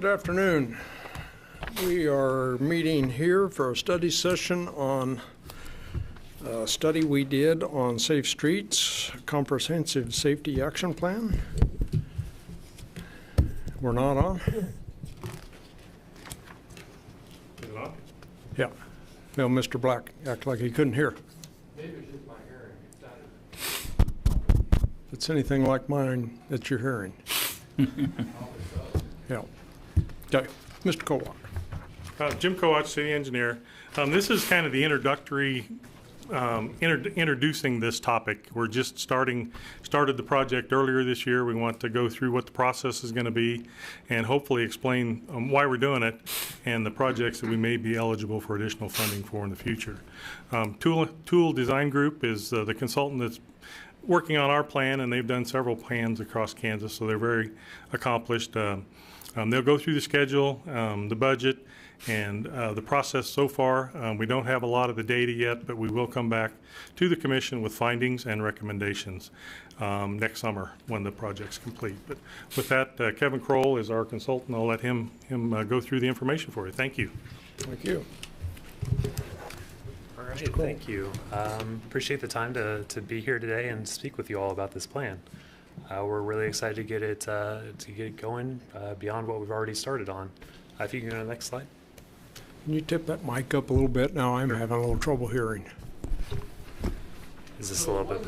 Good afternoon. We are meeting here for a study session on a study we did on safe streets, comprehensive safety action plan. We're not on? Yeah. No, Mr. Black acted like he couldn't hear. Maybe it's just my hearing. If it's anything like mine, it's your hearing. Yeah. Okay, Mr. Kowak. Jim Kowach, city engineer. This is kind of the introductory, introducing this topic. We're just started the project earlier this year. We want to go through what the process is going to be and hopefully explain why we're doing it and the projects that we may be eligible for additional funding for in the future. Tool Design Group is the consultant that's working on our plan, and they've done several plans across Kansas, so they're very accomplished. They'll go through the schedule, the budget, and the process so far. We don't have a lot of the data yet, but we will come back to the commission with findings and recommendations next summer when the project's complete. But with that, Kevin Kroll is our consultant. I'll let him go through the information for you. Thank you. Thank you. All right, thank you. Appreciate the time to be here today and speak with you all about this plan. We're really excited to get it going beyond what we've already started on. If you can go to the next slide. Can you tip that mic up a little bit? Now I'm having a little trouble hearing. Is this a little bit?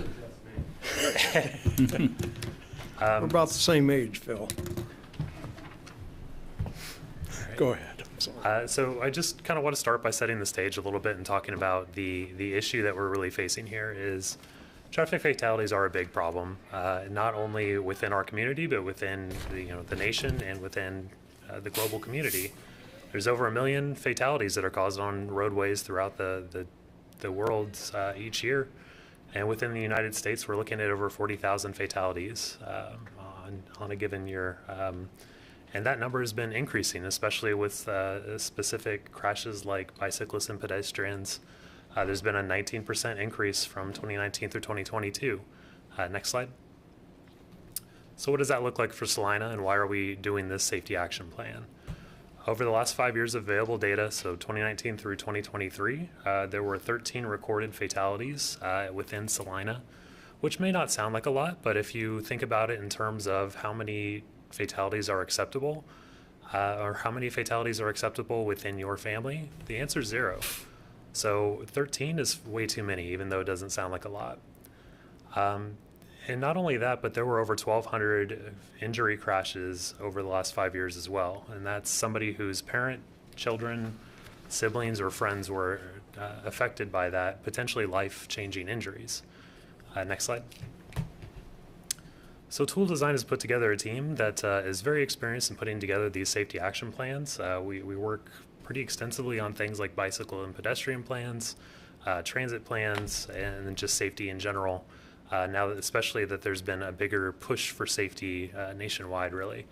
We're about the same age, Phil. Right. Go ahead. So I just kind of want to start by setting the stage a little bit and talking about the issue that we're really facing here is traffic fatalities are a big problem, not only within our community, but within the nation and within the global community. There's over 1 million fatalities that are caused on roadways throughout the world each year. And within the United States, we're looking at over 40,000 fatalities on a given year. And that number has been increasing, especially with specific crashes like bicyclists and pedestrians. There's been a 19% increase from 2019 through 2022. Next slide. So what does that look like for Salina, and why are we doing this safety action plan? Over the last 5 years of available data, so 2019 through 2023, there were 13 recorded fatalities within Salina, which may not sound like a lot, but if you think about it in terms of how many fatalities are acceptable, or how many fatalities are acceptable within your family, the answer is 0. So 13 is way too many, even though it doesn't sound like a lot. And not only that, but there were over 1,200 injury crashes over the last 5 years as well. And that's somebody whose parent, children, siblings, or friends were affected by that, potentially life-changing injuries. Next slide. So Tool Design has put together a team that is very experienced in putting together these safety action plans. We work pretty extensively on things like bicycle and pedestrian plans, transit plans, and just safety in general. Now, especially that there's been a bigger push for safety nationwide, really.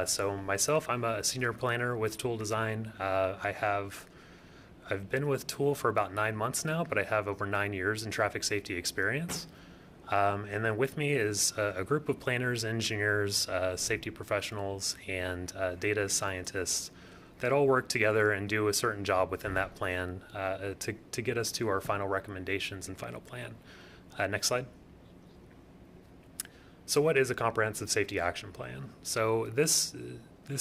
So myself, I'm a senior planner with Tool Design. I've been with Tool for about 9 months now, but I have over 9 years in traffic safety experience. And then with me is a group of planners, engineers, safety professionals, and data scientists that all work together and do a certain job within that plan to get us to our final recommendations and final plan. Next slide. So what is a comprehensive safety action plan? So this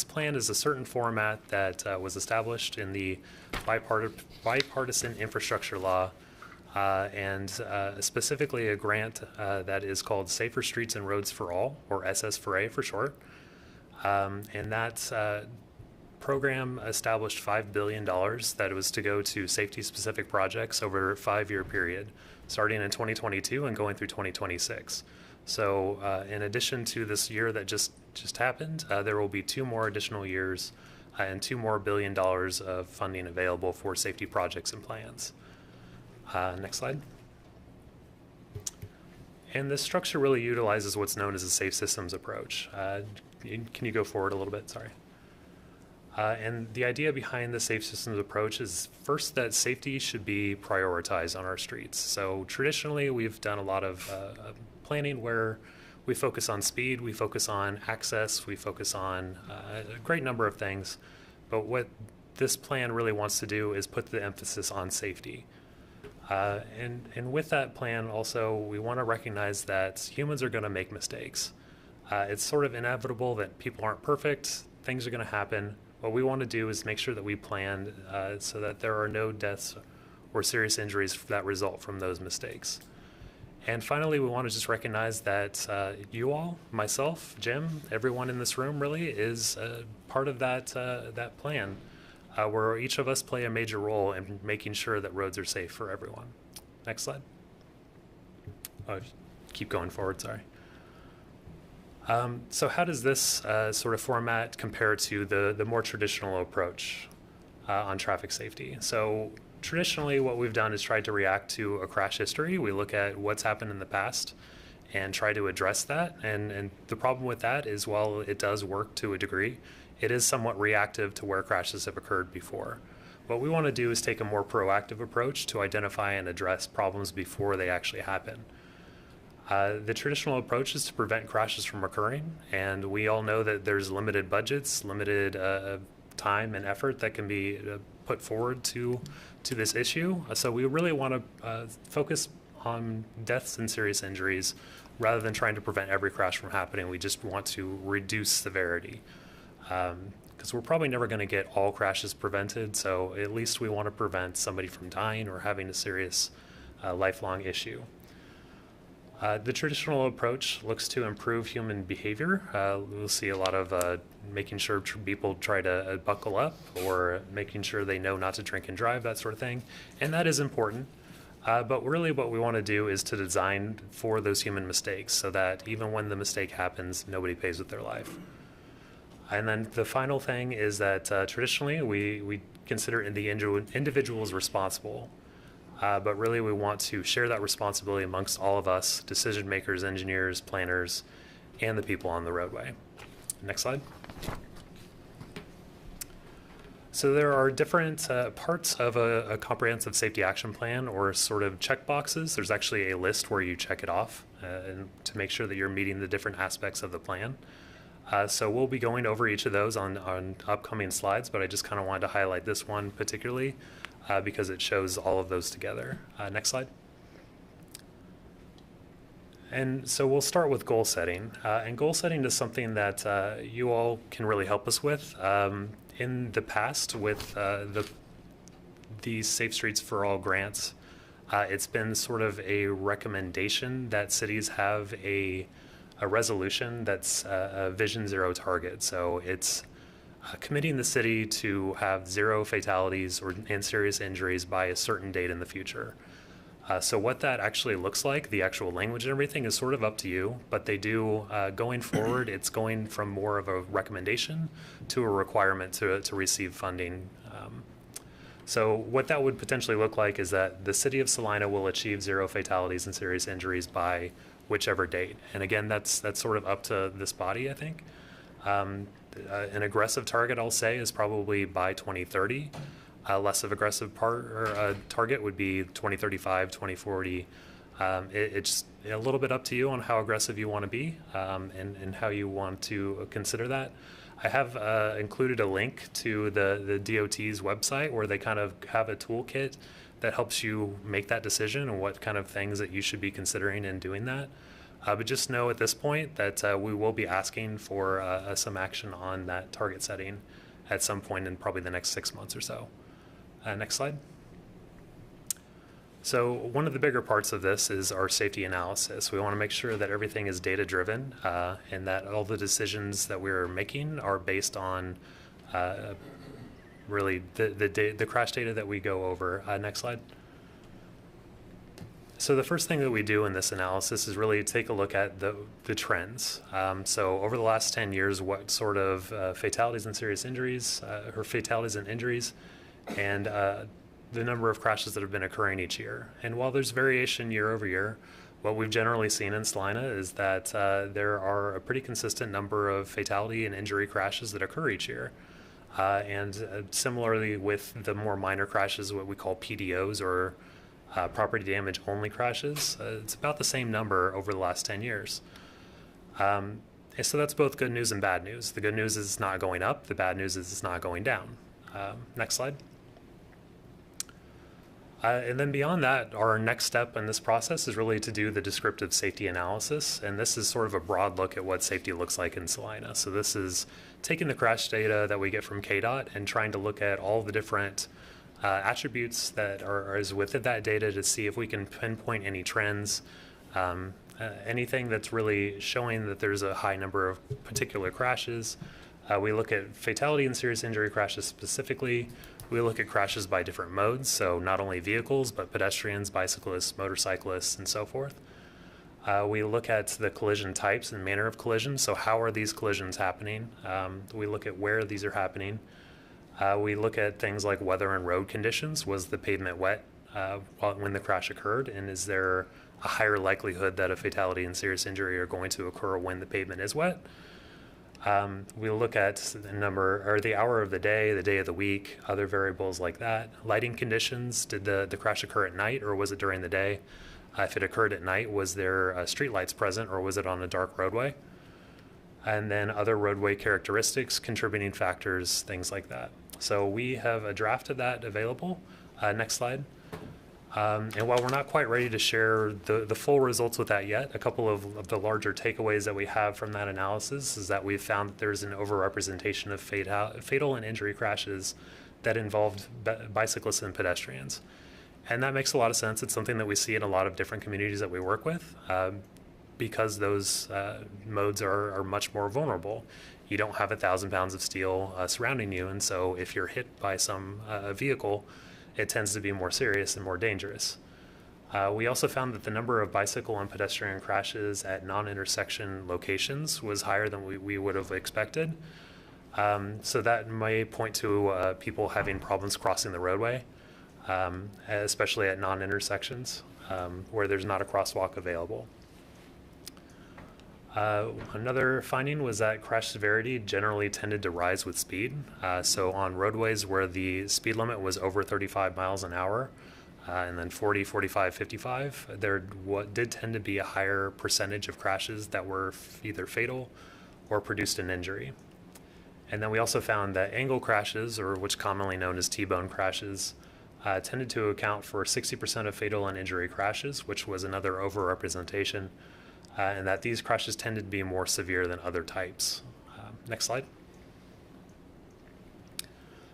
plan is a certain format that was established in the bipartisan infrastructure law, and specifically a grant that is called Safer Streets and Roads for All, or SS4A for short. And that program established $5 billion that was to go to safety-specific projects over a 5-year period, starting in 2022 and going through 2026. So in addition to this year that just happened, there will be 2 more additional years and $2 more billion of funding available for safety projects and plans. Next slide. And this structure really utilizes what's known as a safe systems approach. Can you go forward a little bit? Sorry. And the idea behind the safe systems approach is first that safety should be prioritized on our streets. So traditionally we've done a lot of planning where We focus on speed, we focus on access, we focus on a great number of things. But what this plan really wants to do is put the emphasis on safety. And with that plan also, we want to recognize that humans are going to make mistakes. It's sort of inevitable that people aren't perfect, things are going to happen. What we want to do is make sure that we plan so that there are no deaths or serious injuries that result from those mistakes. And finally, we want to just recognize that you all, myself, Jim, everyone in this room really is part of that plan, where each of us play a major role in making sure that roads are safe for everyone. Next slide. Oh, keep going forward, sorry. So how does this sort of format compare to the more traditional approach on traffic safety? So traditionally, what we've done is tried to react to a crash history. We look at what's happened in the past and try to address that. And the problem with that is, while it does work to a degree, it is somewhat reactive to where crashes have occurred before. What we want to do is take a more proactive approach to identify and address problems before they actually happen. The traditional approach is to prevent crashes from occurring, and we all know that there's limited budgets, limited time and effort that can be put forward to this issue. So we really want to focus on deaths and serious injuries rather than trying to prevent every crash from happening. We just want to reduce severity, because we're probably never going to get all crashes prevented, so at least we want to prevent somebody from dying or having a serious lifelong issue. The traditional approach looks to improve human behavior. We'll see a lot of making sure people try to buckle up, or making sure they know not to drink and drive, that sort of thing. And that is important. But really what we want to do is to design for those human mistakes so that even when the mistake happens, nobody pays with their life. And then the final thing is that traditionally we consider the individuals responsible. But really we want to share that responsibility amongst all of us, decision makers, engineers, planners, and the people on the roadway. Next slide. So there are different parts of a comprehensive safety action plan, or sort of checkboxes. There's actually a list where you check it off and to make sure that you're meeting the different aspects of the plan. So we'll be going over each of those on upcoming slides, but I just kind of wanted to highlight this one particularly because it shows all of those together. Next slide. And so we'll start with goal setting. And goal setting is something that you all can really help us with. In the past, with the Safe Streets for All grants, it's been sort of a recommendation that cities have a resolution that's a Vision Zero target. So it's committing the city to have 0 fatalities and serious injuries by a certain date in the future. So what that actually looks like, the actual language and everything, is sort of up to you, but they do, going forward, it's going from more of a recommendation to a requirement to receive funding. So what that would potentially look like is that the city of Salina will achieve 0 fatalities and serious injuries by whichever date. And again, that's sort of up to this body, I think. An aggressive target, I'll say, is probably by 2030. Less of aggressive target would be 2035, 2040. It's a little bit up to you on how aggressive you want to be and how you want to consider that. I have included a link to the DOT's website where they kind of have a toolkit that helps you make that decision and what kind of things that you should be considering in doing that. But just know at this point that we will be asking for some action on that target setting at some point in probably the next 6 months or so. Next slide. So one of the bigger parts of this is our safety analysis. We want to make sure that everything is data driven and that all the decisions that we're making are based on really the crash data that we go over. Next slide. So the first thing that we do in this analysis is really take a look at the trends. So over the last 10 years, what sort of fatalities and serious injuries, or fatalities and injuries, and the number of crashes that have been occurring each year. And while there's variation year over year, what we've generally seen in Salina is that there are a pretty consistent number of fatality and injury crashes that occur each year. And similarly with the more minor crashes, what we call PDOs, or property damage only crashes, it's about the same number over the last 10 years. And so that's both good news and bad news. The good news is it's not going up. The bad news is it's not going down. Next slide. And then beyond that, our next step in this process is really to do the descriptive safety analysis. And this is sort of a broad look at what safety looks like in Salina. So this is taking the crash data that we get from KDOT and trying to look at all the different attributes that are within that data to see if we can pinpoint any trends, anything that's really showing that there's a high number of particular crashes. We look at fatality and serious injury crashes specifically. We look at crashes by different modes, so not only vehicles, but pedestrians, bicyclists, motorcyclists, and so forth. We look at the collision types and manner of collision, so how are these collisions happening? We look at where these are happening. We look at things like weather and road conditions. Was the pavement wet when the crash occurred? And is there a higher likelihood that a fatality and serious injury are going to occur when the pavement is wet? We look at the number or the hour of the day of the week, other variables like that. Lighting conditions, did the crash occur at night or was it during the day? If it occurred at night, was there street lights present or was it on a dark roadway? And then other roadway characteristics, contributing factors, things like that. So we have a draft of that available. Next slide. And while we're not quite ready to share the full results with that yet, a couple of the larger takeaways that we have from that analysis is that we've found that there's an overrepresentation of fatal and injury crashes that involved bicyclists and pedestrians. And that makes a lot of sense. It's something that we see in a lot of different communities that we work with because those modes are much more vulnerable. You don't have 1,000 pounds of steel surrounding you, and so if you're hit by some vehicle, it tends to be more serious and more dangerous. We also found that the number of bicycle and pedestrian crashes at non-intersection locations was higher than we would have expected. So that may point to people having problems crossing the roadway, especially at non-intersections where there's not a crosswalk available. Another finding was that crash severity generally tended to rise with speed. So on roadways where the speed limit was over 35 miles an hour, and then 40, 45, 55, there did tend to be a higher percentage of crashes that were either fatal or produced an injury. And then we also found that angle crashes, or which commonly known as T-bone crashes, tended to account for 60% of fatal and injury crashes, which was another overrepresentation. And that these crashes tended to be more severe than other types. Next slide.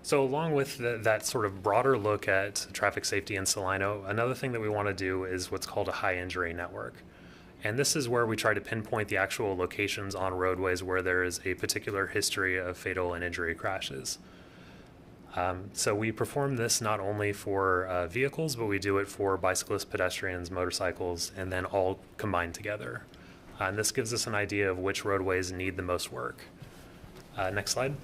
So along with that sort of broader look at traffic safety in Salina, another thing that we want to do is what's called a high injury network. And this is where we try to pinpoint the actual locations on roadways where there is a particular history of fatal and injury crashes. So we perform this not only for vehicles, but we do it for bicyclists, pedestrians, motorcycles, and then all combined together. And this gives us an idea of which roadways need the most work. Next slide.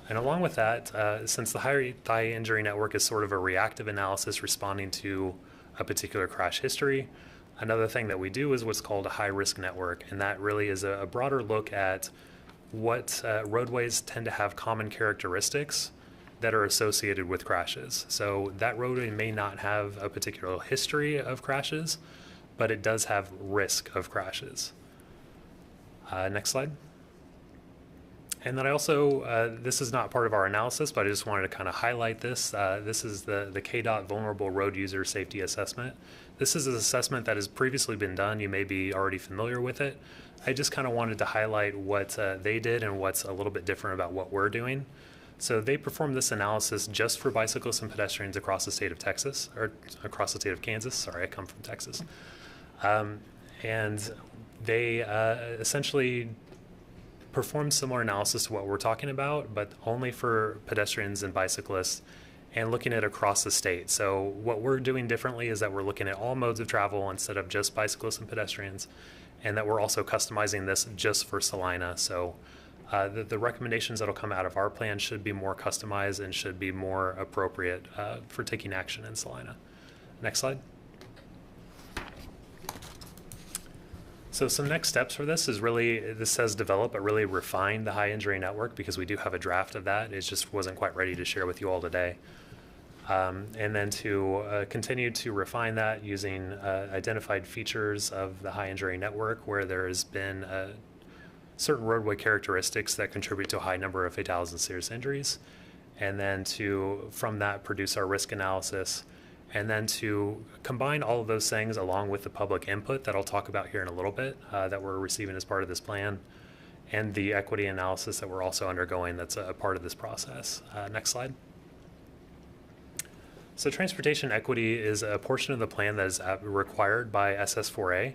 And along with that, since the high injury network is sort of a reactive analysis responding to a particular crash history, another thing that we do is what's called a high risk network. And that really is a broader look at what roadways tend to have common characteristics that are associated with crashes. So that roadway may not have a particular history of crashes, but it does have risk of crashes. Next slide. And then I also, this is not part of our analysis, but I just wanted to kind of highlight this. This is the KDOT Vulnerable Road User Safety Assessment. This is an assessment that has previously been done. You may be already familiar with it. I just kind of wanted to highlight what they did and what's a little bit different about what we're doing. So they performed this analysis just for bicyclists and pedestrians across the state of Texas, or across the state of Kansas. Sorry, I come from Texas. And they essentially performed similar analysis to what we're talking about, but only for pedestrians and bicyclists and looking at across the state. So what we're doing differently is that we're looking at all modes of travel instead of just bicyclists and pedestrians, and that we're also customizing this just for Salina. So the recommendations that will come out of our plan should be more customized and should be more appropriate for taking action in Salina. Next slide. So some next steps for this is really, this says develop, but really refine the high injury network, because we do have a draft of that. It just wasn't quite ready to share with you all today. And then to continue to refine that using identified features of the high injury network where there has been certain roadway characteristics that contribute to a high number of fatalities and serious injuries. And then to, from that, produce our risk analysis. And then to combine all of those things along with the public input that I'll talk about here in a little bit that we're receiving as part of this plan, and the equity analysis that we're also undergoing that's a part of this process. Next slide. So transportation equity is a portion of the plan that is required by SS4A,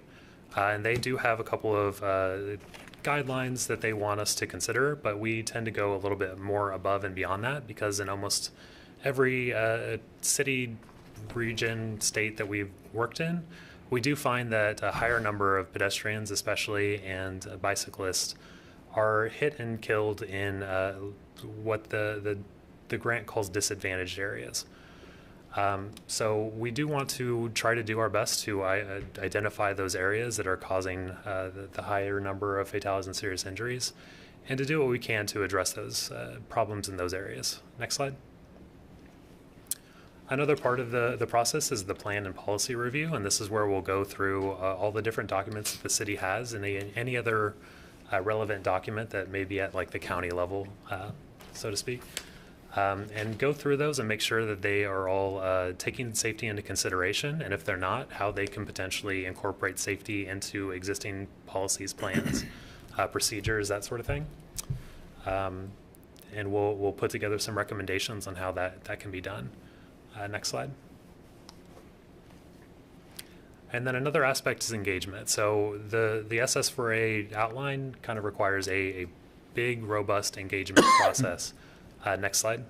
and they do have a couple of guidelines that they want us to consider, but we tend to go a little bit more above and beyond that because in almost every city, region, state that we've worked in, we do find that a higher number of pedestrians especially and bicyclists are hit and killed in what the grant calls disadvantaged areas. So we do want to try to do our best to identify those areas that are causing the higher number of fatalities and serious injuries, and to do what we can to address those problems in those areas. Next slide. Another part of the process is the plan and policy review, and this is where we'll go through all the different documents that the city has and any other relevant document that may be at like the county level, so to speak. And go through those and make sure that they are all taking safety into consideration, and if they're not, how they can potentially incorporate safety into existing policies, plans, procedures, that sort of thing. And we'll put together some recommendations on how that can be done. Next slide. And then another aspect is engagement. So the SS4A outline kind of requires a big, robust engagement process. Next slide.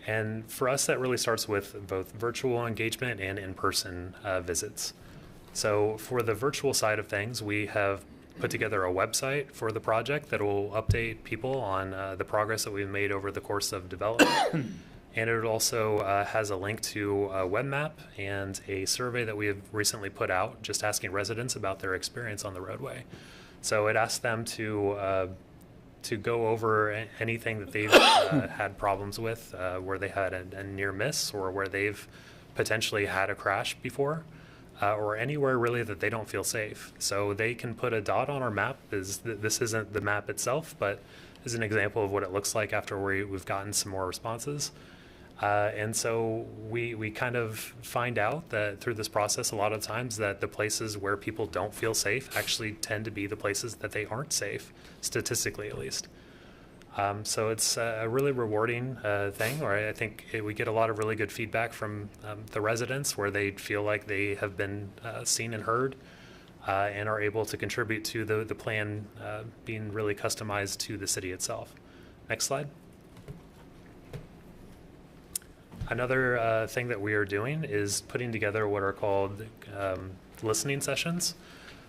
And for us, that really starts with both virtual engagement and in-person visits. So for the virtual side of things, we have put together a website for the project that will update people on the progress that we've made over the course of development. And it also has a link to a web map and a survey that we have recently put out, just asking residents about their experience on the roadway. So it asks them to go over anything that they've had problems with, where they had a near miss or where they've potentially had a crash before, or anywhere really that they don't feel safe. So they can put a dot on our map. This isn't the map itself, but is an example of what it looks like after we've gotten some more responses. And so we kind of find out that through this process a lot of times that the places where people don't feel safe actually tend to be the places that they aren't safe, statistically at least. So it's a really rewarding thing, or I think we get a lot of really good feedback from the residents where they feel like they have been seen and heard and are able to contribute to the plan being really customized to the city itself. Next slide. Another thing that we are doing is putting together what are called listening sessions.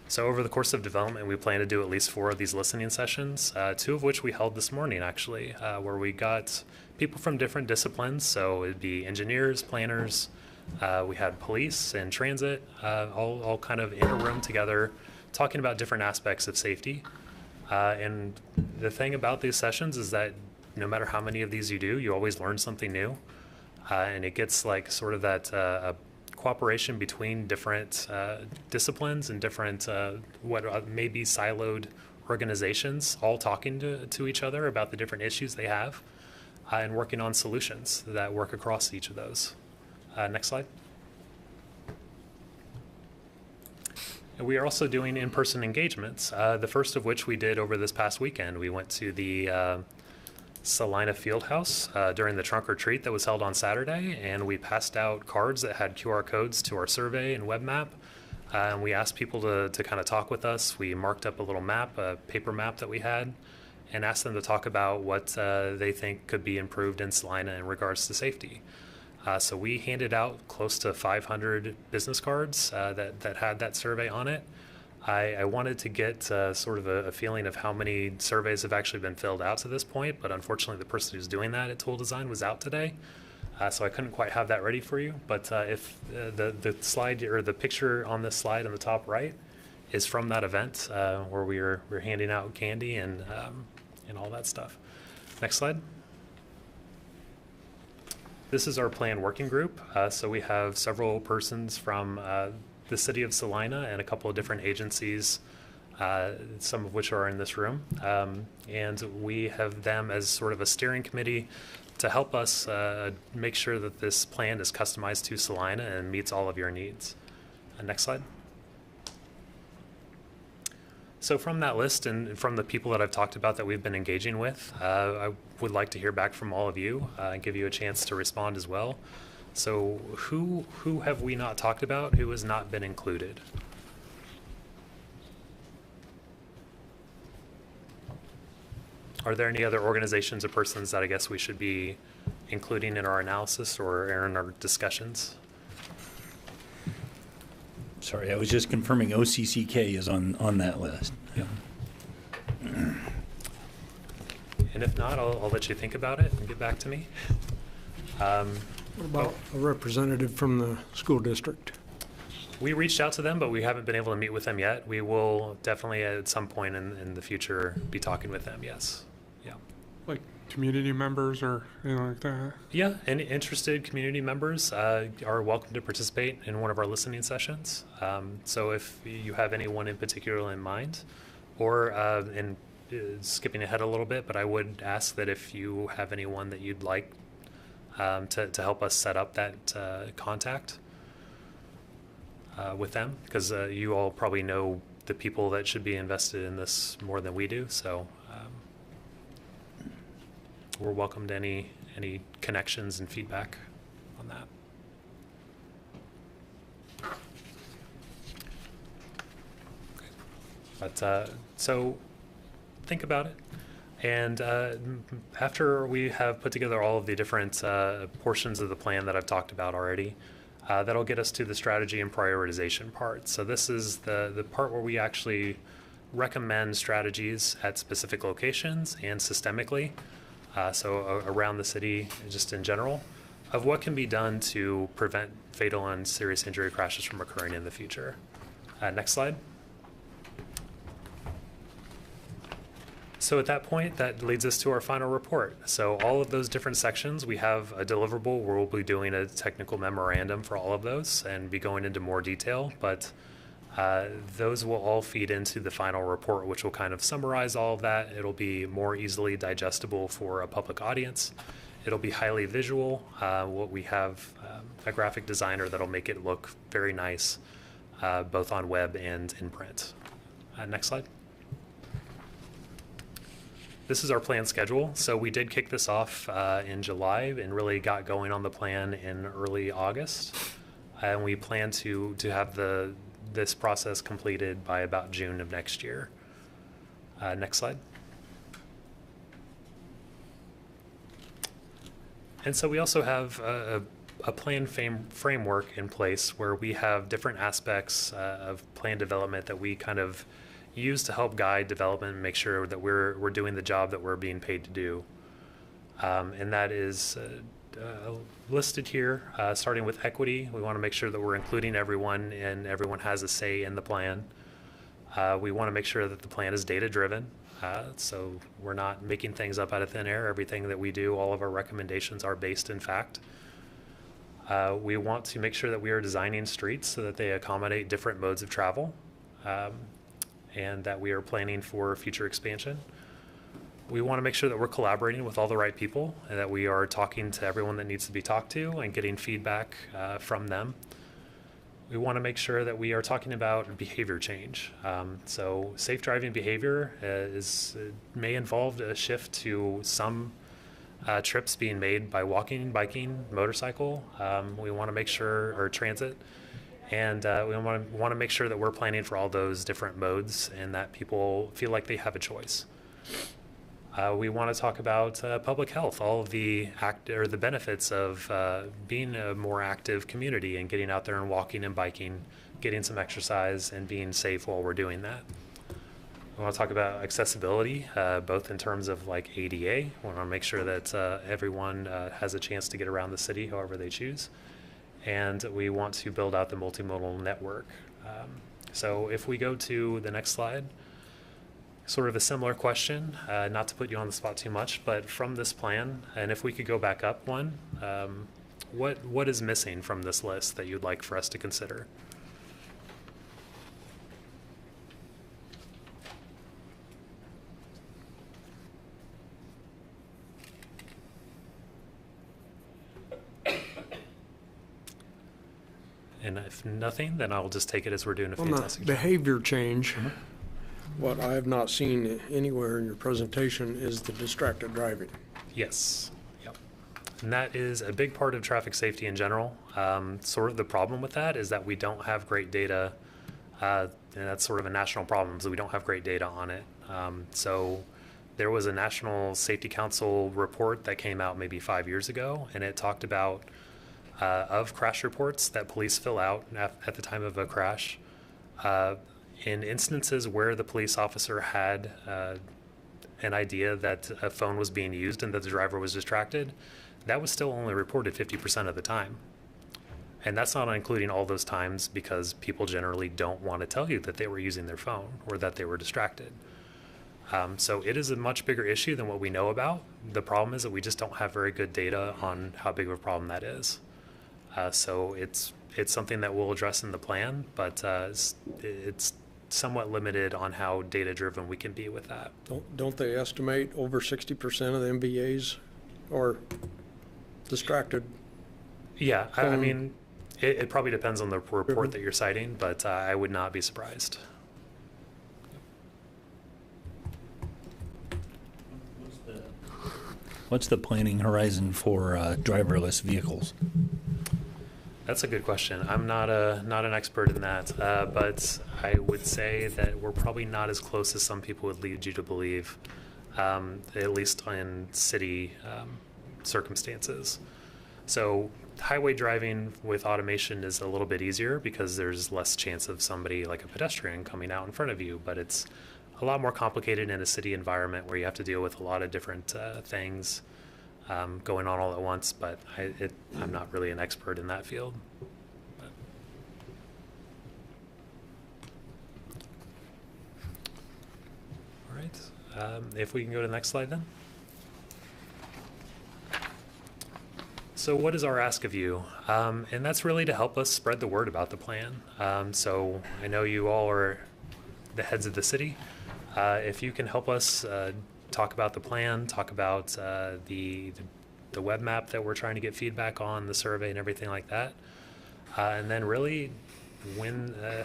So over the course of development, we plan to do at least 4 of these listening sessions, 2 of which we held this morning, actually, where we got people from different disciplines. So it'd be engineers, planners, we had police and transit, all kind of in a room together, talking about different aspects of safety. And the thing about these sessions is that no matter how many of these you do, you always learn something new. And it gets like sort of that cooperation between different disciplines and different what may be siloed organizations, all talking to each other about the different issues they have and working on solutions that work across each of those. Next slide. And we are also doing in-person engagements, the first of which we did over this past weekend. We went to the Salina Fieldhouse during the trunk or treat that was held on Saturday, and we passed out cards that had QR codes to our survey and web map. And we asked people to kind of talk with us. We marked up a little map, a paper map that we had, and asked them to talk about what they think could be improved in Salina in regards to safety. So we handed out close to 500 business cards that had that survey on it. I wanted to get sort of a feeling of how many surveys have actually been filled out to this point, but unfortunately the person who's doing that at Tool Design was out today, so I couldn't quite have that ready for you. But if the slide or the picture on this slide on the top right is from that event where we're handing out candy and all that stuff. Next slide. This is our plan working group. So we have several persons from the city of Salina and a couple of different agencies, some of which are in this room. And we have them as sort of a steering committee to help us make sure that this plan is customized to Salina and meets all of your needs. Next slide. So from that list and from the people that I've talked about that we've been engaging with, I would like to hear back from all of you and give you a chance to respond as well. So who have we not talked about? Who has not been included? Are there any other organizations or persons that I guess we should be including in our analysis or in our discussions? Sorry, I was just confirming OCCK is on that list. Yeah. And if not, I'll let you think about it and get back to me. What about a representative from the school district? We reached out to them, but we haven't been able to meet with them yet. We will definitely at some point in the future be talking with them, yes. Yeah. Like community members or anything like that? Yeah, any interested community members are welcome to participate in one of our listening sessions. So if you have anyone in particular in mind, or skipping ahead a little bit, but I would ask that if you have anyone that you'd like to help us set up that contact with them, because you all probably know the people that should be invested in this more than we do. So we're welcome to any connections and feedback on that. Okay. But so think about it. And after we have put together all of the different portions of the plan that I've talked about already, that'll get us to the strategy and prioritization part. So this is the part where we actually recommend strategies at specific locations and systemically, so around the city, just in general, of what can be done to prevent fatal and serious injury crashes from occurring in the future. Next slide. So at that point, that leads us to our final report. So all of those different sections, we have a deliverable where we'll be doing a technical memorandum for all of those and be going into more detail, but those will all feed into the final report, which will kind of summarize all of that. It'll be more easily digestible for a public audience. It'll be highly visual. What we have a graphic designer that'll make it look very nice, both on web and in print. Next slide. This is our plan schedule. So we did kick this off in July and really got going on the plan in early August. And we plan to have this process completed by about June of next year. Next slide. And so we also have a plan framework in place where we have different aspects of plan development that we kind of use to help guide development and make sure that we're doing the job that we're being paid to do. And that is listed here, starting with equity. We want to make sure that we're including everyone and everyone has a say in the plan. We want to make sure that the plan is data-driven, so we're not making things up out of thin air. Everything that we do, all of our recommendations are based in fact. We want to make sure that we are designing streets so that they accommodate different modes of travel, and that we are planning for future expansion. We want to make sure that we're collaborating with all the right people and that we are talking to everyone that needs to be talked to and getting feedback from them. We want to make sure that we are talking about behavior change. So safe driving behavior may involve a shift to some trips being made by walking, biking, motorcycle. We want to make sure, or transit, and we want to make sure that we're planning for all those different modes and that people feel like they have a choice. We want to talk about public health, all of the benefits of being a more active community and getting out there and walking and biking, getting some exercise and being safe while we're doing that. We want to talk about accessibility, both in terms of like ADA. We want to make sure that everyone has a chance to get around the city however they choose. And we want to build out the multimodal network. So if we go to the next slide, sort of a similar question, not to put you on the spot too much, but from this plan, and if we could go back up one, What is missing from this list that you'd like for us to consider? And if nothing, then I'll just take it as we're doing a On the fantastic job. behavior change, what I have not seen anywhere in your presentation is the distracted driving. Yes. Yep. And that is a big part of traffic safety in general. Sort of the problem with that is that we don't have great data, and that's sort of a national problem, so we don't have great data on it. So there was a National Safety Council report that came out maybe 5 years ago, and it talked about of crash reports that police fill out at the time of a crash. In instances where the police officer had an idea that a phone was being used and that the driver was distracted, that was still only reported 50% of the time. And that's not including all those times because people generally don't want to tell you that they were using their phone or that they were distracted. So it is a much bigger issue than what we know about. The problem is that we just don't have very good data on how big of a problem that is. So it's something that we'll address in the plan, but it's somewhat limited on how data-driven we can be with that. Don't they estimate over 60% of the MVAs are distracted? Yeah, I mean, it probably depends on the report that you're citing, but I would not be surprised. What's the planning horizon for driverless vehicles? That's a good question. I'm not an expert in that, but I would say that we're probably not as close as some people would lead you to believe, at least in city circumstances. So highway driving with automation is a little bit easier because there's less chance of somebody like a pedestrian coming out in front of you, but it's a lot more complicated in a city environment where you have to deal with a lot of different things going on all at once, but I'm not really an expert in that field. But. All right, if we can go to the next slide then. So what is our ask of you? And that's really to help us spread the word about the plan. So I know you all are the heads of the city. If you can help us talk about the plan, talk about the web map that we're trying to get feedback on, the survey and everything like that, and then really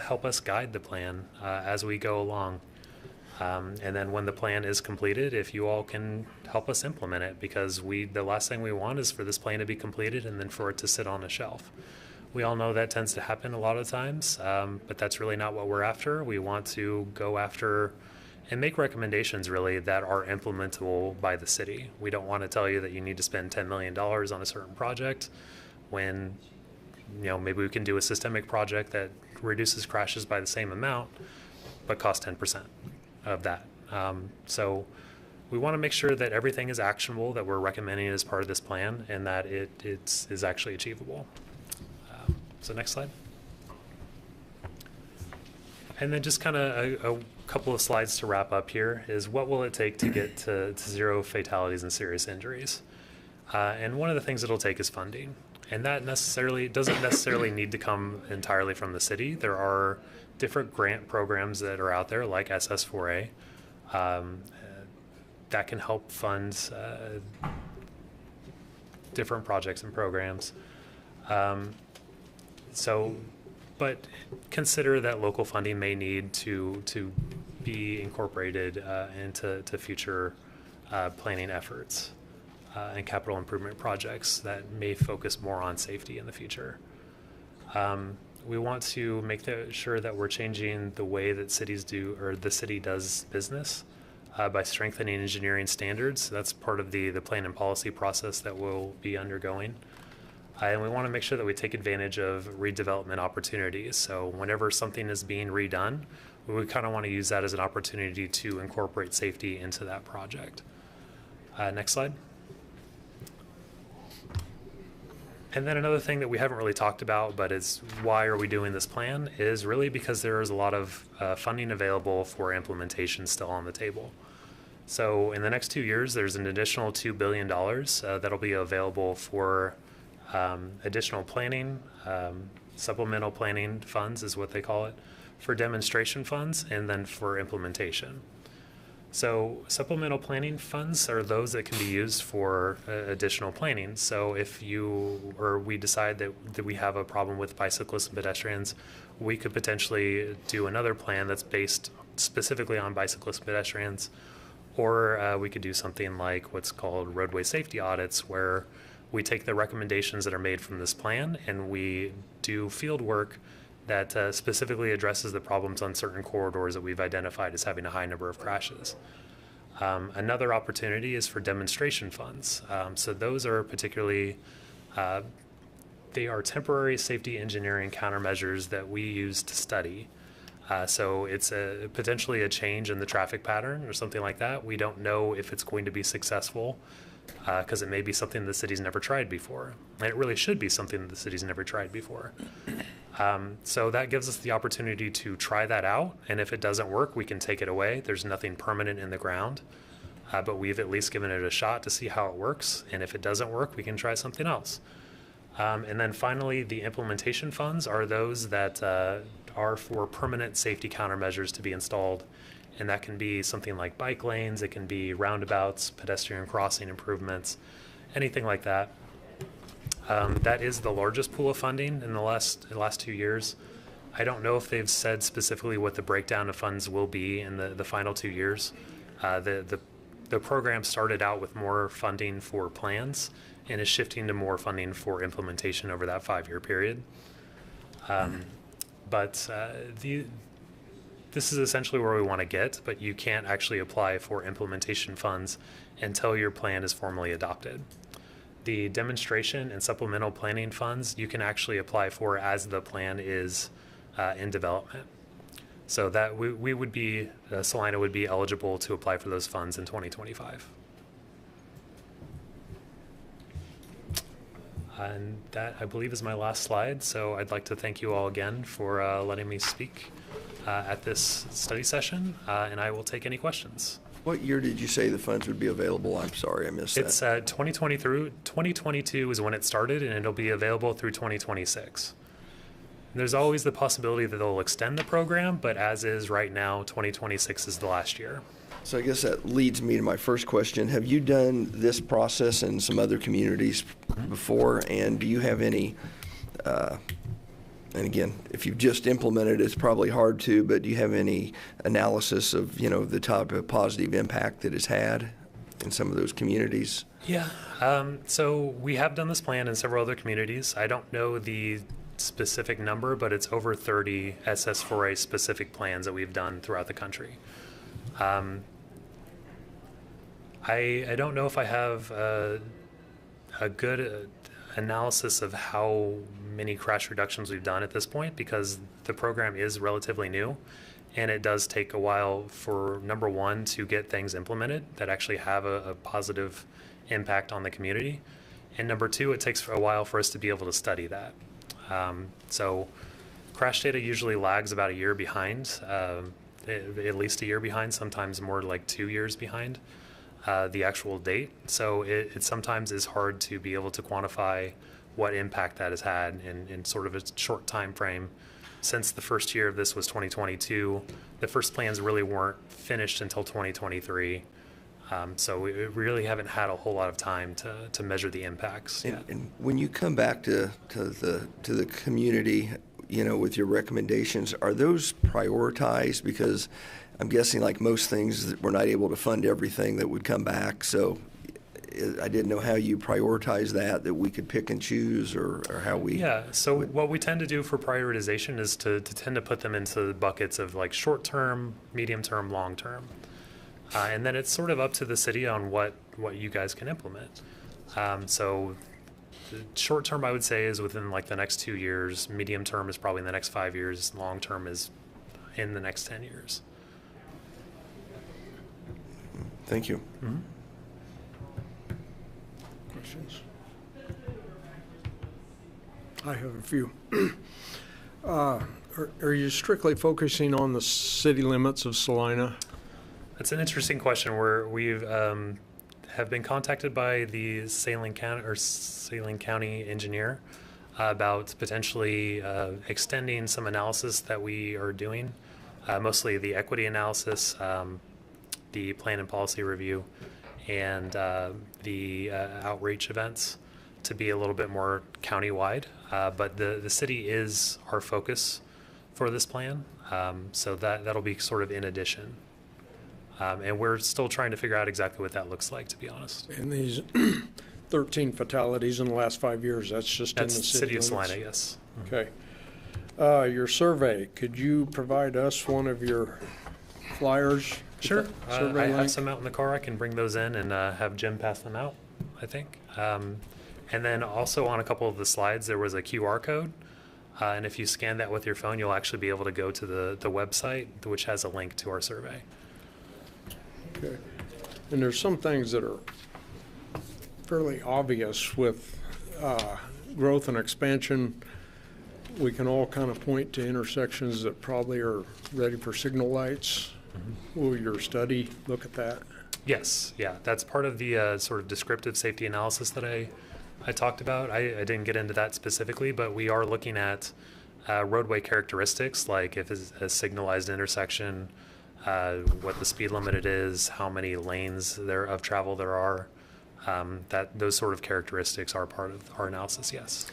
help us guide the plan as we go along. And then when the plan is completed, if you all can help us implement it, because the last thing we want is for this plan to be completed and then for it to sit on a shelf. We all know that tends to happen a lot of times, but that's really not what we're after. We want to go after and make recommendations really that are implementable by the city. We don't want to tell you that you need to spend $10 million on a certain project when, maybe we can do a systemic project that reduces crashes by the same amount, but costs 10% of that. So we want to make sure that everything is actionable that we're recommending as part of this plan and that it is actually achievable. So next slide. And then just kind of a couple of slides to wrap up here is what will it take to get to zero fatalities and serious injuries? And one of the things it'll take is funding. And that doesn't necessarily need to come entirely from the city. There are different grant programs that are out there like SS4A that can help fund different projects and programs. But consider that local funding may need to be incorporated into future planning efforts and capital improvement projects that may focus more on safety in the future. We want to make sure that we're changing the way that cities do, or the city does business by strengthening engineering standards. That's part of the plan and policy process that we'll be undergoing. And we want to make sure that we take advantage of redevelopment opportunities. So whenever something is being redone, we kind of want to use that as an opportunity to incorporate safety into that project. Next slide. And then another thing that we haven't really talked about, but is why are we doing this plan, is really because there is a lot of funding available for implementation still on the table. So in the next 2 years, there's an additional $2 billion that'll be available for additional planning, supplemental planning funds is what they call it, for demonstration funds, and then for implementation. So supplemental planning funds are those that can be used for additional planning. So if you or we decide that we have a problem with bicyclists and pedestrians, we could potentially do another plan that's based specifically on bicyclists and pedestrians. Or we could do something like what's called roadway safety audits, where we take the recommendations that are made from this plan and we do field work that specifically addresses the problems on certain corridors that we've identified as having a high number of crashes. Another opportunity is for demonstration funds. So those are particularly, they are temporary safety engineering countermeasures that we use to study. So it's potentially a change in the traffic pattern or something like that. We don't know if it's going to be successful because it may be something the city's never tried before. And it really should be something that the city's never tried before. So that gives us the opportunity to try that out. And if it doesn't work, we can take it away. There's nothing permanent in the ground. But we've at least given it a shot to see how it works. And if it doesn't work, we can try something else. And then finally, the implementation funds are those that are for permanent safety countermeasures to be installed. And that can be something like bike lanes, it can be roundabouts, pedestrian crossing improvements, anything like that. That is the largest pool of funding in the last 2 years. I don't know if they've said specifically what the breakdown of funds will be in the final 2 years. The program started out with more funding for plans and is shifting to more funding for implementation over that 5-year period. This is essentially where we want to get, but you can't actually apply for implementation funds until your plan is formally adopted. The demonstration and supplemental planning funds you can actually apply for as the plan is in development. So that we would be, Salina would be eligible to apply for those funds in 2025. And that, I believe, is my last slide. So I'd like to thank you all again for letting me speak at this study session, and I will take any questions. What year did you say the funds would be available? I'm sorry, I missed that. It's 2020 through 2022 is when it started, and it'll be available through 2026. There's always the possibility that they'll extend the program, but as is right now, 2026 is the last year. So I guess that leads me to my first question. Have you done this process in some other communities before, and do you have any, and again, if you've just implemented it, it's probably hard to, but do you have any analysis of, the type of positive impact that it's had in some of those communities? Yeah, so we have done this plan in several other communities. I don't know the specific number, but it's over 30 SS4A specific plans that we've done throughout the country. I don't know if I have a good analysis of how many crash reductions we've done at this point, because the program is relatively new and it does take a while for, number one, to get things implemented that actually have a positive impact on the community, and number two, it takes a while for us to be able to study that. So crash data usually lags about a year behind, at least a year behind, sometimes more like 2 years behind the actual date. So it sometimes is hard to be able to quantify what impact that has had in sort of a short time frame. Since the first year of this was 2022, the first plans really weren't finished until 2023. So we really haven't had a whole lot of time to measure the impacts. And when you come back to the community, with your recommendations, are those prioritized? Because I'm guessing, like most things, that we're not able to fund everything that would come back. So I didn't know how you prioritize that we could pick and choose, or how we... Yeah, so what we tend to do for prioritization is to tend to put them into buckets of like short-term, medium-term, long-term. And then it's sort of up to the city on what you guys can implement. So short term, I would say, is within like the next 2 years. Medium term is probably in the next 5 years. Long term is in the next 10 years. Thank you. Mm-hmm. Questions? I have a few. Are you strictly focusing on the city limits of Salina? That's an interesting question. We've have been contacted by the Salina County engineer about potentially extending some analysis that we are doing, mostly the equity analysis, the plan and policy review, and the outreach events to be a little bit more countywide. But the city is our focus for this plan, so that'll be sort of in addition. And we're still trying to figure out exactly what that looks like, to be honest. And these 13 fatalities in the last 5 years, that's just That's in the city of limits? Salina, yes. Okay. Your survey, could you provide us one of your flyers? Sure. Survey I have link? some out in the car. I can bring those in and have Jim pass them out, I think. And then also on a couple of the slides, there was a QR code. And if you scan that with your phone, you'll actually be able to go to the website, which has a link to our survey. Okay. And there's some things that are fairly obvious with growth and expansion. We can all kind of point to intersections that probably are ready for signal lights. Will your study look at that? Yes, yeah, that's part of the sort of descriptive safety analysis that I talked about. I didn't get into that specifically, but we are looking at roadway characteristics, like if it's a signalized intersection, what the speed limit it is, how many lanes of travel there are. That those sort of characteristics are part of our analysis, yes.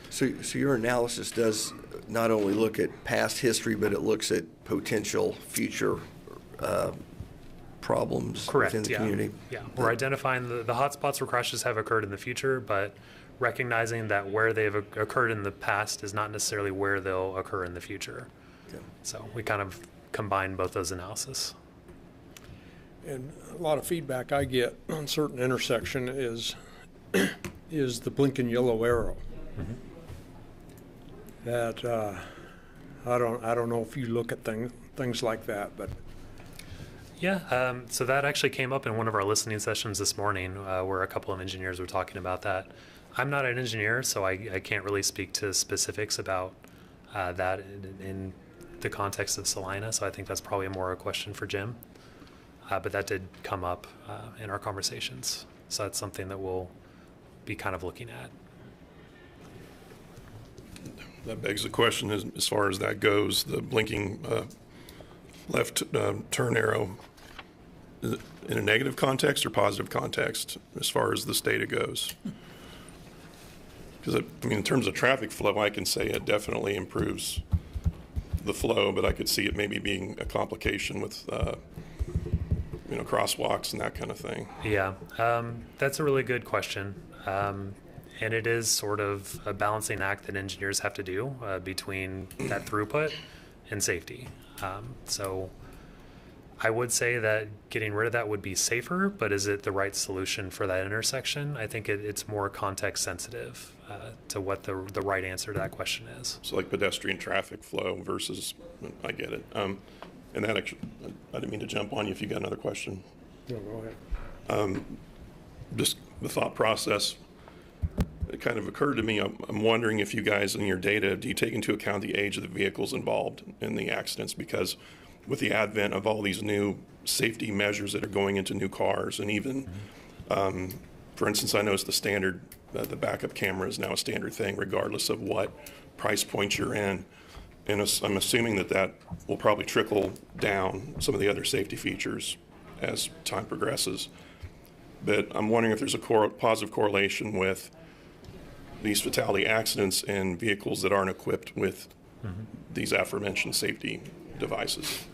So your analysis does not only look at past history, but it looks at potential future problems Correct, within the yeah. community? Yeah, we're identifying the hotspots where crashes have occurred in the future, but recognizing that where they've occurred in the past is not necessarily where they'll occur in the future. Okay. So we kind of combine both those analysis. And a lot of feedback I get on certain intersection is the blinking yellow arrow. That I don't know if you look at things like that, but Yeah, so that actually came up in one of our listening sessions this morning, where a couple of engineers were talking about that. I'm not an engineer, so I can't really speak to specifics about that in the context of Salina, so I think that's probably more a question for Jim. But that did come up in our conversations, so that's something that we'll be kind of looking at. That begs the question, as far as that goes, the blinking left turn arrow, is it in a negative context or positive context as far as this data goes? Because, I mean, in terms of traffic flow, I can say it definitely improves the flow, but I could see it maybe being a complication with, crosswalks and that kind of thing. Yeah, that's a really good question. And it is sort of a balancing act that engineers have to do between that throughput and safety. So I would say that getting rid of that would be safer, but is it the right solution for that intersection? I think it's more context sensitive to what the right answer to that question is. So like pedestrian traffic flow versus, I get it. And that actually, I didn't mean to jump on you if you got another question. no, go ahead. Just the thought process, it kind of occurred to me, I'm wondering if you guys in your data, do you take into account the age of the vehicles involved in the accidents? Because with the advent of all these new safety measures that are going into new cars, and even, for instance, I noticed the standard, the backup camera is now a standard thing regardless of what price point you're in. And I'm assuming that will probably trickle down some of the other safety features as time progresses. But I'm wondering if there's a positive correlation with these fatality accidents and vehicles that aren't equipped with these aforementioned safety devices.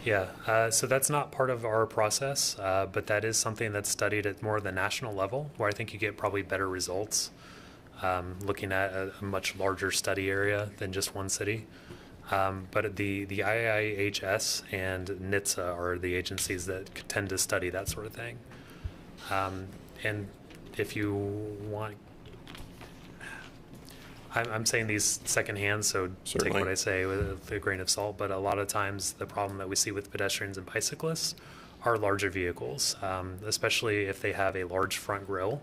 Yeah, so that's not part of our process, but that is something that's studied at more of the national level, where I think you get probably better results looking at a much larger study area than just one city. But the IIHS and NHTSA are the agencies that tend to study that sort of thing. And if you want, I'm saying these secondhand, so Certainly. take what I say with a grain of salt, but a lot of times the problem that we see with pedestrians and bicyclists are larger vehicles, especially if they have a large front grille,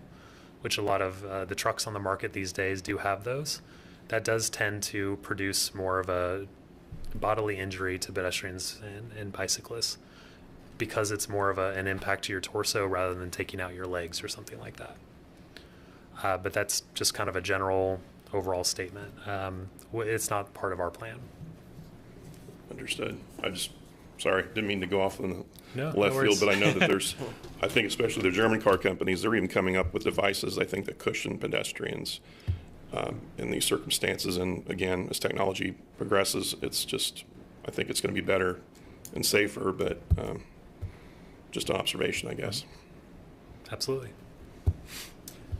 which a lot of the trucks on the market these days do have those. That does tend to produce more of a bodily injury to pedestrians and bicyclists. because it's more of an impact to your torso rather than taking out your legs or something like that. But that's just kind of a general overall statement. It's not part of our plan. Understood. Sorry, didn't mean to go off in the No left worries. field, but I know that there's, I think especially the German car companies, they're even coming up with devices, I think, that cushion pedestrians in these circumstances. And again, as technology progresses, it's just, I think it's going to be better and safer, but just an observation, I guess. Absolutely.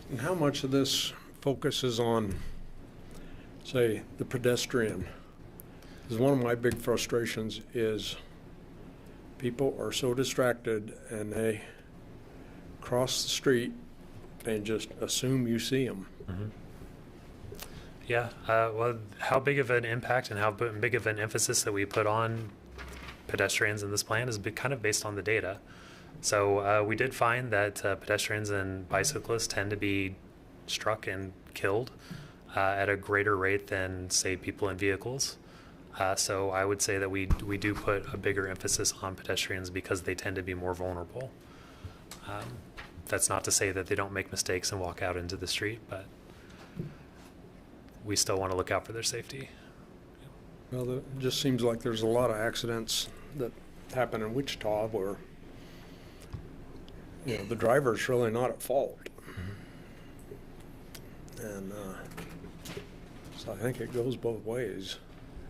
And how much of this focuses on, say, the pedestrian? Because one of my big frustrations is people are so distracted and they cross the street and just assume you see them. Mm-hmm. Yeah. Well, how big of an impact and how big of an emphasis that we put on pedestrians in this plan is kind of based on the data. So we did find that pedestrians and bicyclists tend to be struck and killed at a greater rate than, say, people in vehicles. So I would say that we do put a bigger emphasis on pedestrians because they tend to be more vulnerable. That's not to say that they don't make mistakes and walk out into the street, but we still want to look out for their safety. Well, it just seems like there's a lot of accidents that happen in Wichita where, you know, the driver's really not at fault. Mm-hmm. And so I think it goes both ways.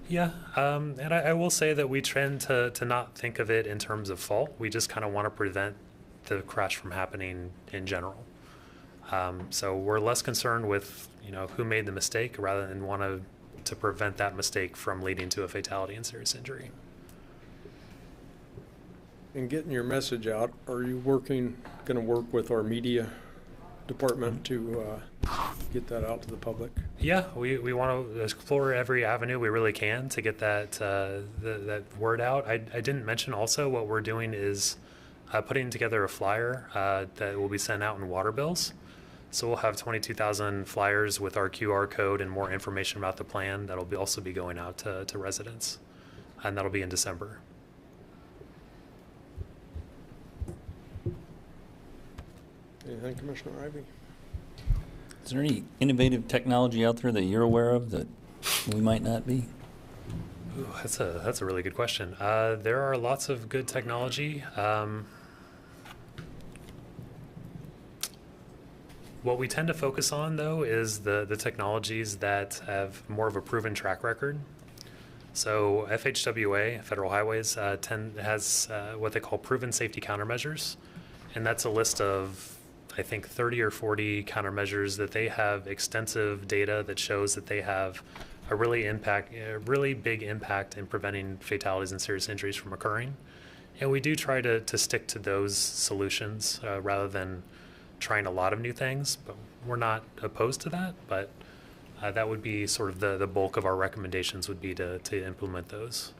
Yeah, and I will say that we tend to not think of it in terms of fault. We just kind of want to prevent the crash from happening in general. So we're less concerned with, you know, who made the mistake rather than want to prevent that mistake from leading to a fatality and serious injury. In getting your message out, are you going to work with our media department to get that out to the public? Yeah, we want to explore every avenue we really can to get that that word out. I didn't mention also what we're doing is putting together a flyer that will be sent out in water bills. So we'll have 22,000 flyers with our QR code and more information about the plan that'll also be going out to residents, and that'll be in December. Anything, Commissioner Ivey? Is there any innovative technology out there that you're aware of that we might not be? Ooh, that's a really good question. There are lots of good technology. What we tend to focus on, though, is the technologies that have more of a proven track record. So FHWA, Federal Highways, has what they call proven safety countermeasures, and that's a list of, I think, 30 or 40 countermeasures that they have extensive data that shows that they have a really big impact in preventing fatalities and serious injuries from occurring. And we do try to stick to those solutions rather than trying a lot of new things, but we're not opposed to that. But that would be sort of the bulk of our recommendations would be to implement those.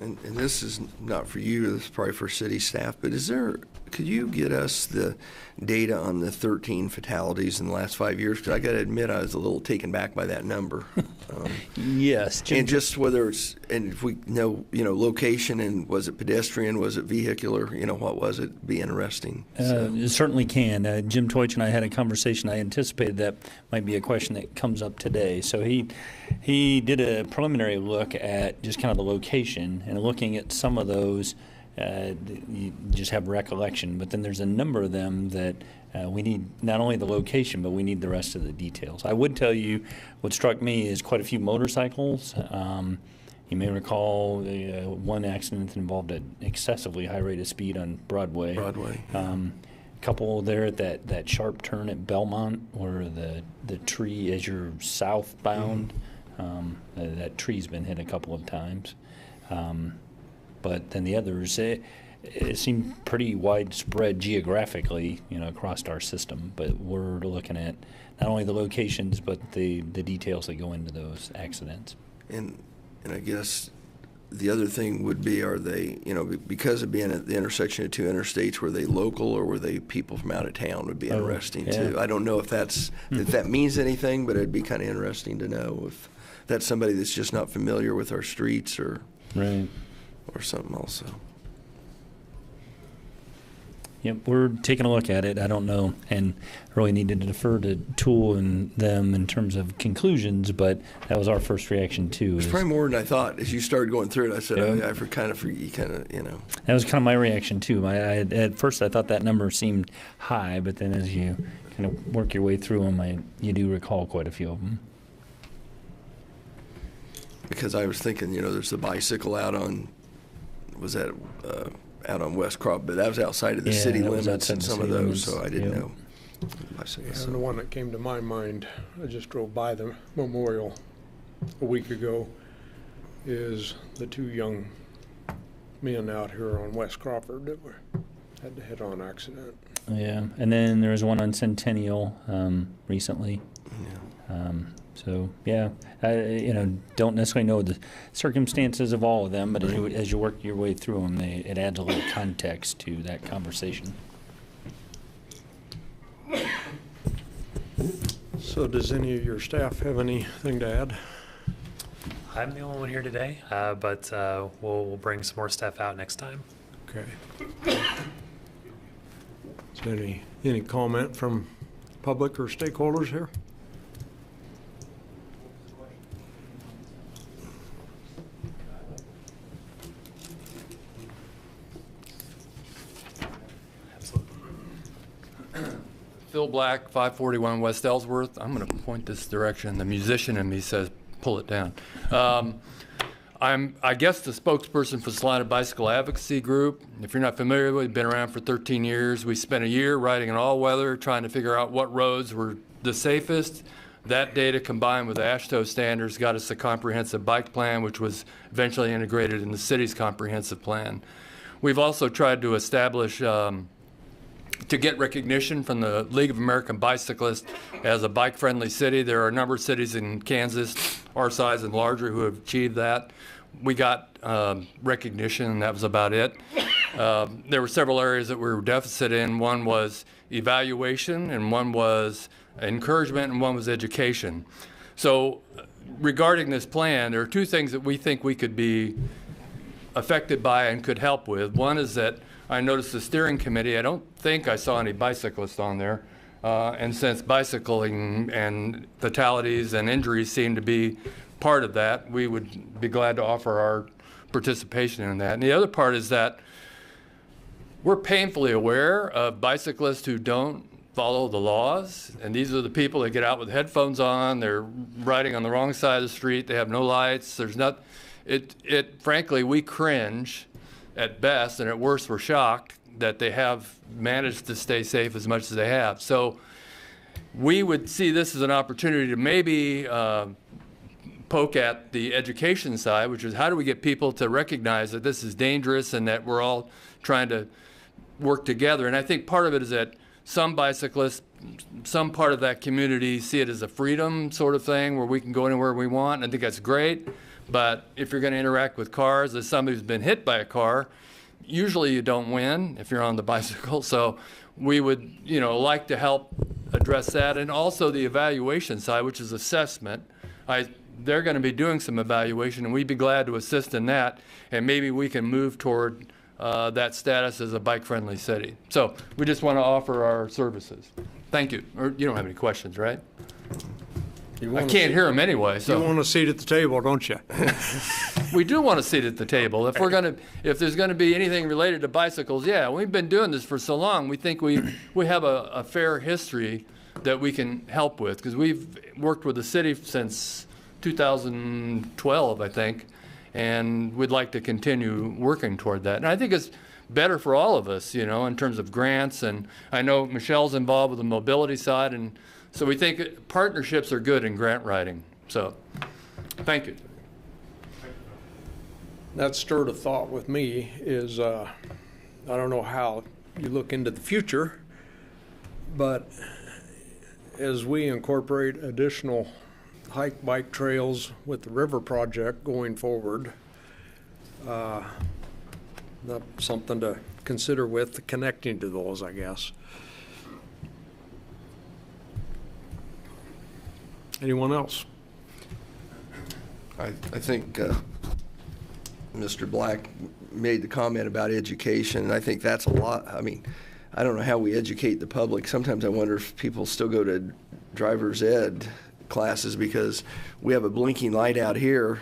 And this is not for you, this is probably for city staff, but could you get us the data on the 13 fatalities in the last 5 years? Because I got to admit, I was a little taken back by that number. Yes. Jim. And just whether it's, and if we know, location, and was it pedestrian, was it vehicular, what was it? Be interesting. It certainly can. Jim Teutsch and I had a conversation. I anticipated that might be a question that comes up today. So he did a preliminary look at just kind of the location, and looking at some of those, you just have recollection, but then there's a number of them that we need not only the location, but we need the rest of the details. I would tell you what struck me is quite a few motorcycles. You may recall one accident that involved an excessively high rate of speed on Broadway. A couple there at that sharp turn at Belmont where the tree, as you're southbound, that tree's been hit a couple of times. But then the others, it seemed pretty widespread geographically, across our system. But we're looking at not only the locations, but the details that go into those accidents. And I guess the other thing would be, are they, because of being at the intersection of two interstates, were they local or were they people from out of town? Would be interesting too. I don't know if that means anything, but it'd be kind of interesting to know if that's somebody that's just not familiar with our streets or. Right. or something also. Yep, we're taking a look at it. I don't know, and really needed to defer to Tool and them in terms of conclusions, but that was our first reaction too. It's probably more than I thought. As you started going through it, I said, Yeah. I kind of, you know. That was kind of my reaction too. At first, I thought that number seemed high, but then as you kind of work your way through them, you do recall quite a few of them. Because I was thinking, you know, there's the bicycle out on, out on West Crawford, but that was outside of the city that was limits outside and the some of city those, limits. so I didn't Yep. know. Bicycle, And so. the one that came to my mind, I just drove by the memorial a week ago, is the two young men out here on West Crawford that had the head-on accident. Yeah, and then there was one on Centennial recently. So yeah, don't necessarily know the circumstances of all of them, but as you work your way through them, it adds a little context to that conversation. So does any of your staff have anything to add? I'm the only one here today, but we'll bring some more stuff out next time. Okay. Is there any comment from public or stakeholders here? Phil Black, 541 West Ellsworth. I'm going to point this direction. The musician in me says, pull it down. I'm, I guess, the spokesperson for Salina Bicycle Advocacy Group. If you're not familiar with it, we've been around for 13 years. We spent a year riding in all weather, trying to figure out what roads were the safest. That data combined with the AASHTO standards got us a comprehensive bike plan, which was eventually integrated in the city's comprehensive plan. We've also tried to establish to get recognition from the League of American Bicyclists as a bike-friendly city. There are a number of cities in Kansas, our size and larger, who have achieved that. We got recognition, and that was about it. There were several areas that we were deficit in. One was evaluation, and one was encouragement, and one was education. So regarding this plan, there are two things that we think we could be affected by and could help with. One is that I noticed the steering committee, I don't think I saw any bicyclists on there. And since bicycling and fatalities and injuries seem to be part of that, we would be glad to offer our participation in that. And the other part is that we're painfully aware of bicyclists who don't follow the laws. And these are the people that get out with headphones on, they're riding on the wrong side of the street, they have no lights, there's not, frankly, we cringe at best, and at worst, we're shocked that they have managed to stay safe as much as they have. So we would see this as an opportunity to maybe poke at the education side, which is how do we get people to recognize that this is dangerous and that we're all trying to work together. And I think part of it is that some bicyclists, some part of that community see it as a freedom sort of thing where we can go anywhere we want. And I think that's great. But if you're going to interact with cars, as somebody who's been hit by a car, usually you don't win if you're on the bicycle. So we would, like to help address that. And also the evaluation side, which is assessment. They're going to be doing some evaluation, and we'd be glad to assist in that. And maybe we can move toward that status as a bike-friendly city. So we just want to offer our services. Thank you. Or you don't have any questions, right? I can't hear them anyway. So You want a seat at the table, don't you? we do want a seat at the table. If there's going to be anything related to bicycles, yeah, we've been doing this for so long. We think we have a fair history that we can help with because we've worked with the city since 2012, I think, and we'd like to continue working toward that. And I think it's better for all of us, in terms of grants. And I know Michelle's involved with the mobility side, and so we think partnerships are good in grant writing. So, thank you. That stirred a thought with me is, I don't know how you look into the future, but as we incorporate additional bike trails with the river project going forward, that's something to consider with connecting to those, I guess. Anyone else? I think Mr. Black made the comment about education, and I think that's a lot. I mean, I don't know how we educate the public. Sometimes I wonder if people still go to driver's ed classes, because we have a blinking light out here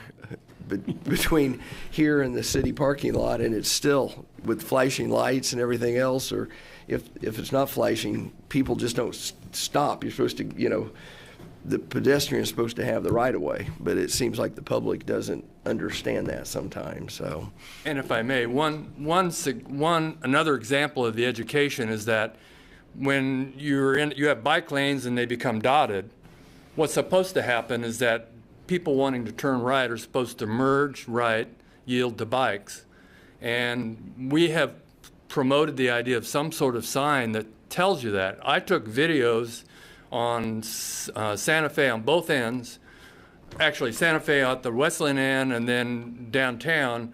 between here and the city parking lot, and it's still with flashing lights and everything else, or if it's not flashing, people just don't stop. You're supposed to, you know, the pedestrian is supposed to have the right of way, but it seems like the public doesn't understand that sometimes. So, And if I may, another example of the education is that when you have bike lanes and they become dotted, what's supposed to happen is that people wanting to turn right are supposed to merge right, yield to bikes. And we have promoted the idea of some sort of sign that tells you that. I took videos on Santa Fe on both ends, actually Santa Fe at the Westland end and then downtown,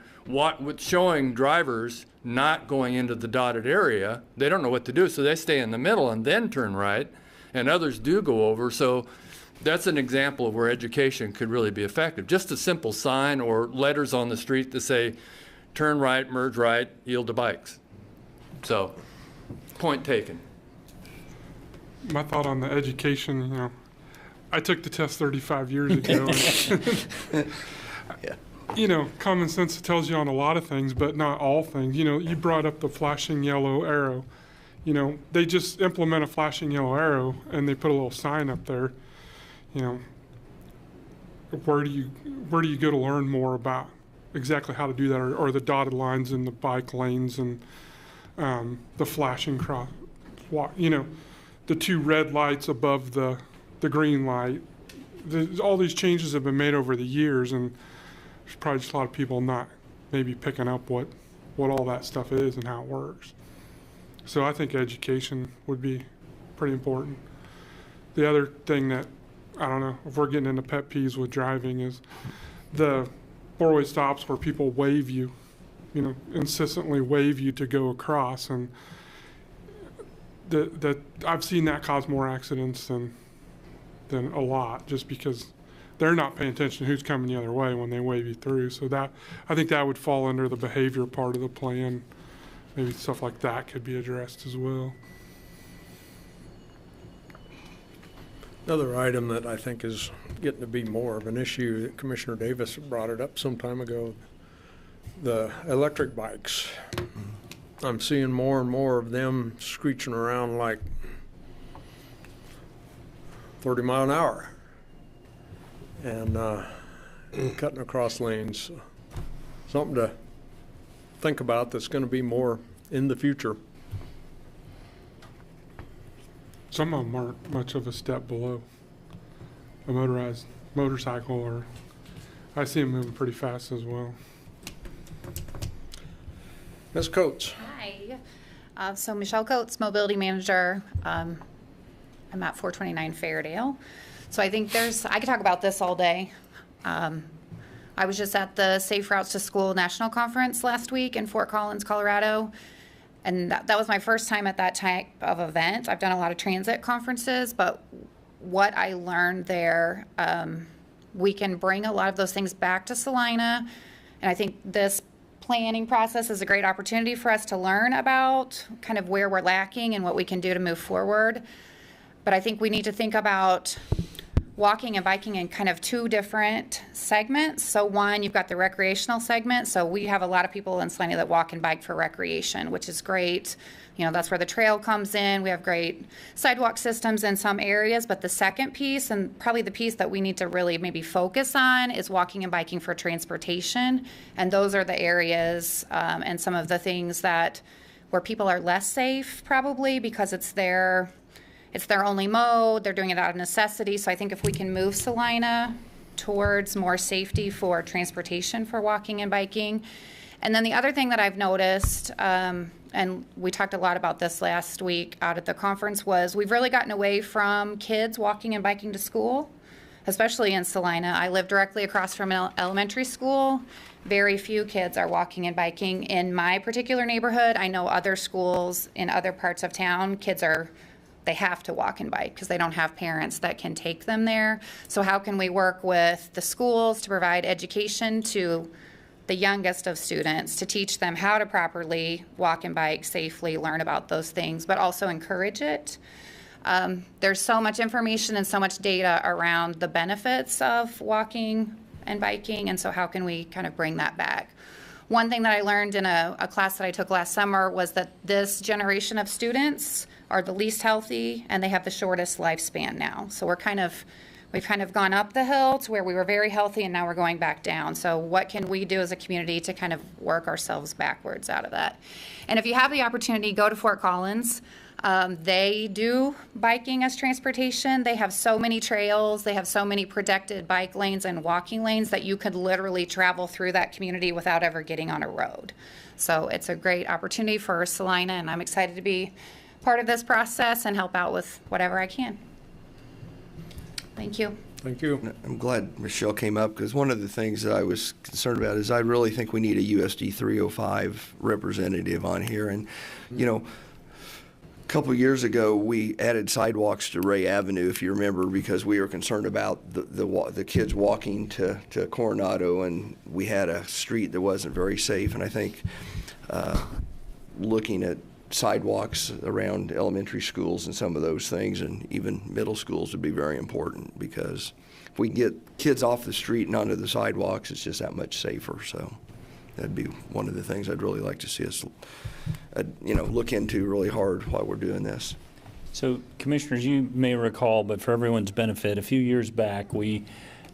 showing drivers not going into the dotted area. They don't know what to do, so they stay in the middle and then turn right, and others do go over. So that's an example of where education could really be effective. Just a simple sign or letters on the street that say, turn right, merge right, yield to bikes. So, point taken. My thought on the education, you know, I took the test 35 years ago. And, yeah. You know, common sense tells you on a lot of things, but not all things. You know, you brought up the flashing yellow arrow. You know, they just implement a flashing yellow arrow and they put a little sign up there. You know, where do you go to learn more about exactly how to do that, or the dotted lines in the bike lanes and the flashing cross, you know, the two red lights above the green light. All these changes have been made over the years, and there's probably just a lot of people not maybe picking up what all that stuff is and how it works. So I think education would be pretty important. The other thing that, I don't know, if we're getting into pet peeves with driving, is the four-way stops where people wave you, you know, insistently wave you to go across, and that I've seen that cause more accidents than a lot, just because they're not paying attention to who's coming the other way when they wave you through. So that, I think that would fall under the behavior part of the plan. Maybe stuff like that could be addressed as well. Another item that I think is getting to be more of an issue, Commissioner Davis brought it up some time ago, the electric bikes. I'm seeing more and more of them screeching around like 30 mile an hour and cutting across lanes. Something to think about that's going to be more in the future. Some of them aren't much of a step below a motorized motorcycle, or I see them moving pretty fast as well. Ms. Coates. Hi. So Michelle Coates, Mobility Manager. I'm at 429 Fairdale. So I think I could talk about this all day. I was just at the Safe Routes to School National Conference last week in Fort Collins, Colorado. And that was my first time at that type of event. I've done a lot of transit conferences, but what I learned there, we can bring a lot of those things back to Salina. And I think this planning process is a great opportunity for us to learn about kind of where we're lacking and what we can do to move forward. But I think we need to think about walking and biking in kind of two different segments. So one, you've got the recreational segment. So we have a lot of people in Salina that walk and bike for recreation, which is great. You know, that's where the trail comes in. We have great sidewalk systems in some areas. But the second piece, and probably the piece that we need to really maybe focus on, is walking and biking for transportation. And those are the areas and some of the things where people are less safe, probably because it's their only mode. They're doing it out of necessity. So I think if we can move Salina towards more safety for transportation for walking and biking. And then the other thing that I've noticed, and we talked a lot about this last week out at the conference, was we've really gotten away from kids walking and biking to school, especially in Salina. I live directly across from an elementary school. Very few kids are walking and biking in my particular neighborhood. I know other schools in other parts of town, they have to walk and bike because they don't have parents that can take them there. So how can we work with the schools to provide education to the youngest of students to teach them how to properly walk and bike safely, learn about those things, but also encourage it. There's so much information and so much data around the benefits of walking and biking, and so how can we kind of bring that back? One thing that I learned in a class that I took last summer was that this generation of students are the least healthy and they have the shortest lifespan now. So we've kind of gone up the hill to where we were very healthy and now we're going back down. So what can we do as a community to kind of work ourselves backwards out of that? And if you have the opportunity, go to Fort Collins. They do biking as transportation. They have so many trails. They have so many protected bike lanes and walking lanes that you could literally travel through that community without ever getting on a road. So it's a great opportunity for Salina, and I'm excited to be part of this process and help out with whatever I can. Thank you. Thank you. I'm glad Michelle came up, because one of the things that I was concerned about is I really think we need a USD 305 representative on here. And, you know, a couple of years ago, we added sidewalks to Ray Avenue, if you remember, because we were concerned about the kids walking to Coronado, and we had a street that wasn't very safe. And I think looking at sidewalks around elementary schools and some of those things, and even middle schools, would be very important, because if we get kids off the street and onto the sidewalks, it's just that much safer. So that'd be one of the things I'd really like to see us look into really hard while we're doing this. So, Commissioners, you may recall, but for everyone's benefit, a few years back, we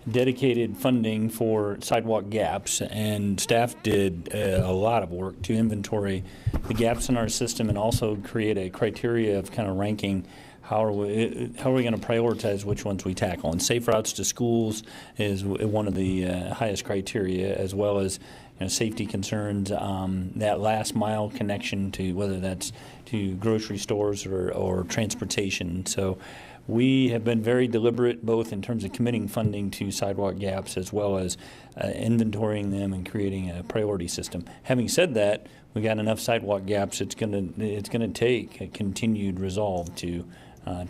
dedicated funding for sidewalk gaps, and staff did a lot of work to inventory the gaps in our system and also create a criteria of kind of ranking how are we going to prioritize which ones we tackle. And safe routes to schools is one of the highest criteria, as well as safety concerns, that last mile connection to whether that's to grocery stores or transportation. So we have been very deliberate both in terms of committing funding to sidewalk gaps as well as inventorying them and creating a priority system. Having said that, we got enough sidewalk gaps. It's going to take a continued resolve to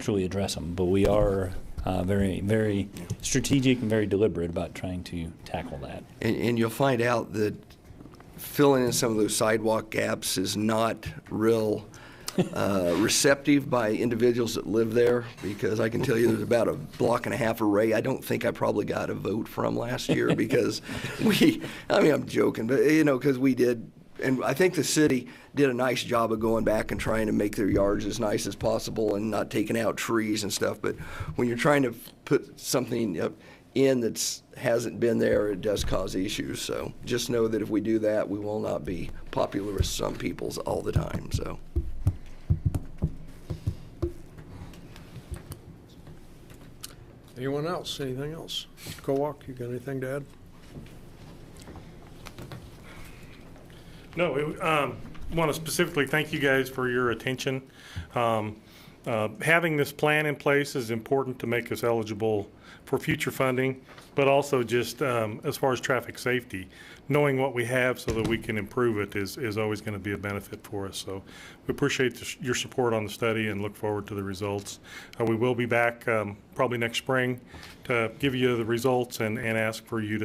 truly address them. But we are very, very strategic and very deliberate about trying to tackle that. And you'll find out that filling in some of those sidewalk gaps is not real receptive by individuals that live there, because I can tell you there's about a block and a half array I don't think I probably got a vote from last year because I'm joking, but because we did, and I think the city did a nice job of going back and trying to make their yards as nice as possible and not taking out trees and stuff. But when you're trying to put something in that hasn't been there, it does cause issues. So just know that if we do that, we will not be popular with some peoples all the time. So. Anyone else? Anything else? Kowak, you got anything to add? No, I want to specifically thank you guys for your attention. Having this plan in place is important to make us eligible for future funding, but also just as far as traffic safety, knowing what we have so that we can improve it is always going to be a benefit for us. So we appreciate your support on the study and look forward to the results. We will be back probably next spring to give you the results and ask for you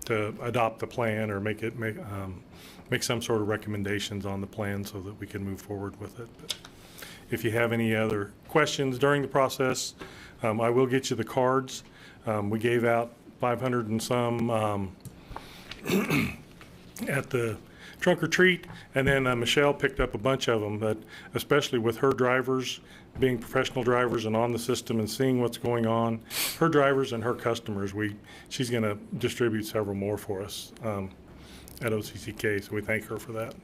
to adopt the plan or make some sort of recommendations on the plan so that we can move forward with it. But if you have any other questions during the process, I will get you the cards. We gave out 500 and some at the trunk or treat, and then Michelle picked up a bunch of them, but especially with her drivers being professional drivers and on the system and seeing what's going on, her drivers and her customers, she's going to distribute several more for us at OCCK, so we thank her for that.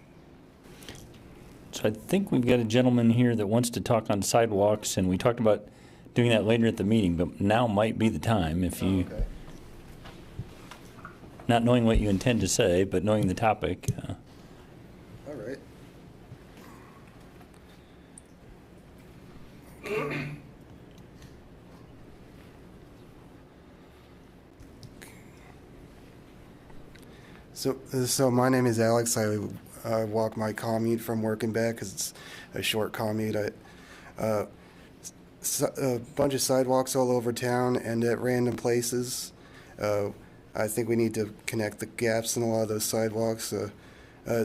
So I think we've got a gentleman here that wants to talk on sidewalks, and we talked about doing that later at the meeting, but now might be the time if you, not knowing what you intend to say, but knowing the topic. All right. So my name is Alex. I walk my commute from work and back because it's a short commute. A bunch of sidewalks all over town and at random places. I I think we need to connect the gaps in a lot of those sidewalks.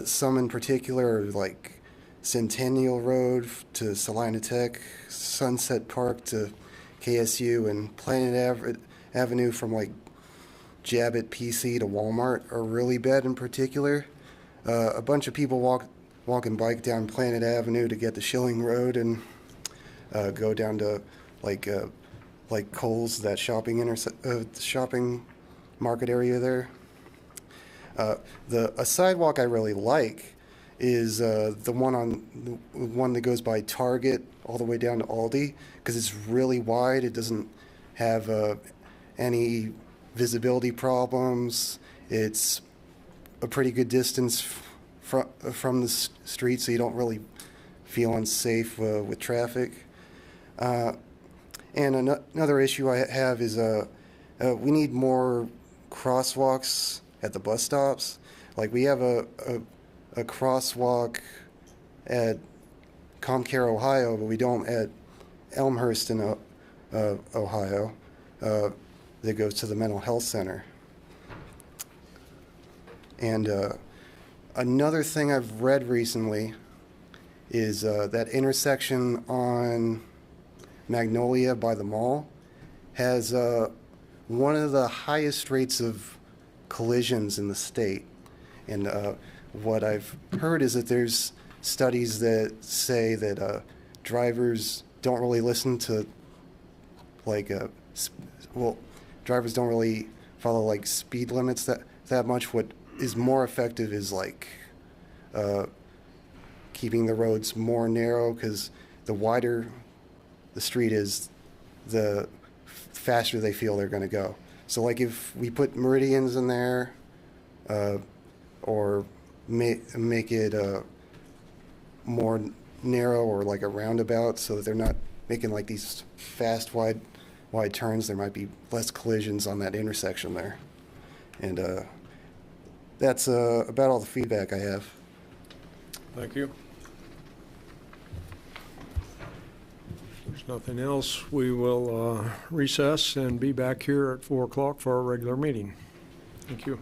Some in particular are like Centennial Road to Salina Tech, Sunset Park to KSU, and Planet Avenue from like Jabot PC to Walmart are really bad in particular. A bunch of people walk and bike down Planet Avenue to get to Schilling Road and go down to like Kohl's, that shopping market area there. A sidewalk I really like is the one that goes by Target all the way down to Aldi, because it's really wide. It doesn't have any visibility problems. It's a pretty good distance from the street, so you don't really feel unsafe with traffic. And another issue I have is we need more crosswalks at the bus stops. Like we have a crosswalk at Comcare, Ohio, but we don't at Elmhurst in Ohio that goes to the mental health center. And another thing I've read recently is that intersection on Magnolia by the mall has one of the highest rates of collisions in the state. And what I've heard is that there's studies that say that drivers don't really listen to drivers don't really follow like speed limits that much. What is more effective is like keeping the roads more narrow, because the wider the street is, the faster they feel they're going to go. So like if we put meridians in there, or make it more narrow, or like a roundabout, so that they're not making like these fast wide turns, there might be less collisions on that intersection there. And that's about all the feedback I have. Thank you. If there's nothing else, we will recess and be back here at 4 o'clock for our regular meeting. Thank you.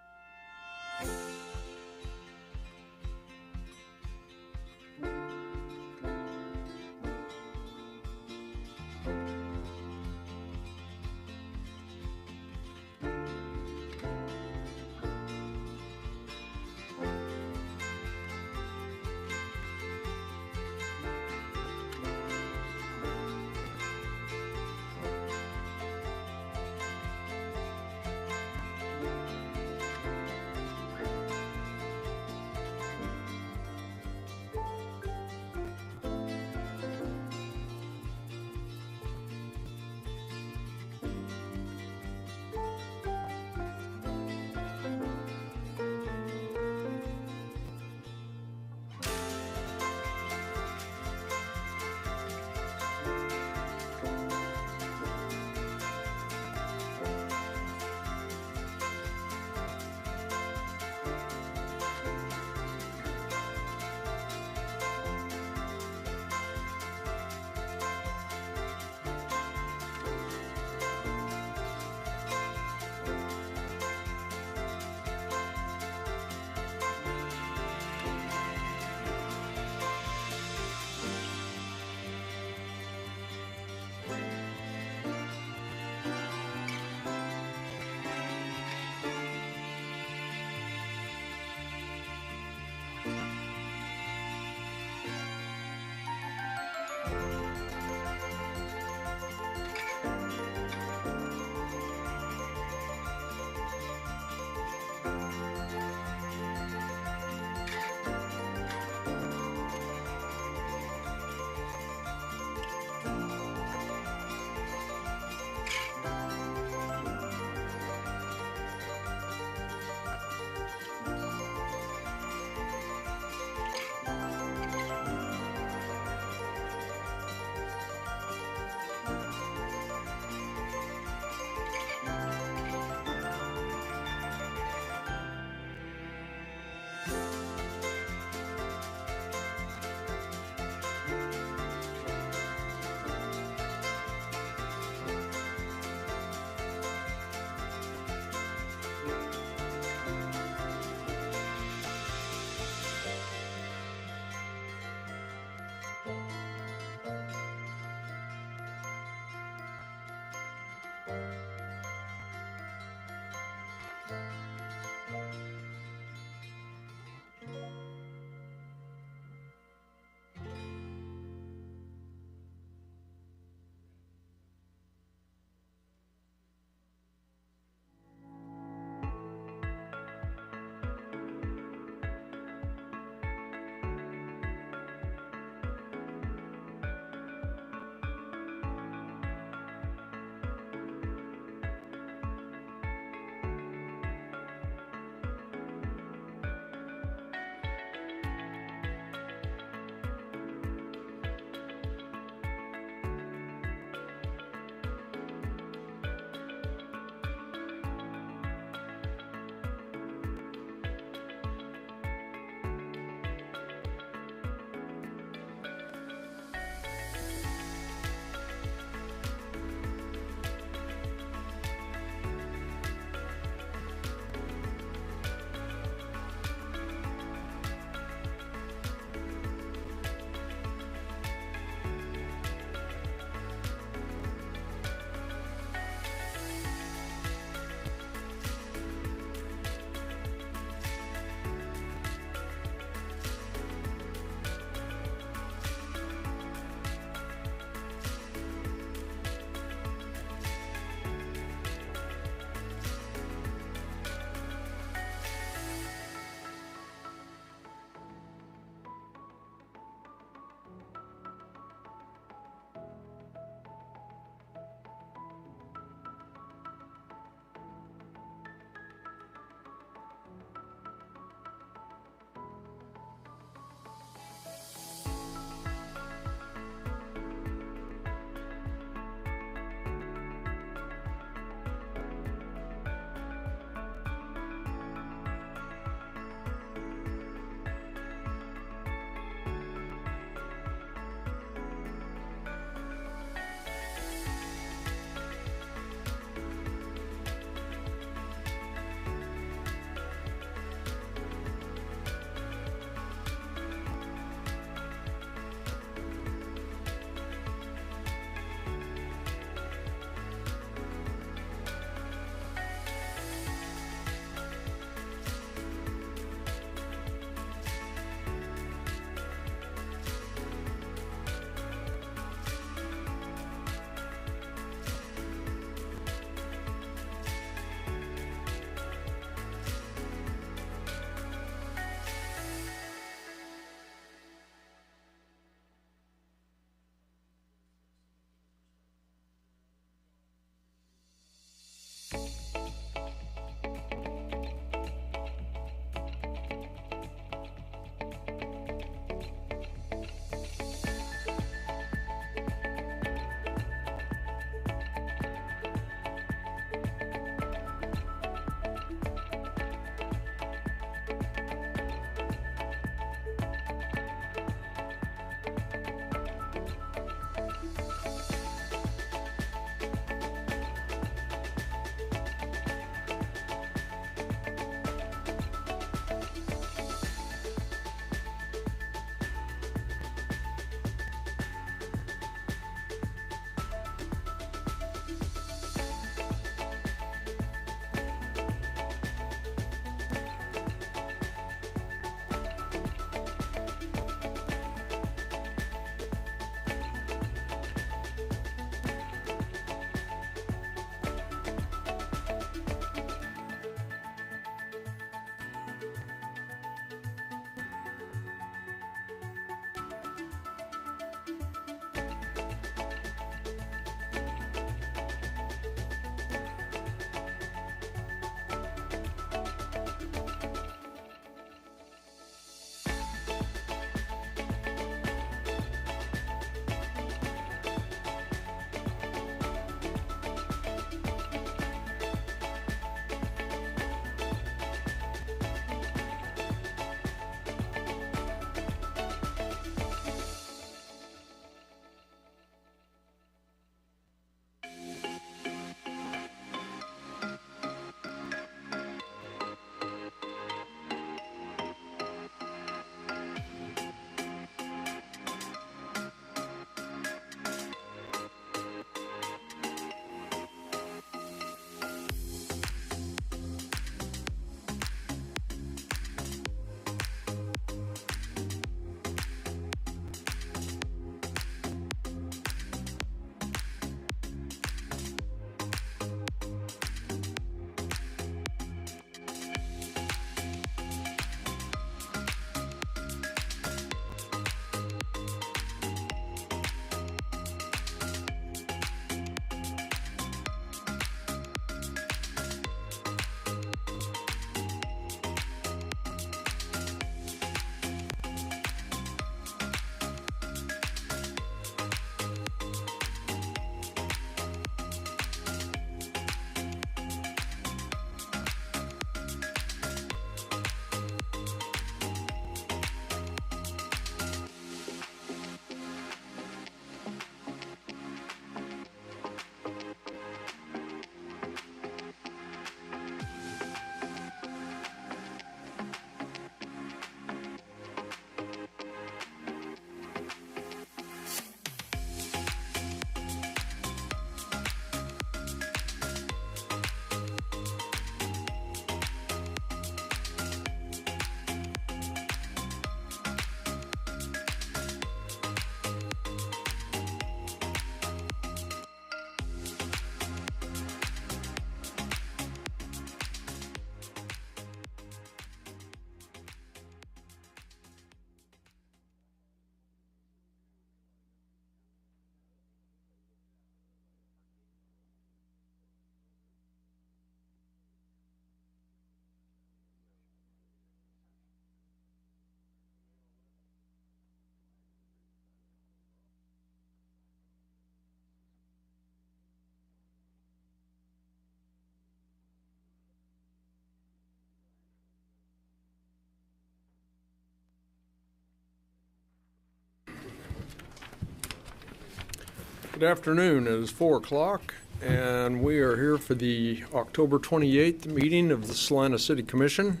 Good afternoon. It is 4 o'clock, and we are here for the October 28th meeting of the Salina City Commission.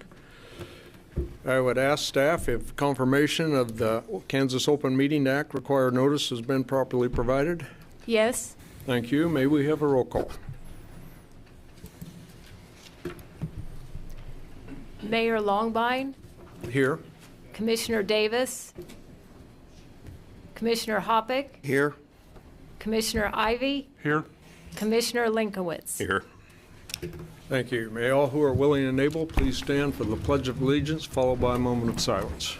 I would ask staff if confirmation of the Kansas Open Meeting Act required notice has been properly provided. Yes. Thank you. May we have a roll call? Mayor Longbine, Here. Commissioner Davis, Commissioner Hoppick, Here? Commissioner Ivy, Here. Commissioner Linkowitz. Here. Thank you. May all who are willing and able please stand for the Pledge of Allegiance, followed by a moment of silence.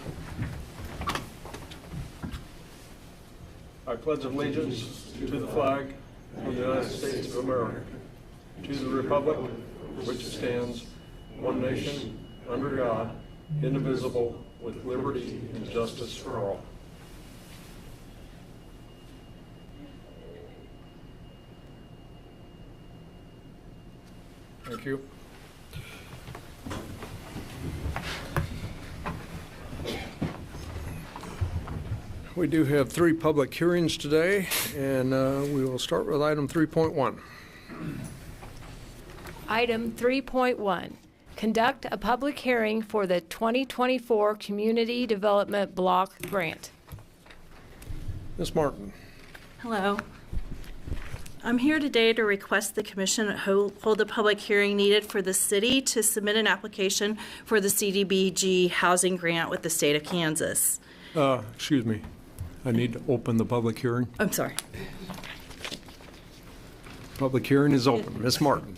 I pledge allegiance to the flag of the United States of America, to the republic which stands one nation, under God, indivisible, with liberty and justice for all. Thank you. We do have 3 public hearings today, and we will start with item 3.1. Item 3.1, conduct a public hearing for the 2024 Community Development Block Grant. Ms. Martin. Hello. I'm here today to request the Commission hold the public hearing needed for the city to submit an application for the CDBG housing grant with the state of Kansas. Excuse me. I need to open the public hearing. I'm sorry. Public hearing is open. Ms. Martin.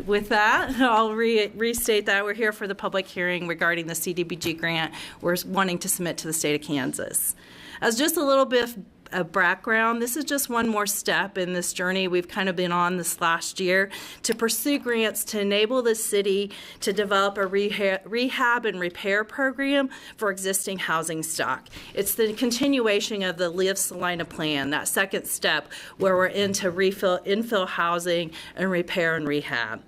With that, I'll restate that we're here for the public hearing regarding the CDBG grant we're wanting to submit to the state of Kansas. As just a little bit of background, this is just one more step in this journey we've kind of been on this last year to pursue grants to enable the city to develop a rehab and repair program for existing housing stock. It's the continuation of the Live Salina plan, that second step where we're into infill housing and repair and rehab.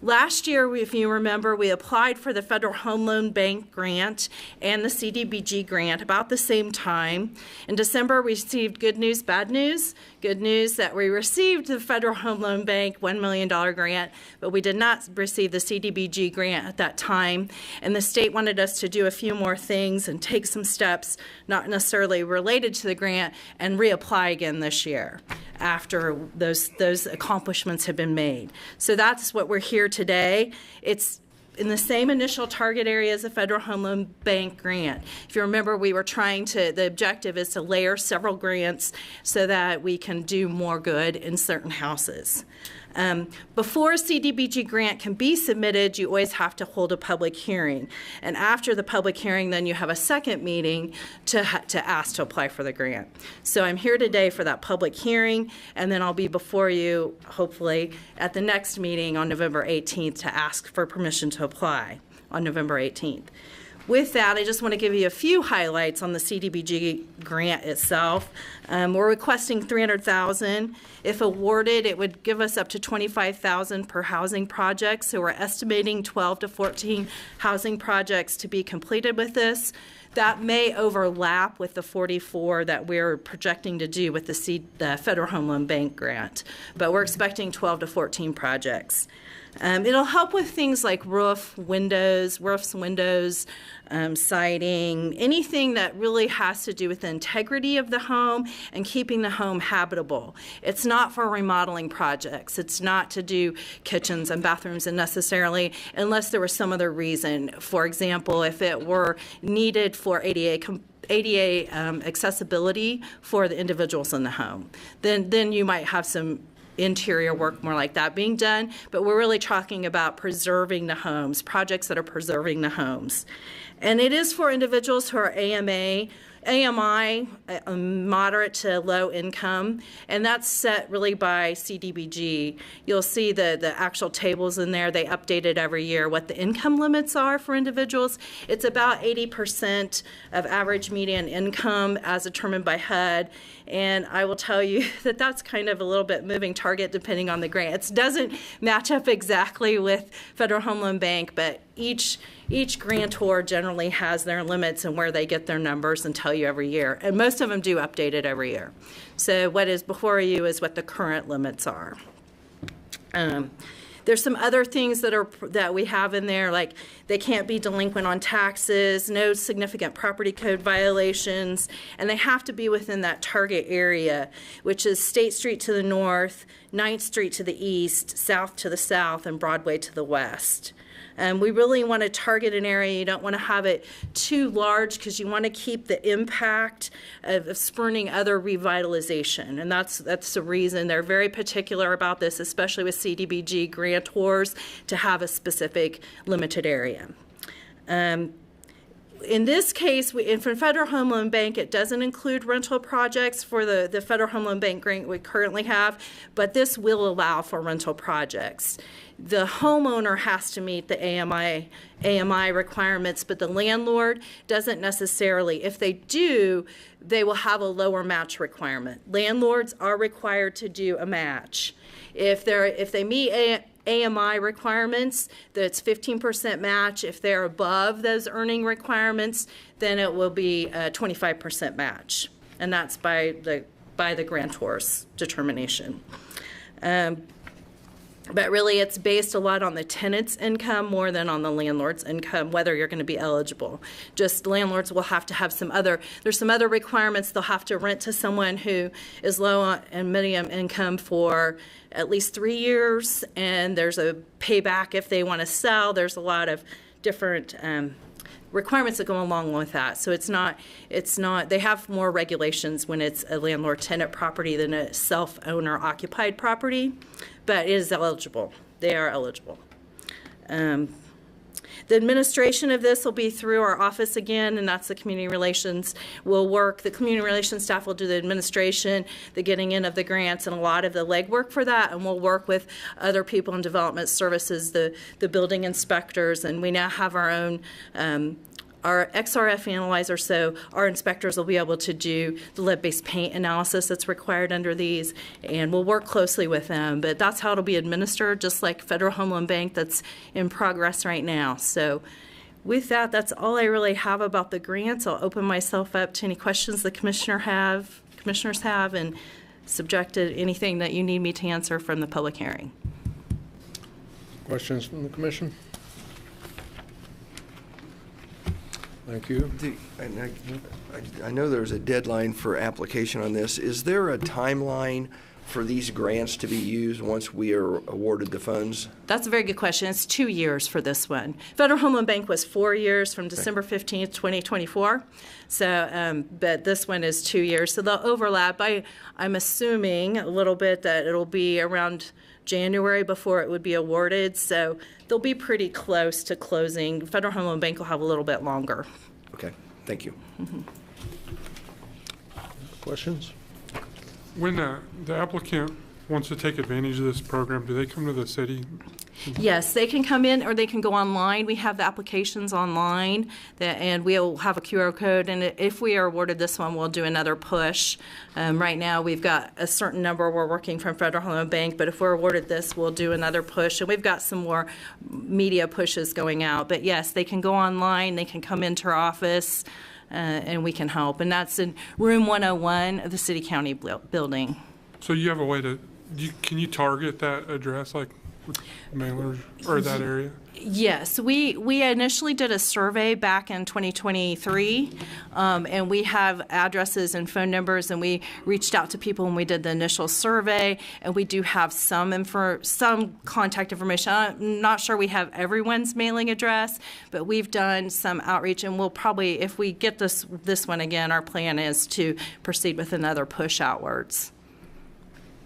Last year, if you remember, we applied for the Federal Home Loan Bank grant and the CDBG grant about the same time. In December, we received good news, bad news. Good news that we received the Federal Home Loan Bank $1 million grant, but we did not receive the CDBG grant at that time. And the state wanted us to do a few more things and take some steps, not necessarily related to the grant, and reapply again this year after those accomplishments have been made. So that's what we're here today. It's in the same initial target area as the Federal Home Loan Bank grant. If you remember, the objective is to layer several grants so that we can do more good in certain houses. Before a CDBG grant can be submitted, you always have to hold a public hearing. And after the public hearing, then you have a second meeting to ask to apply for the grant. So I'm here today for that public hearing, and then I'll be before you, hopefully, at the next meeting on November 18th to ask for permission to apply on November 18th. With that, I just want to give you a few highlights on the CDBG grant itself. We're requesting $300,000. If awarded, it would give us up to $25,000 per housing project. So we're estimating 12 to 14 housing projects to be completed with this. That may overlap with the 44 that we're projecting to do with the Federal Home Loan Bank grant, but we're expecting 12 to 14 projects. It'll help with things like roofs, windows, siding, anything that really has to do with the integrity of the home and keeping the home habitable. It's not for remodeling projects. It's not to do kitchens and bathrooms necessarily, unless there was some other reason. For example, if it were needed for ADA accessibility for the individuals in the home, then you might have some interior work more like that being done, but we're really talking about preserving the homes, projects that are preserving the homes. And it is for individuals who are AMI, moderate to low income, and that's set really by CDBG. You'll see the actual tables in there. They update it every year, what the income limits are for individuals. It's about 80% of average median income as determined by HUD, and I will tell you that that's kind of a little bit moving target depending on the grant. It doesn't match up exactly with Federal Home Loan Bank, but each grantor generally has their limits and where they get their numbers and tell you every year. And most of them do update it every year. So what is before you is what the current limits are. There's some other things that we have in there, like they can't be delinquent on taxes, no significant property code violations, and they have to be within that target area, which is State Street to the north, 9th Street to the east, South to the south, and Broadway to the west. We really want to target an area. You don't want to have it too large because you want to keep the impact of spurning other revitalization. And that's the reason they're very particular about this, especially with CDBG grantors, to have a specific limited area. In this case, from Federal Home Loan Bank, it doesn't include rental projects for the Federal Home Loan Bank grant we currently have, but this will allow for rental projects. The homeowner has to meet the AMI requirements, but the landlord doesn't necessarily. If they do, they will have a lower match requirement. Landlords are required to do a match. If they meet AMI requirements, that's 15% match. If they're above those earning requirements, then it will be a 25% match, and that's by the grantor's determination. But really, it's based a lot on the tenant's income more than on the landlord's income, whether you're going to be eligible. Just landlords will have to have there's some other requirements. They'll have to rent to someone who is low and medium income for at least 3 years, and there's a payback if they want to sell. There's a lot of different requirements that go along with that. So it's not, they have more regulations when it's a landlord-tenant property than a self-owner occupied property, but it is eligible. They are eligible. The administration of this will be through our office again, and that's the community relations will work. The community relations staff will do the administration, the getting in of the grants, and a lot of the legwork for that, and we'll work with other people in development services, the building inspectors, and we now have our own our XRF analyzer, so our inspectors will be able to do the lead-based paint analysis that's required under these, and we'll work closely with them. But that's how it'll be administered, just like Federal Home Loan Bank that's in progress right now. So with that, that's all I really have about the grants. I'll open myself up to any questions the commissioners have, and subject to anything that you need me to answer from the public hearing. Questions from the commission? Thank you. I know there's a deadline for application on this. Is there a timeline for these grants to be used once we are awarded the funds? That's a very good question. It's 2 years for this one. Federal Home Loan Bank was 4 years from December 15th, 2024. So, but this one is 2 years. So they'll overlap. I'm assuming a little bit that it'll be around January before it would be awarded. So they'll be pretty close to closing. Federal Home Loan Bank will have a little bit longer. Okay, thank you. Mm-hmm. Questions? When the applicant wants to take advantage of this program, do they come to the city? Yes, they can come in or they can go online. We have the applications online, and we'll have a QR code. And if we are awarded this one, we'll do another push. Right now, we've got a certain number we're working from Federal Home Loan Bank, but if we're awarded this, we'll do another push. And we've got some more media pushes going out. But yes, they can go online. They can come into our office, and we can help. And that's in room 101 of the City County building. So you have a way to, can you target that address, like with mailers, or that area? Yes, we initially did a survey back in 2023, and we have addresses and phone numbers, and we reached out to people when we did the initial survey, and we do have some contact information. I'm not sure we have everyone's mailing address, but we've done some outreach, and we'll probably, if we get this one again, our plan is to proceed with another push outwards.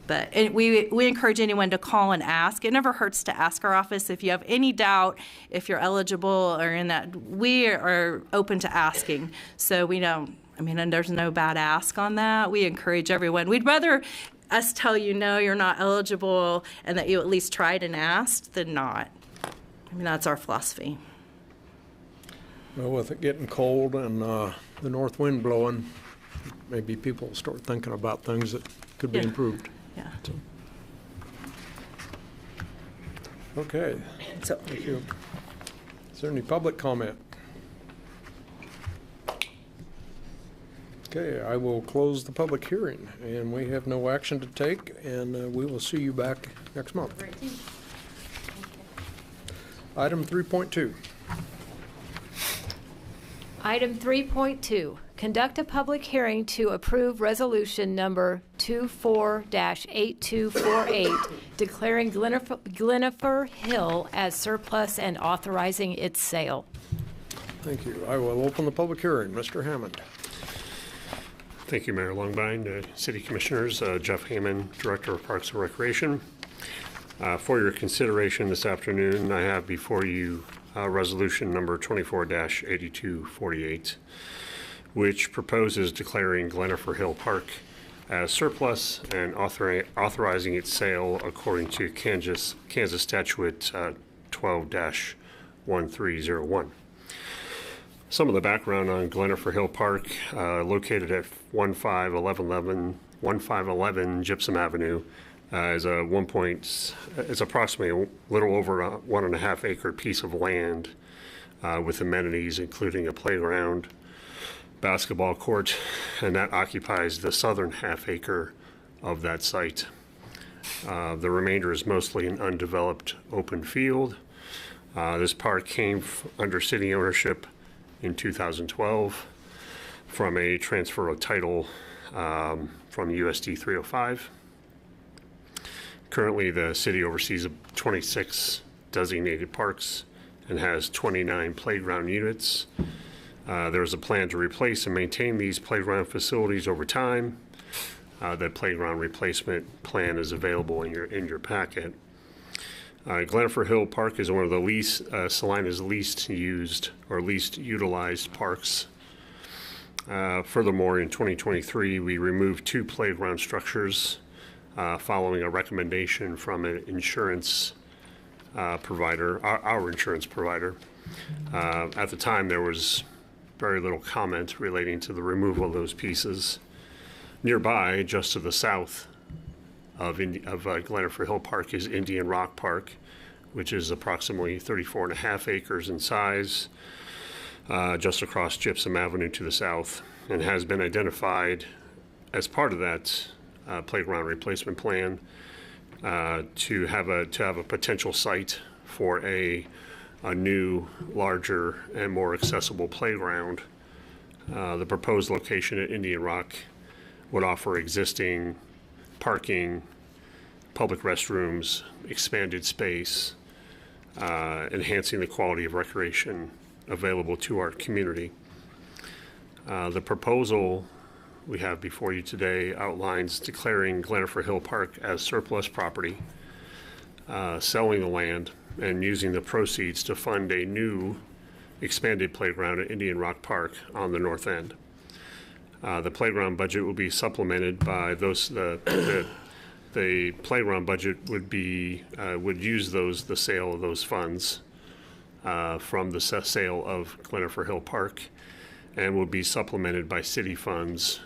But we encourage anyone to call and ask. It never hurts to ask our office if you have any doubt, if you're eligible or in that. We are open to asking. So we don't, and there's no bad ask on that. We encourage everyone. We'd rather us tell you, no, you're not eligible, and that you at least tried and asked than not. That's our philosophy. Well, with it getting cold and the north wind blowing, maybe people will start thinking about things that could be improved. Yeah. So. Okay. So, thank you. Is there any public comment? Okay, I will close the public hearing, and we have no action to take, and we will see you back next month. Item 3.2. Item 3.2, conduct a public hearing to approve resolution number 24-8248, declaring Gleniffer Hill as surplus and authorizing its sale. Thank you. I will open the public hearing. Mr. Hammond. Thank you, Mayor Longbine, City Commissioners, Jeff Hammond, Director of Parks and Recreation. For your consideration this afternoon, I have before you resolution number 24-8248, which proposes declaring Gleniffer Hill Park as surplus and authorizing its sale according to Kansas Statute 12-1301. Some of the background on Gleniffer Hill Park, located at 1511 Gypsum Avenue, is approximately a little over a 1.5 acre piece of land with amenities including a playground, basketball court, and that occupies the southern half acre of that site. The remainder is mostly an undeveloped open field. This park came under city ownership in 2012 from a transfer of title from USD 305. Currently, the city oversees 26 designated parks and has 29 playground units. There's a plan to replace and maintain these playground facilities over time. That playground replacement plan is available in your packet. Gleniffer Hill Park is one of the Salina's least used or least utilized parks. Furthermore, in 2023, we removed 2 playground structures following a recommendation from an insurance provider, our insurance provider. At the time, there was very little comment relating to the removal of those pieces. Nearby, just to the south of Gleniffer Hill Park, is Indian Rock Park, which is approximately 34.5 acres in size, just across Gypsum Avenue to the south, and has been identified as part of that playground replacement plan to have a potential site for a new, larger, and more accessible playground. The proposed location at Indian Rock would offer existing parking, public restrooms, expanded space, enhancing the quality of recreation available to our community. The proposal we have before you today outlines declaring Gleniffer Hill Park as surplus property, selling the land, and using the proceeds to fund a new expanded playground at Indian Rock Park on the north end. The playground budget will be supplemented by the playground budget would use the sale of those funds from the sale of Gleniffer Hill Park, and will be supplemented by city funds,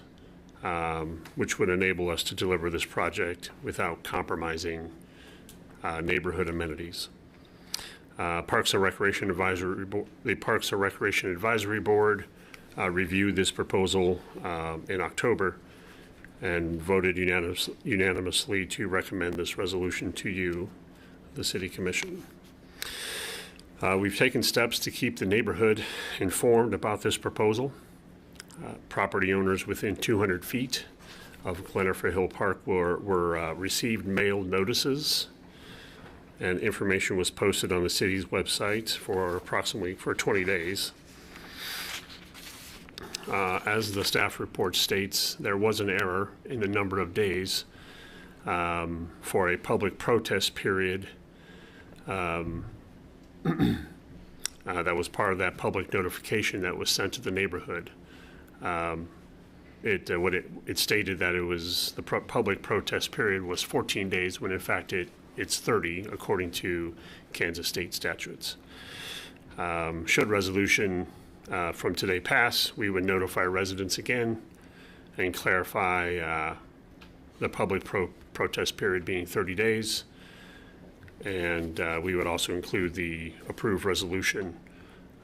which would enable us to deliver this project without compromising neighborhood amenities. The Parks and Recreation Advisory Board reviewed this proposal in October and voted unanimously to recommend this resolution to you, the City Commission. We've taken steps to keep the neighborhood informed about this proposal. Property owners within 200 feet of Gleniffer Hill Park were received mailed notices, and information was posted on the city's website for approximately 20 days. As the staff report states, there was an error in the number of days for a public protest period that was part of that public notification that was sent to the neighborhood. It stated that the public protest period was 14 days when in fact it's 30 according to Kansas state statutes. Should resolution from today pass, we would notify residents again and clarify the public protest period being 30 days. And we would also include the approved resolution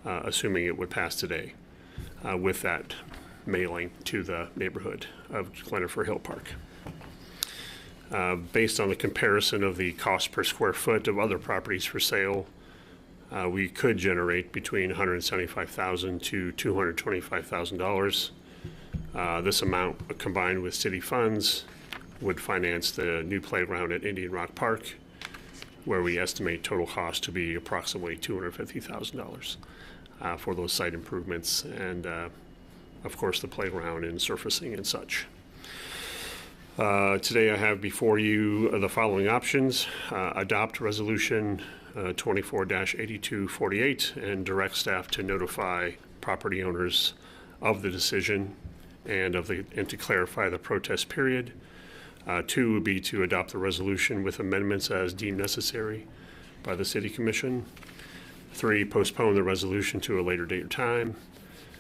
assuming it would pass today, with that mailing to the neighborhood of Gleniffer Hill Park. Based on the comparison of the cost per square foot of other properties for sale, we could generate between $175,000 to $225,000. This amount, combined with city funds, would finance the new playground at Indian Rock Park, where we estimate total cost to be approximately $250,000 for those site improvements and, of course, the playground and surfacing and such. Today I have before you the following options. Adopt Resolution 24-8248 and direct staff to notify property owners of the decision and to clarify the protest period. 2 would be to adopt the resolution with amendments as deemed necessary by the City Commission. 3, postpone the resolution to a later date or time.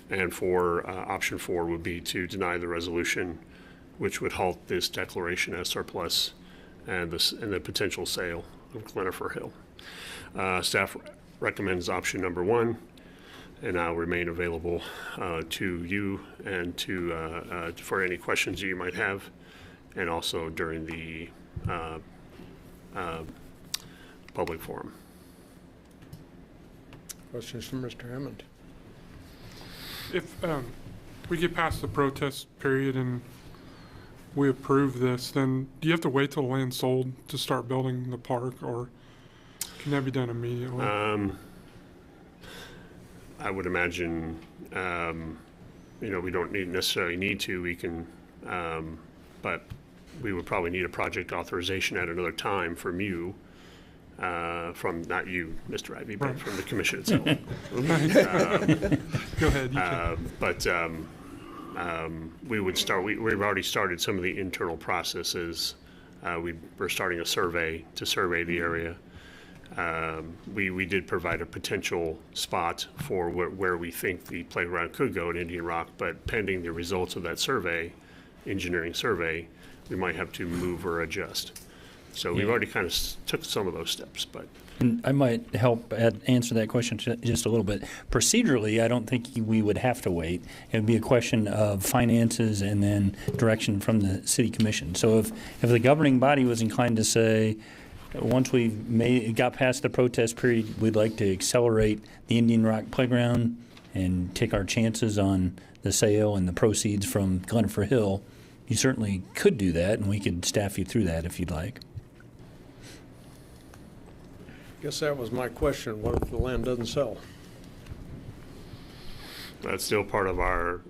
And 4, option 4 would be to deny the resolution, which would halt this declaration as surplus and the potential sale of Gleniffer Hill. Staff recommends option number 1, and I'll remain available to you and for any questions you might have, and also during the public forum. Questions from Mr. Hammond? If we get past the protest period and we approve this, then do you have to wait till the land's sold to start building the park, or can that be done immediately? I would imagine, we don't necessarily need to. We can, but we would probably need a project authorization at another time from you, from not you, Mr. Ivey, but from the commission itself. Go ahead. You can. We would start. We've already started some of the internal processes. We're starting a survey to survey the area. We did provide a potential spot for where we think the playground could go at Indian Rock, but pending the results of that survey, engineering survey, we might have to move or adjust. So we've already kind of took some of those steps, but. And I might help answer that question just a little bit. Procedurally, I don't think we would have to wait. It would be a question of finances and then direction from the City Commission. So if the governing body was inclined to say, once we got past the protest period, we'd like to accelerate the Indian Rock Playground and take our chances on the sale and the proceeds from Gleniffer Hill, you certainly could do that, and we could staff you through that if you'd like. Guess that was my question. What if the land doesn't sell? That's still part of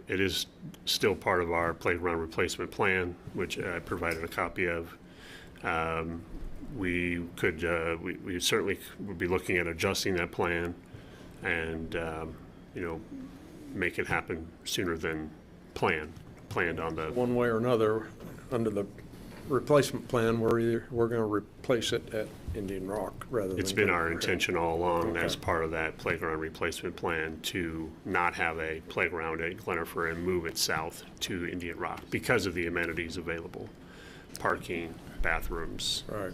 it is still part of our playground replacement plan, which I provided a copy of. We certainly would be looking at adjusting that plan and, make it happen sooner than planned on the. One way or another, under the replacement plan, we're going to replace it at Indian Rock rather than. It's been our intention all along, as part of that playground replacement plan, to not have a playground at Gleniffer and move it south to Indian Rock because of the amenities available, parking, bathrooms. Right.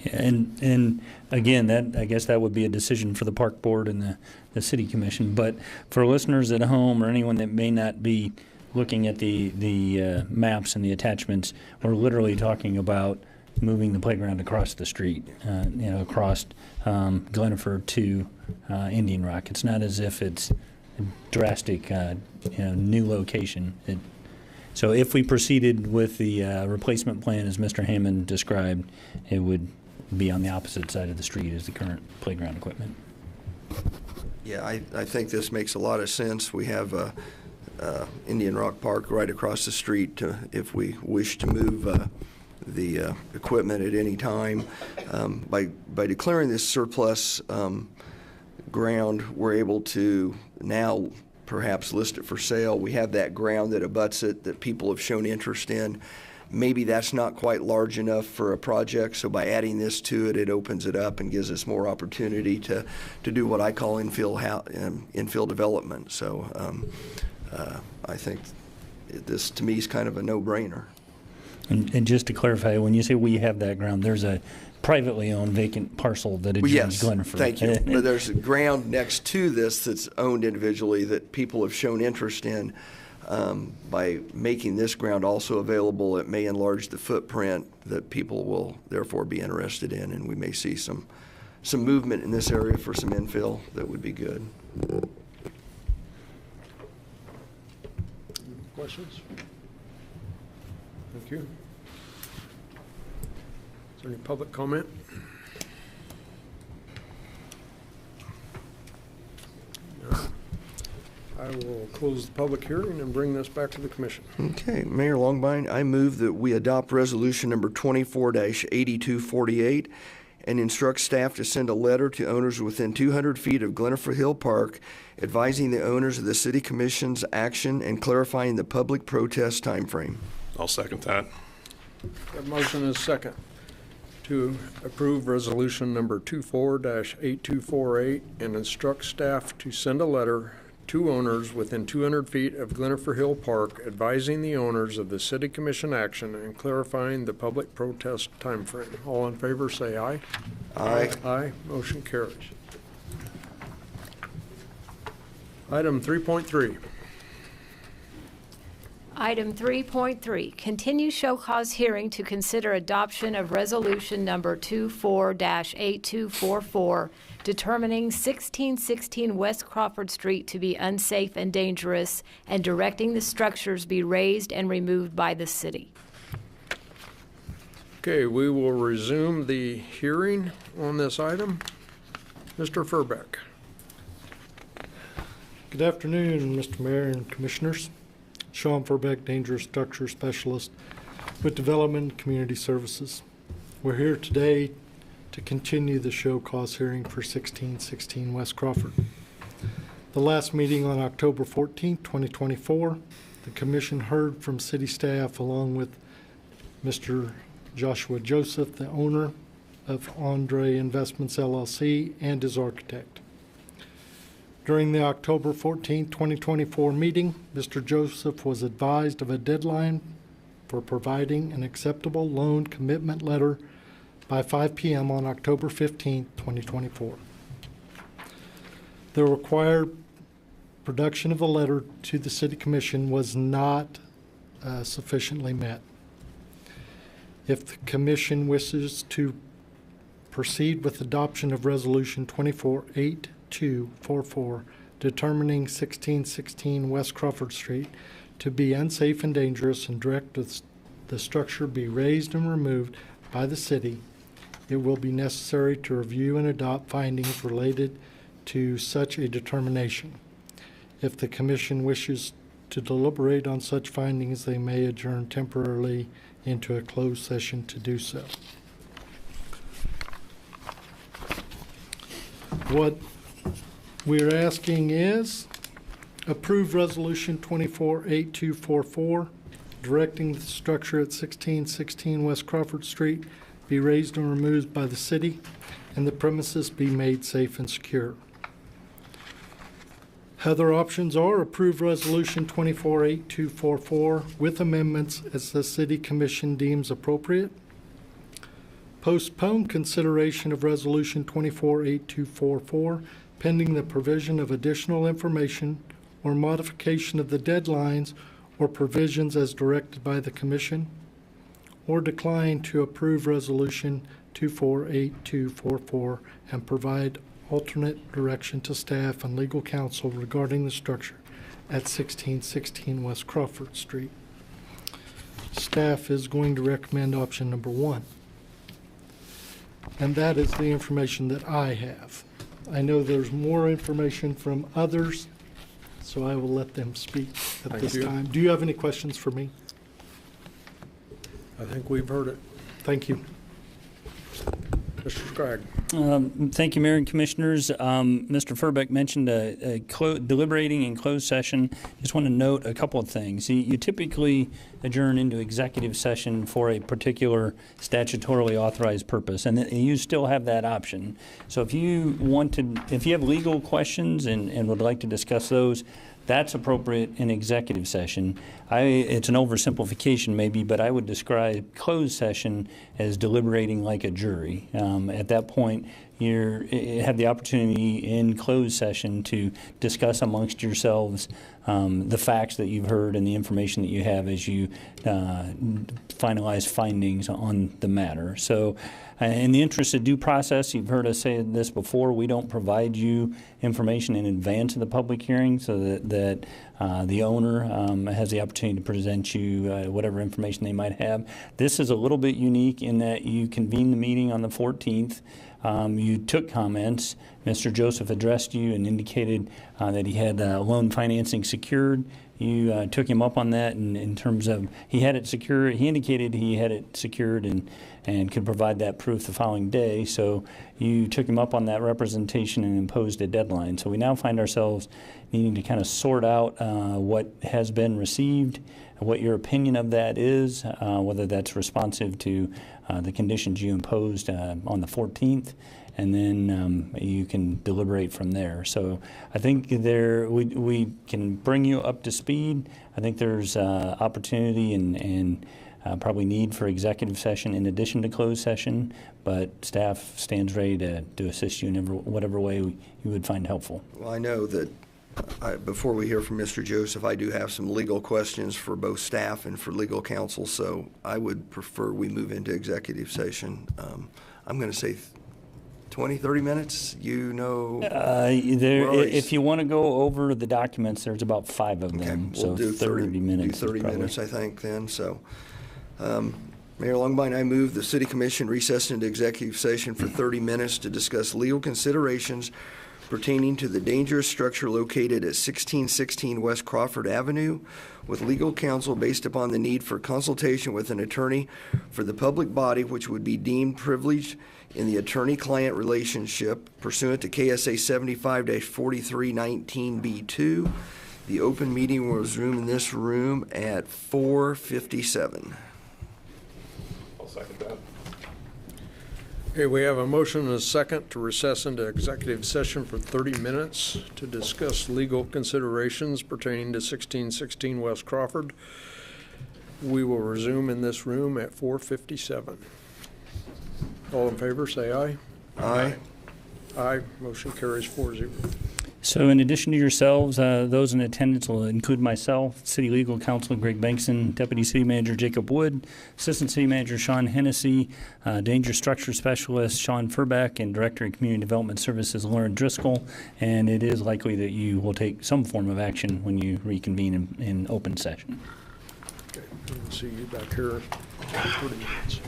Yeah, and again, I guess that would be a decision for the park board and the City Commission. But for listeners at home or anyone that may not be looking at the maps and the attachments, we're literally talking about moving the playground across the street, across Gleniffer to Indian Rock. It's not as if it's a drastic, new location. So if we proceeded with the replacement plan as Mr. Hammond described, it would be on the opposite side of the street as the current playground equipment. Yeah, I think this makes a lot of sense. We have Indian Rock Park right across the street if we wish to move the equipment at any time. By declaring this surplus ground, we're able to now perhaps list it for sale. We have that ground that abuts it that people have shown interest in. Maybe that's not quite large enough for a project, so by adding this to it, it opens it up and gives us more opportunity to do what I call infill development. So I think this, to me, is kind of a no-brainer. And just to clarify, when you say we have that ground, there's a privately owned vacant parcel that adjoins Yes, Gleniffer. thank you. But there's a ground next to this that's owned individually that people have shown interest in. By making this ground also available, it may enlarge the footprint that people will therefore be interested in, and we may see some movement in this area for some infill that would be good. Questions? Thank you. Is there any public comment? No. I will close the public hearing and bring this back to the commission. Okay, Mayor Longbein, I move that we adopt resolution number 24-8248 and instruct staff to send a letter to owners within 200 feet of Gleniffer Hill Park advising the owners of the City Commission's action and clarifying the public protest timeframe. I'll second that. The motion is second to approve resolution number 24-8248 and instruct staff to send a letter to owners within 200 feet of Gleniffer Hill Park advising the owners of the City Commission action and clarifying the public protest timeframe. All in favor say aye. Aye. Aye. Motion carries. Item 3.3. Item 3.3, continue show cause hearing to consider adoption of resolution number 24-8244, determining 1616 West Crawford Street to be unsafe and dangerous and directing the structures be raised and removed by the city. Okay, we will resume the hearing on this item. Mr. Furbeck. Good afternoon, Mr. Mayor and Commissioners. Sean Furbeck, Dangerous Structure Specialist with Development and Community Services. We're here today to continue the show cause hearing for 1616 West Crawford. The last meeting on October 14, 2024, the Commission heard from City staff along with Mr. Joshua Joseph, the owner of Andre Investments LLC, and his architect. During the October 14, 2024 meeting, Mr. Joseph was advised of a deadline for providing an acceptable loan commitment letter by 5 p.m. on October 15, 2024. The required production of the letter to the City Commission was not sufficiently met. If the Commission wishes to proceed with adoption of Resolution 24-8244, determining 1616 West Crawford Street to be unsafe and dangerous and direct the structure be raised and removed by the city, it will be necessary to review and adopt findings related to such a determination. If the Commission wishes to deliberate on such findings, they may adjourn temporarily into a closed session to do so. What we're asking is approve Resolution 24-8244, directing the structure at 1616 West Crawford Street be raised and removed by the city and the premises be made safe and secure. Other options are approve Resolution 24-8244 with amendments as the City Commission deems appropriate. Postpone consideration of Resolution 24-8244 pending the provision of additional information or modification of the deadlines or provisions as directed by the Commission, or decline to approve Resolution 24-8244 and provide alternate direction to staff and legal counsel regarding the structure at 1616 West Crawford Street. Staff is going to recommend option number 1. And that is the information that I have. I know there's more information from others, so I will let them speak at this time. Do you have any questions for me? I think we've heard it. Thank you. Mr. Scragg. Thank you, Mayor and Commissioners. Mr. Furbeck mentioned deliberating in closed session. Just want to note a couple of things. You typically adjourn into executive session for a particular statutorily authorized purpose, and you still have that option. So if you have legal questions and would like to discuss those, that's appropriate in executive session. It's an oversimplification maybe, but I would describe closed session as deliberating like a jury. At that point, you have the opportunity in closed session to discuss amongst yourselves the facts that you've heard and the information that you have as you finalize findings on the matter. So in the interest of due process, you've heard us say this before, we don't provide you information in advance of the public hearing so that the owner has the opportunity to present you whatever information they might have. This is a little bit unique in that you convened the meeting on the 14th. You took comments. Mr. Joseph addressed you and indicated that he had loan financing secured. You took him up on that in terms of he had it secured. He indicated he had it secured and could provide that proof the following day. So you took him up on that representation and imposed a deadline. So we now find ourselves needing to kind of sort out what has been received, what your opinion of that is, whether that's responsive to the conditions you imposed on the 14th, and then you can deliberate from there. So I think we can bring you up to speed. I think there's opportunity and probably need for executive session in addition to closed session, but staff stands ready to assist you in whatever way you would find helpful. Well, I know that before we hear from Mr. Joseph, I do have some legal questions for both staff and for legal counsel, so I would prefer we move into executive session. I'm going to say 20, 30 minutes, if you want to go over the documents, there's about 5 of them, we'll so do 30 minutes. Do 30 minutes, I think, then. So, Mayor Longbine, I move the City Commission recess into executive session for 30 minutes to discuss legal considerations pertaining to the dangerous structure located at 1616 West Crawford Avenue with legal counsel based upon the need for consultation with an attorney for the public body which would be deemed privileged in the attorney-client relationship pursuant to KSA 75-4319B2. The open meeting will resume in this room at 4:57. I'll second that. Okay, we have a motion and a second to recess into executive session for 30 minutes to discuss legal considerations pertaining to 1616 West Crawford. We will resume in this room at 4:57. All in favor, say aye. Aye. Aye. Motion carries 4-0. So in addition to yourselves, those in attendance will include myself, City Legal Counsel Greg Bankson, Deputy City Manager Jacob Wood, Assistant City Manager Sean Hennessy, Danger Structure Specialist Sean Furbeck, and Director of Community Development Services Lauren Driscoll. And it is likely that you will take some form of action when you reconvene in open session. Okay, we'll see you back here in 30 minutes.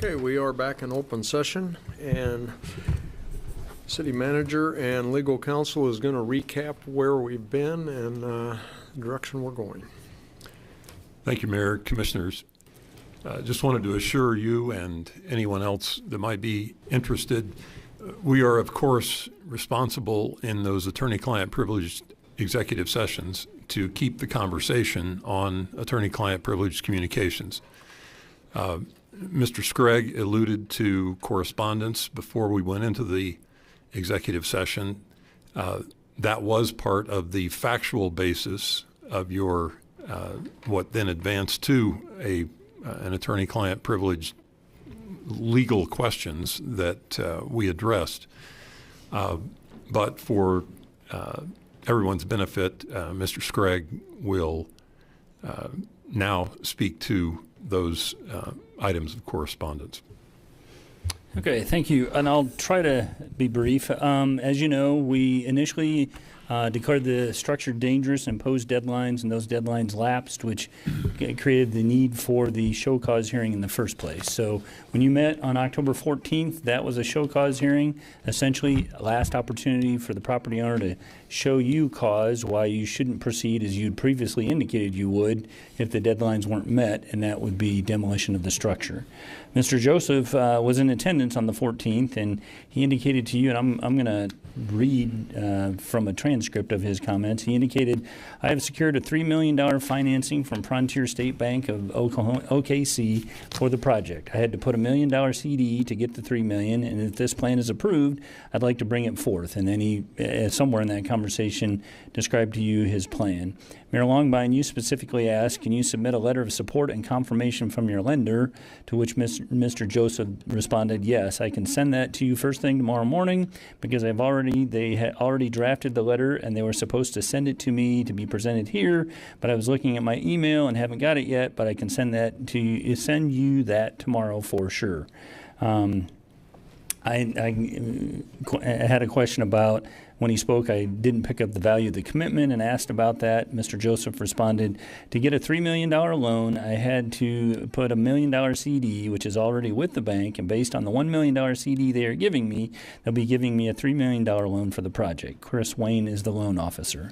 Okay, we are back in open session, and city manager and legal counsel is going to recap where we've been and the direction we're going. Thank you, Mayor, Commissioners. Just wanted to assure you and anyone else that might be interested, we are, of course, responsible in those attorney-client privileged executive sessions to keep the conversation on attorney-client privileged communications. Mr. Scragg alluded to correspondence before we went into the executive session. That was part of the factual basis of your what then advanced to an attorney-client privileged legal questions that we addressed. But for everyone's benefit, Mr. Scragg will now speak to those items of correspondence. Okay, thank you. And I'll try to be brief. As you know, we initially declared the structure dangerous and imposed deadlines, and those deadlines lapsed, which created the need for the show cause hearing in the first place. So when you met on October 14th, that was a show cause hearing, essentially a last opportunity for the property owner to show you cause why you shouldn't proceed as you'd previously indicated you would if the deadlines weren't met, and that would be demolition of the structure. Mr. Joseph was in attendance on the 14th, and he indicated to you, and I'm going to read from a transcript of his comments. He indicated, I have secured a $3 million financing from Frontier State Bank of OKC for the project. I had to put $1 million CD to get the $3 million, and if this plan is approved, I'd like to bring it forth. And then he, somewhere in that conversation, described to you his plan. Mayor Longbine, you specifically asked, can you submit a letter of support and confirmation from your lender, to which Mr. Joseph responded, yes, I can send that to you first thing tomorrow morning because they had already drafted the letter and they were supposed to send it to me to be presented here, but I was looking at my email and haven't got it yet, but I can send you that tomorrow for sure. I had a question about when he spoke, I didn't pick up the value of the commitment and asked about that. Mr. Joseph responded, to get a $3 million loan, I had to put $1 million CD, which is already with the bank, and based on the $1 million CD they are giving me, they'll be giving me a $3 million loan for the project. Chris Wayne is the loan officer.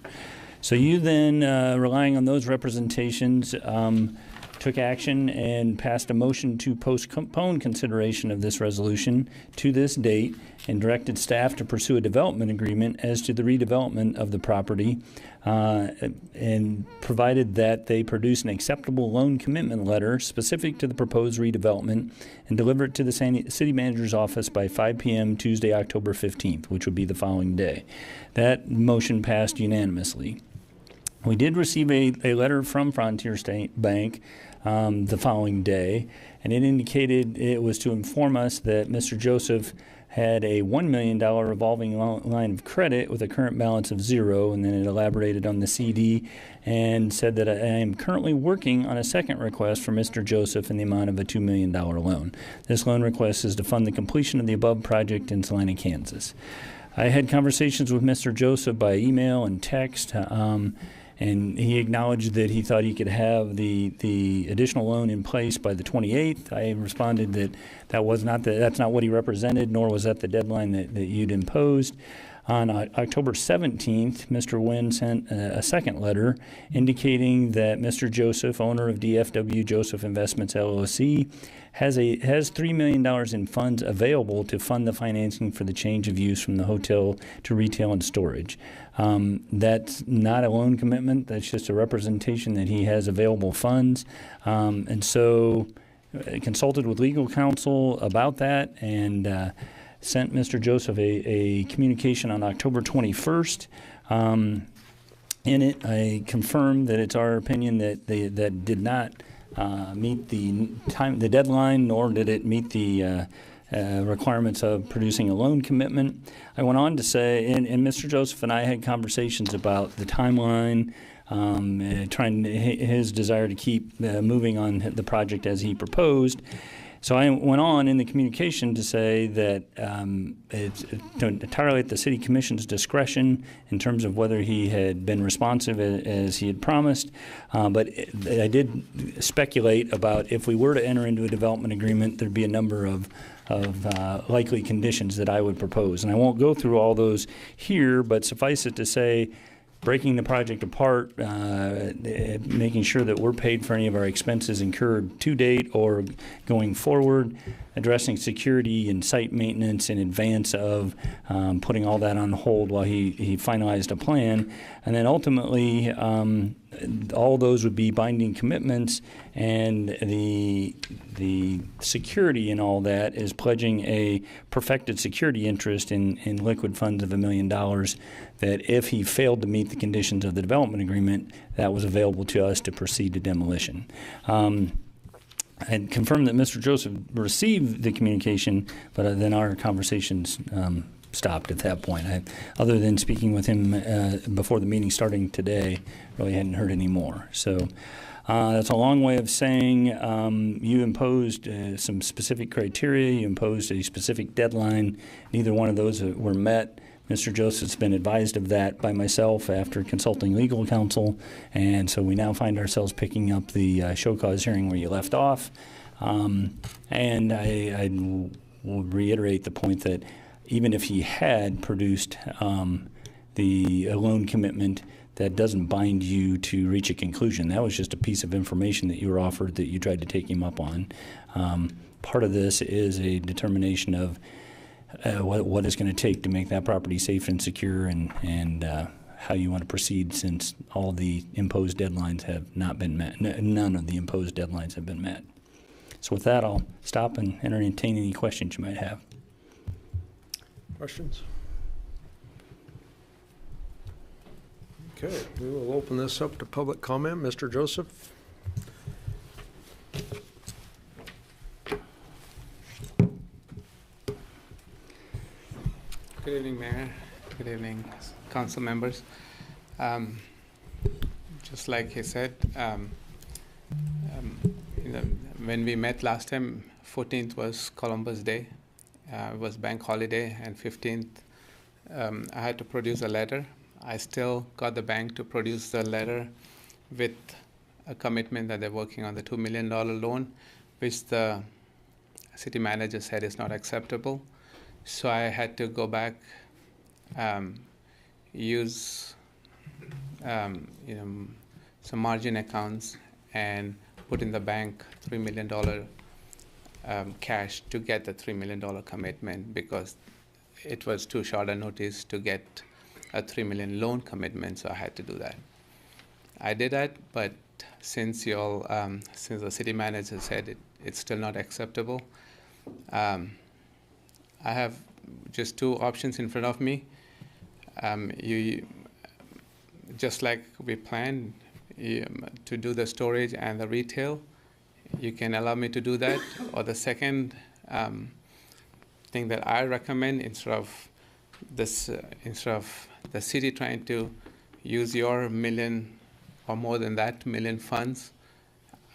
So you then, relying on those representations, took action and passed a motion to postpone consideration of this resolution to this date and directed staff to pursue a development agreement as to the redevelopment of the property and provided that they produce an acceptable loan commitment letter specific to the proposed redevelopment and deliver it to the city manager's office by 5 p.m. Tuesday, October 15th, which would be the following day. That motion passed unanimously. We did receive a letter from Frontier State Bank the following day, and it indicated it was to inform us that Mr. Joseph had a $1 million revolving line of credit with a current balance of $0, and then it elaborated on the CD and said that I am currently working on a second request for Mr. Joseph in the amount of a $2 million loan. This loan request is to fund the completion of the above project in Salina, Kansas. I had conversations with Mr. Joseph by email and text, and he acknowledged that he thought he could have the additional loan in place by the 28th. I responded that that's not what he represented, nor was that the deadline that you'd imposed. On October 17th, Mr. Wynn sent a second letter indicating that Mr. Joseph, owner of DFW Joseph Investments LLC, has $3 million in funds available to fund the financing for the change of use from the hotel to retail and storage. That's not a loan commitment. That's just a representation that he has available funds. And so I consulted with legal counsel about that and sent Mr. Joseph a communication on October 21st. In it, I confirmed that it's our opinion that that did not meet the deadline, nor did it meet the requirements of producing a loan commitment. I went on to say, and Mr. Joseph and I had conversations about the timeline, his desire to keep moving on the project as he proposed. So I went on in the communication to say that it's entirely at the city commission's discretion in terms of whether he had been responsive as he had promised. But I did speculate about if we were to enter into a development agreement, there'd be a number of likely conditions that I would propose. And I won't go through all those here, but suffice it to say, breaking the project apart, making sure that we're paid for any of our expenses incurred to date or going forward, addressing security and site maintenance in advance of putting all that on hold while he finalized a plan. And then ultimately, all those would be binding commitments, and the security in all that is pledging a perfected security interest in liquid funds of $1 million that if he failed to meet the conditions of the development agreement, that was available to us to proceed to demolition. I had confirmed that Mr. Joseph received the communication, but then our conversations stopped at that point. Other than speaking with him before the meeting starting today, really hadn't heard any more. So that's a long way of saying you imposed some specific criteria, you imposed a specific deadline. Neither one of those were met. Mr. Joseph's been advised of that by myself after consulting legal counsel, and so we now find ourselves picking up the show cause hearing where you left off. And I will reiterate the point that even if he had produced the loan commitment, that doesn't bind you to reach a conclusion. That was just a piece of information that you were offered that you tried to take him up on. Part of this is a determination of what it's going to take to make that property safe and secure, and how you want to proceed since all the imposed deadlines have not been met. None of the imposed deadlines have been met. So with that, I'll stop and entertain any questions you might have. Questions? Okay, we will open this up to public comment. Mr. Joseph? Good evening, Mayor. Good evening, council members. Just like he said, when we met last time, 14th was Columbus Day. It was bank holiday, and 15th, I had to produce a letter. I still got the bank to produce the letter with a commitment that they're working on the $2 million loan, which the city manager said is not acceptable. So I had to go back, use some margin accounts and put in the bank $3 million cash to get the $3 million commitment, because it was too short a notice to get a $3 million loan commitment, so I had to do that. I did that, but since since the city manager said it's still not acceptable, I have just two options in front of me. Just like we planned to do the storage and the retail, you can allow me to do that. Or the second thing that I recommend, instead of the city trying to use your million or more than that million funds,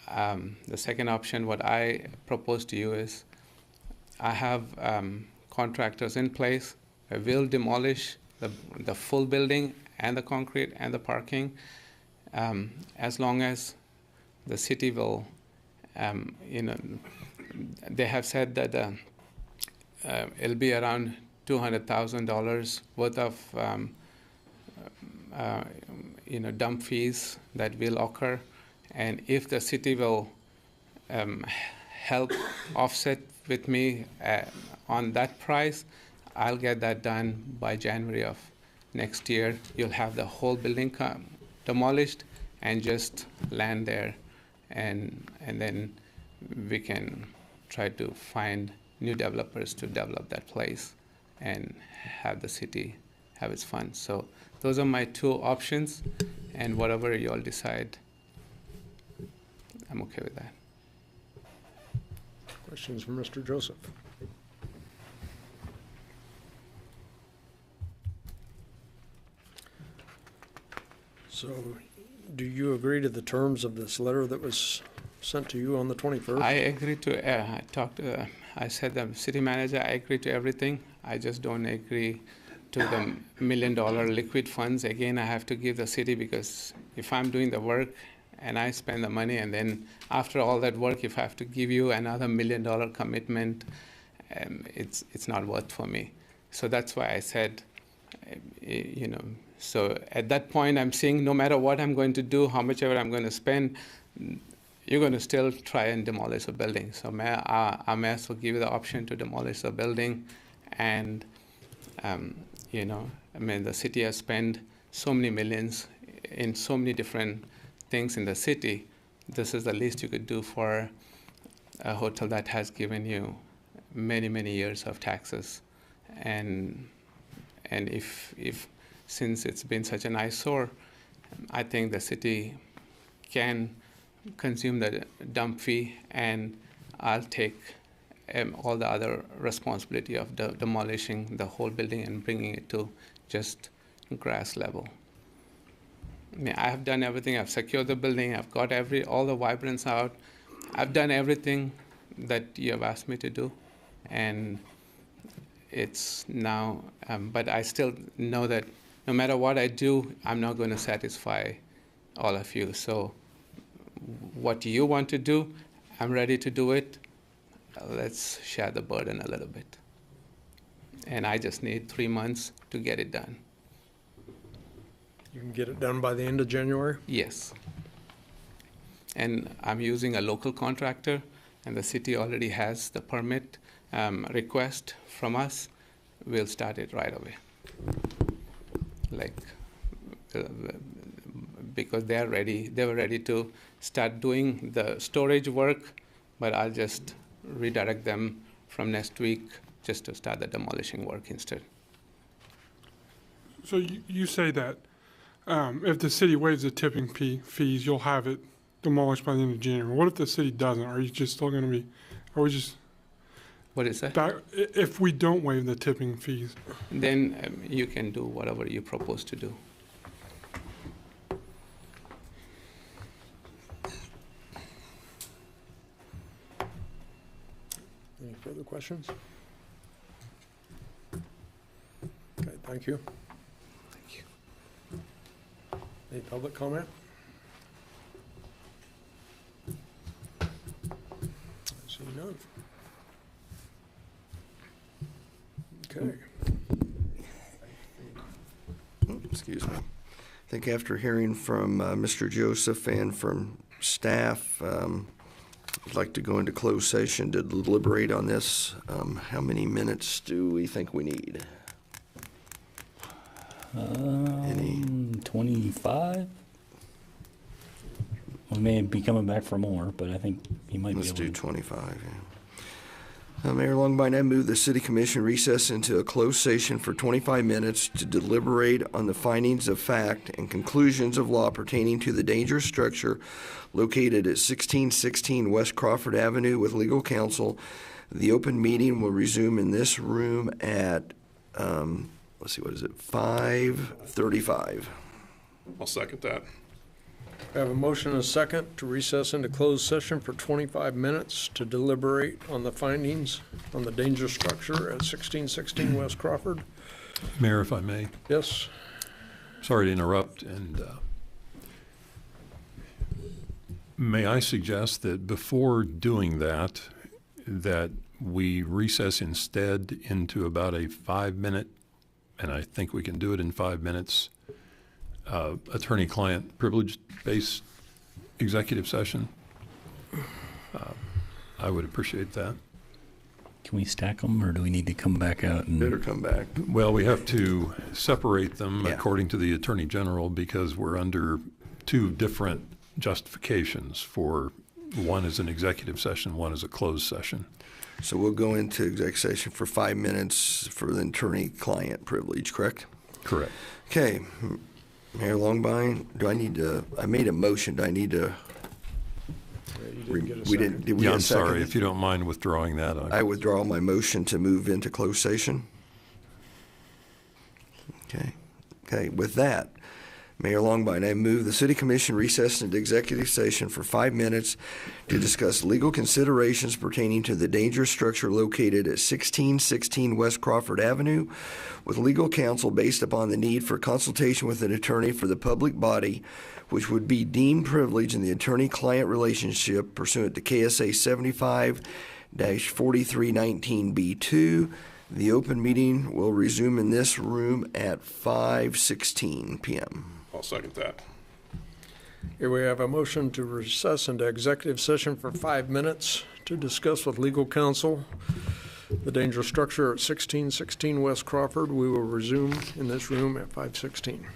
the second option, what I propose to you is, I have contractors in place. I will demolish the full building and the concrete and the parking, as long as the city will, they have said that it'll be around $200,000 worth of dump fees that will occur, and if the city will help offset with me on that price, I'll get that done by January of next year. You'll have the whole building demolished and just land there, and then we can try to find new developers to develop that place and have the city have its funds. So those are my two options, and whatever you all decide, I'm okay with that. Questions from Mr. Joseph? So, do you agree to the terms of this letter that was sent to you on the 21st. I agree to, I said the city manager, I agree to everything. I just don't agree to the $1 million liquid funds. Again, I have to give the city, because if I'm doing the work and I spend the money, and then after all that work, if I have to give you another $1 million commitment, it's not worth for me. So that's why I said, you know, so at that point, I'm saying no matter what I'm going to do, how much ever I'm going to spend, you're going to still try and demolish a building. So I may as well give you the option to demolish the building. And, you know, I mean, the city has spent so many millions in so many different things in the city. This is the least you could do for a hotel that has given you many, many years of taxes. And if since it's been such an eyesore, I think the city can consume the dump fee, and I'll take all the other responsibility of demolishing the whole building and bringing it to just grass level. I mean, I have done everything. I've secured the building. I've got all the vibrance out. I've done everything that you have asked me to do, and it's now. But I still know that no matter what I do, I'm not going to satisfy all of you. So what you want to do, I'm ready to do it. Let's share the burden a little bit. And I just need 3 months to get it done. You can get it done by the end of January? Yes. And I'm using a local contractor, and the city already has the permit request from us. We'll start it right away. Because they were ready to start doing the storage work, but I'll just redirect them from next week just to start the demolishing work instead. So you say that if the city waives the tipping fees, you'll have it demolished by the end of January. What if the city doesn't? Are you just still going to be, are we just... What is that? If we don't waive the tipping fees? Then you can do whatever you propose to do. Any further questions? Okay, thank you. Thank you. Any public comment? I see none. Okay. Excuse me. I think after hearing from Mr. Joseph and from staff, I'd like to go into closed session to deliberate on this. How many minutes do we think we need? 25? We may be coming back for more, but I think he might Let's be able do to. 25, yeah. Mayor Longbine, I move the City Commission recess into a closed session for 25 minutes to deliberate on the findings of fact and conclusions of law pertaining to the dangerous structure located at 1616 West Crawford Avenue with legal counsel. The open meeting will resume in this room at, let's see, what is it, 5:35. I'll second that. I have a motion and a second to recess into closed session for 25 minutes to deliberate on the findings on the danger structure at 1616 West Crawford. Mayor, if I may. Yes. Sorry to interrupt, and may I suggest that before doing that we recess instead into about a 5-minute, and I think we can do it in 5 minutes, attorney-client privilege-based executive session. I would appreciate that. Can we stack them, or do we need to come back out? And Better come back. Well, we have to separate them Yeah. according to the Attorney General because we're under two different justifications for one is an executive session, one is a closed session. So we'll go into executive session for 5 minutes for the attorney-client privilege, correct? Correct. Okay. Mayor Longbine, I made a motion. Do I need to? You didn't get a We didn't. Did we Yeah, get a I'm sorry. second? If you don't mind withdrawing that. I withdraw my motion to move into closed session. Okay. With that, Mayor Longbine, I move the City Commission recess into executive session for 5 minutes to discuss legal considerations pertaining to the dangerous structure located at 1616 West Crawford Avenue with legal counsel based upon the need for consultation with an attorney for the public body, which would be deemed privileged in the attorney-client relationship pursuant to KSA 75-4319B2. The open meeting will resume in this room at 5:16 p.m. I'll second that. Here we have a motion to recess into executive session for 5 minutes to discuss with legal counsel the dangerous structure at 1616 West Crawford. We will resume in this room at 5:16.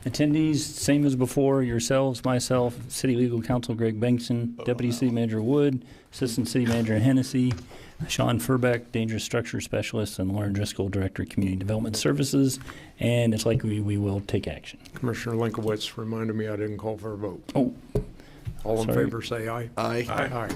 Attendees, same as before, yourselves, myself, City Legal Counsel Greg Bankson, Deputy City Manager Wood, Assistant City Manager Hennessy, Sean Furbeck, Dangerous Structure Specialist, and Lauren Driscoll, Director of Community Development Services. And it's likely we will take action. Commissioner Linkowitz reminded me I didn't call for a vote. Oh, all in sorry. favor say aye. Aye. Aye.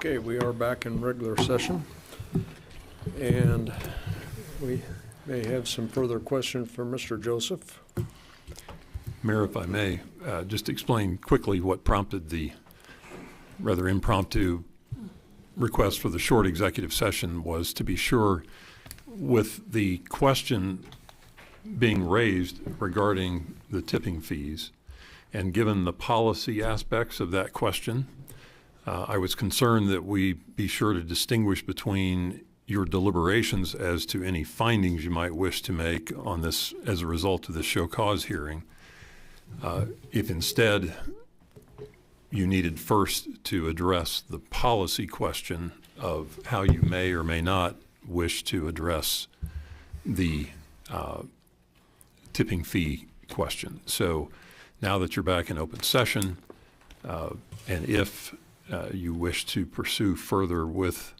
Okay, we are back in regular session, and we may have some further questions for Mr. Joseph. Mayor, if I may, just explain quickly what prompted the rather impromptu request for the short executive session was to be sure, with the question being raised regarding the tipping fees, and given the policy aspects of that question, I was concerned that we be sure to distinguish between your deliberations as to any findings you might wish to make on this as a result of the show cause hearing. If instead you needed first to address the policy question of how you may or may not wish to address the tipping fee question. So now that you're back in open session, and if you wish to pursue further with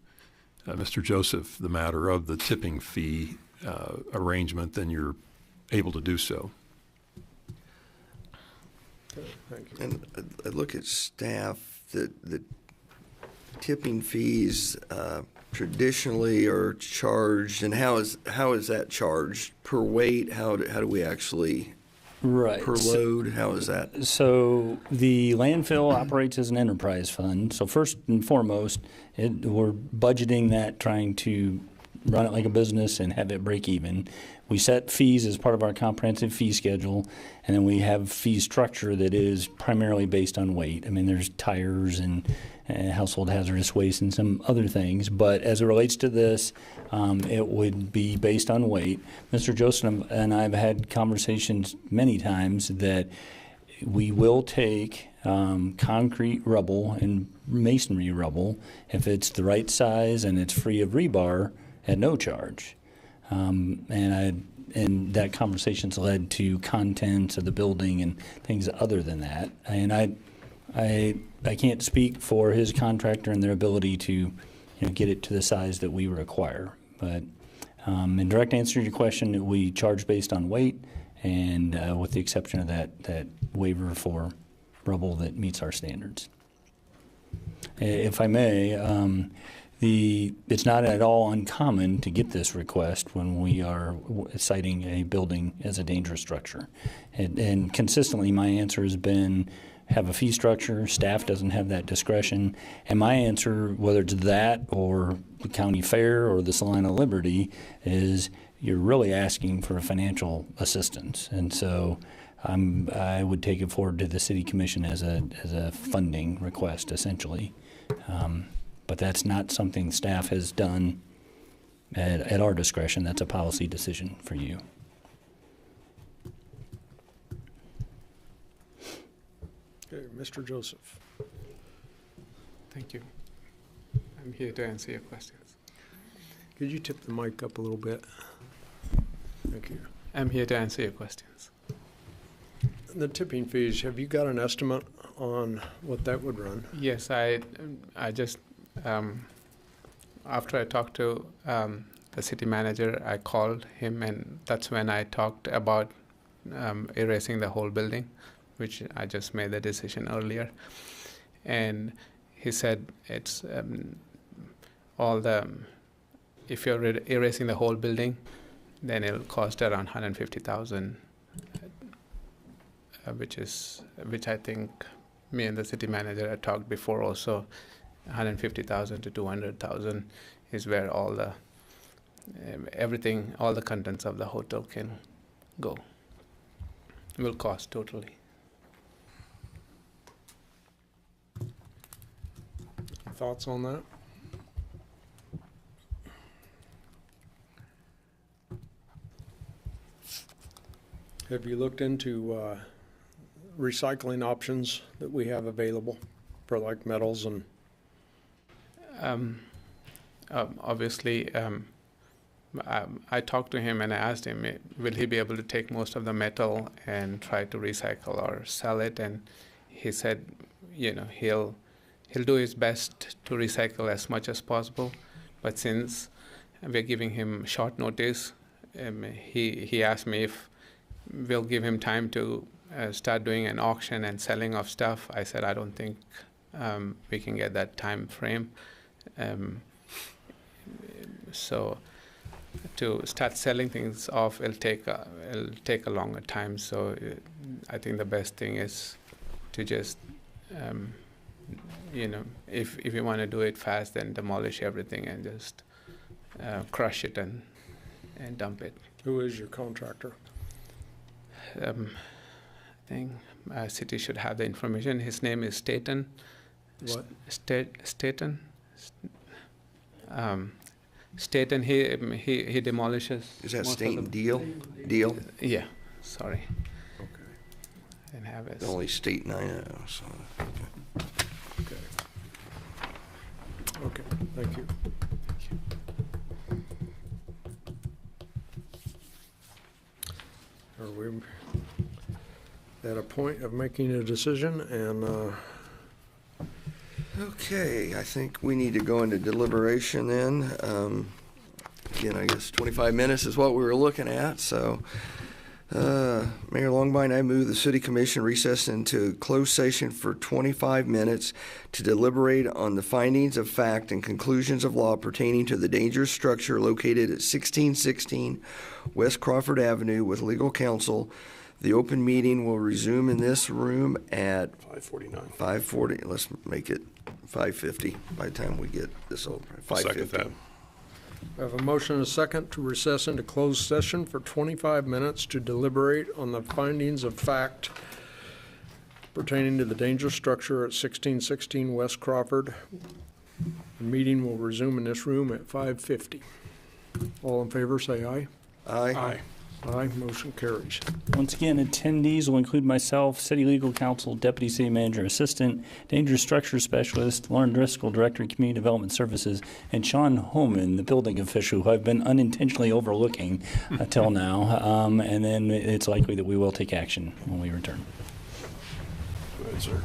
Mr. Joseph the matter of the tipping fee arrangement, then you're able to do so. Okay, thank you. And I look at staff, the tipping fees traditionally are charged, and how is that charged? Per weight? How do we actually? Right. Per load? How is that? So the landfill operates as an enterprise fund. So first and foremost, we're budgeting that, trying to run it like a business and have it break even. We set fees as part of our comprehensive fee schedule, and then we have fee structure that is primarily based on weight. I mean, there's tires and household hazardous waste and some other things, but as it relates to this, it would be based on weight. Mr. Joseph and I have had conversations many times that we will take concrete rubble and masonry rubble if it's the right size and it's free of rebar at no charge. And that conversation's led to contents of the building and things other than that. And I can't speak for his contractor and their ability to get it to the size that we require. But in direct answer to your question, we charge based on weight, and with the exception of that waiver for rubble that meets our standards. If I may, it's not at all uncommon to get this request when we are citing a building as a dangerous structure. And consistently, my answer has been have a fee structure. Staff doesn't have that discretion. And my answer, whether it's that or the county fair or the Salina Liberty, is you're really asking for financial assistance. And so I would take it forward to the City Commission as a funding request, essentially. But that's not something staff has done at our discretion. That's a policy decision for you. Okay, Mr. Joseph. Thank you. I'm here to answer your questions. Could you tip the mic up a little bit? Thank you. I'm here to answer your questions. The tipping fees, have you got an estimate on what that would run? Yes, I just, after I talked to the city manager, I called him, and that's when I talked about erasing the whole building, which I just made the decision earlier. And he said it's if you're erasing the whole building, then it'll cost around $150,000, which I think me and the city manager had talked before also. $150,000 to $200,000 is where all the everything, all the contents of the hotel can go. It will cost totally. Thoughts on that? Have you looked into recycling options that we have available for like metals and? Obviously, I talked to him and I asked him, will he be able to take most of the metal and try to recycle or sell it? And he said, he'll do his best to recycle as much as possible. But since we're giving him short notice, he asked me if we'll give him time to start doing an auction and selling of stuff. I said, I don't think we can get that time frame. So to start selling things off, it'll take a longer time. So I think the best thing is to just, if you want to do it fast, then demolish everything and just crush it and dump it. Who is your contractor? I think city should have the information. His name is Staten. What? Staten. Staten. He demolishes. Is that most of Staten the- Deal? Yeah. Sorry. Okay. I didn't have it. The only Staten I know. So. Okay. Okay, thank you. Are we at a point of making a decision? And Okay, I think we need to go into deliberation then. Again, I guess 25 minutes is what we were looking at, so. Mayor Longbine, I move the City Commission recess into closed session for 25 minutes to deliberate on the findings of fact and conclusions of law pertaining to the dangerous structure located at 1616 West Crawford Avenue with legal counsel. The open meeting will resume in this room at 5:49. 5:40. Let's make it 5:50 by the time we get this over. 5:50. Second that. I have a motion and a second to recess into closed session for 25 minutes to deliberate on the findings of fact pertaining to the dangerous structure at 1616 West Crawford. The meeting will resume in this room at 5:50. All in favor, say aye. Aye. Aye. Aye, motion carries. Once again, attendees will include myself, City Legal Counsel, Deputy City Manager Assistant, Dangerous Structures Specialist, Lauren Driscoll, Director of Community Development Services, and Sean Holman, the building official, who I've been unintentionally overlooking until now. And then it's likely that we will take action when we return. Go ahead, sir.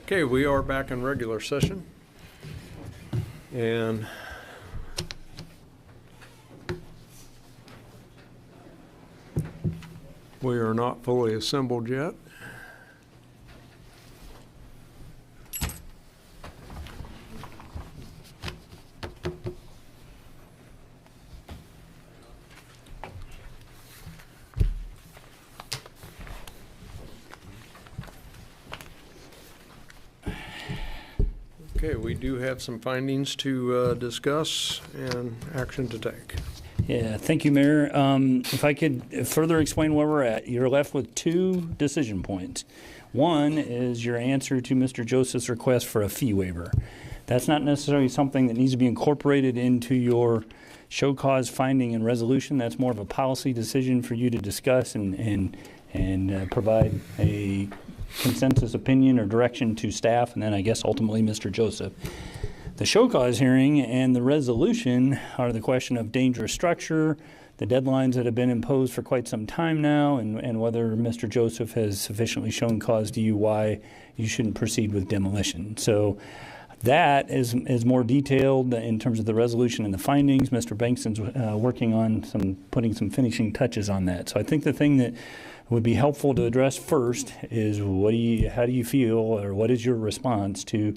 Okay, we are back in regular session. And we are not fully assembled yet. Okay, we do have some findings to discuss and action to take. Yeah, thank you, Mayor. If I could further explain where we're at, you're left with two decision points. One is your answer to Mr. Joseph's request for a fee waiver. That's not necessarily something that needs to be incorporated into your show cause finding and resolution. That's more of a policy decision for you to discuss and provide a consensus opinion or direction to staff, and then I guess ultimately Mr. Joseph. The show cause hearing and the resolution are the question of dangerous structure, the deadlines that have been imposed for quite some time now, and whether Mr. Joseph has sufficiently shown cause to you why you shouldn't proceed with demolition. So that is more detailed in terms of the resolution and the findings. Mr. Bankston's working on putting some finishing touches on that. So I think the thing that would be helpful to address first is how do you feel, or what is your response to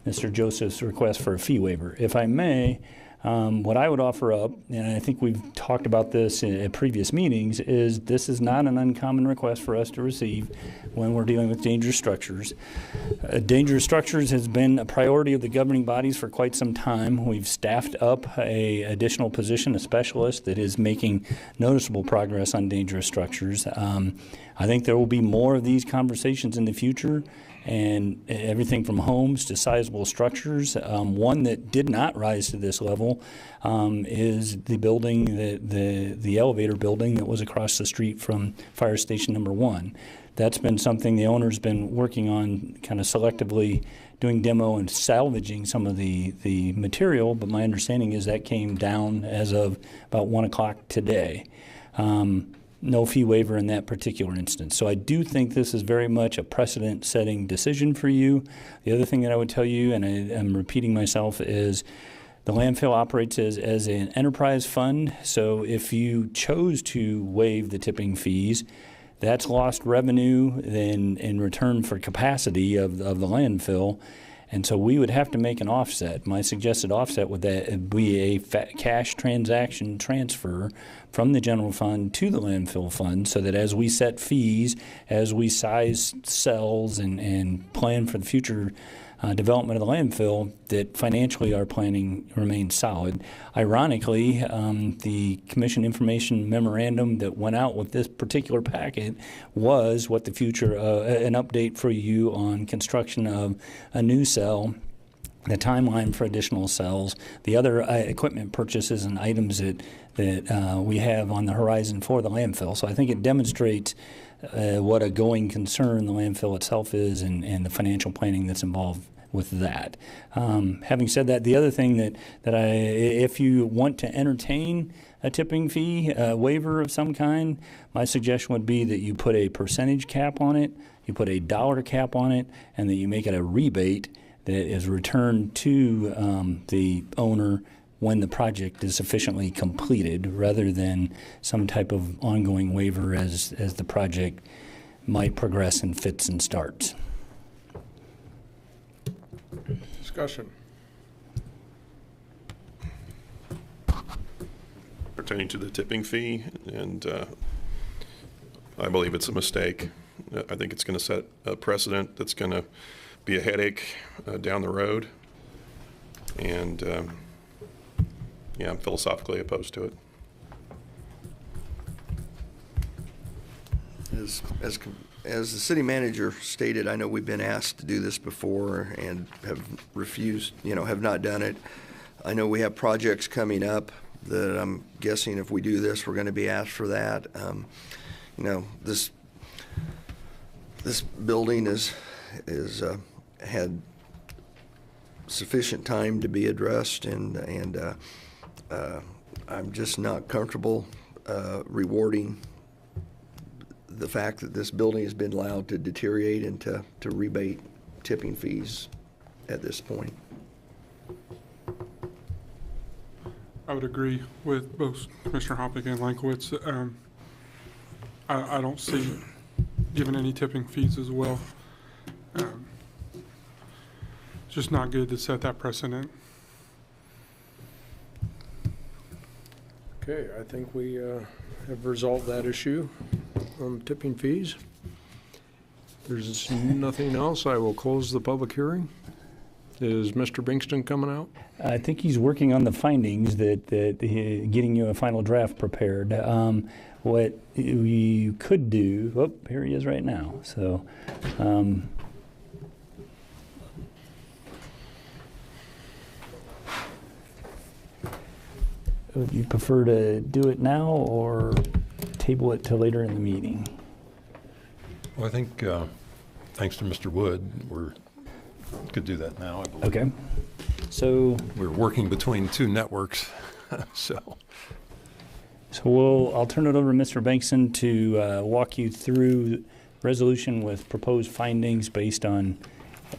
Mr. Joseph's request for a fee waiver? If I may, what I would offer up, and I think we've talked about this in previous meetings, is this is not an uncommon request for us to receive when we're dealing with dangerous structures. Dangerous structures has been a priority of the governing bodies for quite some time. We've staffed up a additional position, a specialist that is making noticeable progress on dangerous structures. I think there will be more of these conversations in the future, and everything from homes to sizable structures. One that did not rise to this level is the building, the elevator building that was across the street from Fire Station Number 1. That's been something the owner's been working on, kind of selectively doing demo and salvaging some of the material, but my understanding is that came down as of about 1 o'clock today. No fee waiver in that particular instance. So I do think this is very much a precedent-setting decision for you. The other thing that I would tell you, and I'm repeating myself, is the landfill operates as an enterprise fund. So if you chose to waive the tipping fees, that's lost revenue in return for capacity of the landfill. And so we would have to make an offset. My suggested offset would be a cash transaction transfer from the general fund to the landfill fund, so that as we set fees, as we size cells and plan for the future development of the landfill, that financially our planning remains solid. Ironically, the Commission information memorandum that went out with this particular packet was what the future, an update for you on construction of a new cell, the timeline for additional cells, the other equipment purchases and items that we have on the horizon for the landfill. So I think it demonstrates what a going concern the landfill itself is, and the financial planning that's involved with that. Having said that, the other thing that if you want to entertain a tipping fee waiver of some kind, my suggestion would be that you put a percentage cap on it, you put a dollar cap on it, and that you make it a rebate that is returned to the owner when the project is sufficiently completed, rather than some type of ongoing waiver as the project might progress and fits and starts. Discussion. Pertaining to the tipping fee, and I believe it's a mistake. I think it's going to set a precedent that's going to be a headache down the road, and yeah, I'm philosophically opposed to it. As the city manager stated, I know we've been asked to do this before and have refused, have not done it. I know we have projects coming up that I'm guessing if we do this, we're going to be asked for that. This building is had sufficient time to be addressed, and I'm just not comfortable rewarding the fact that this building has been allowed to deteriorate and to rebate tipping fees at this point. I would agree with both Commissioner Hoppick and Lankowitz. I don't see giving any tipping fees as well. Just not good to set that precedent. Okay, I think we have resolved that issue on tipping fees. There's nothing else. I will close the public hearing. Is Mr. Bingston coming out? I think he's working on the findings getting you a final draft prepared. What you could do, oh, here he is right now. So, would you prefer to do it now or table it till later in the meeting? Well, I think, thanks to Mr. Wood, we could do that now, I believe. Okay. So we're working between two networks, so I'll turn it over to Mr. Bankson to walk you through resolution with proposed findings based on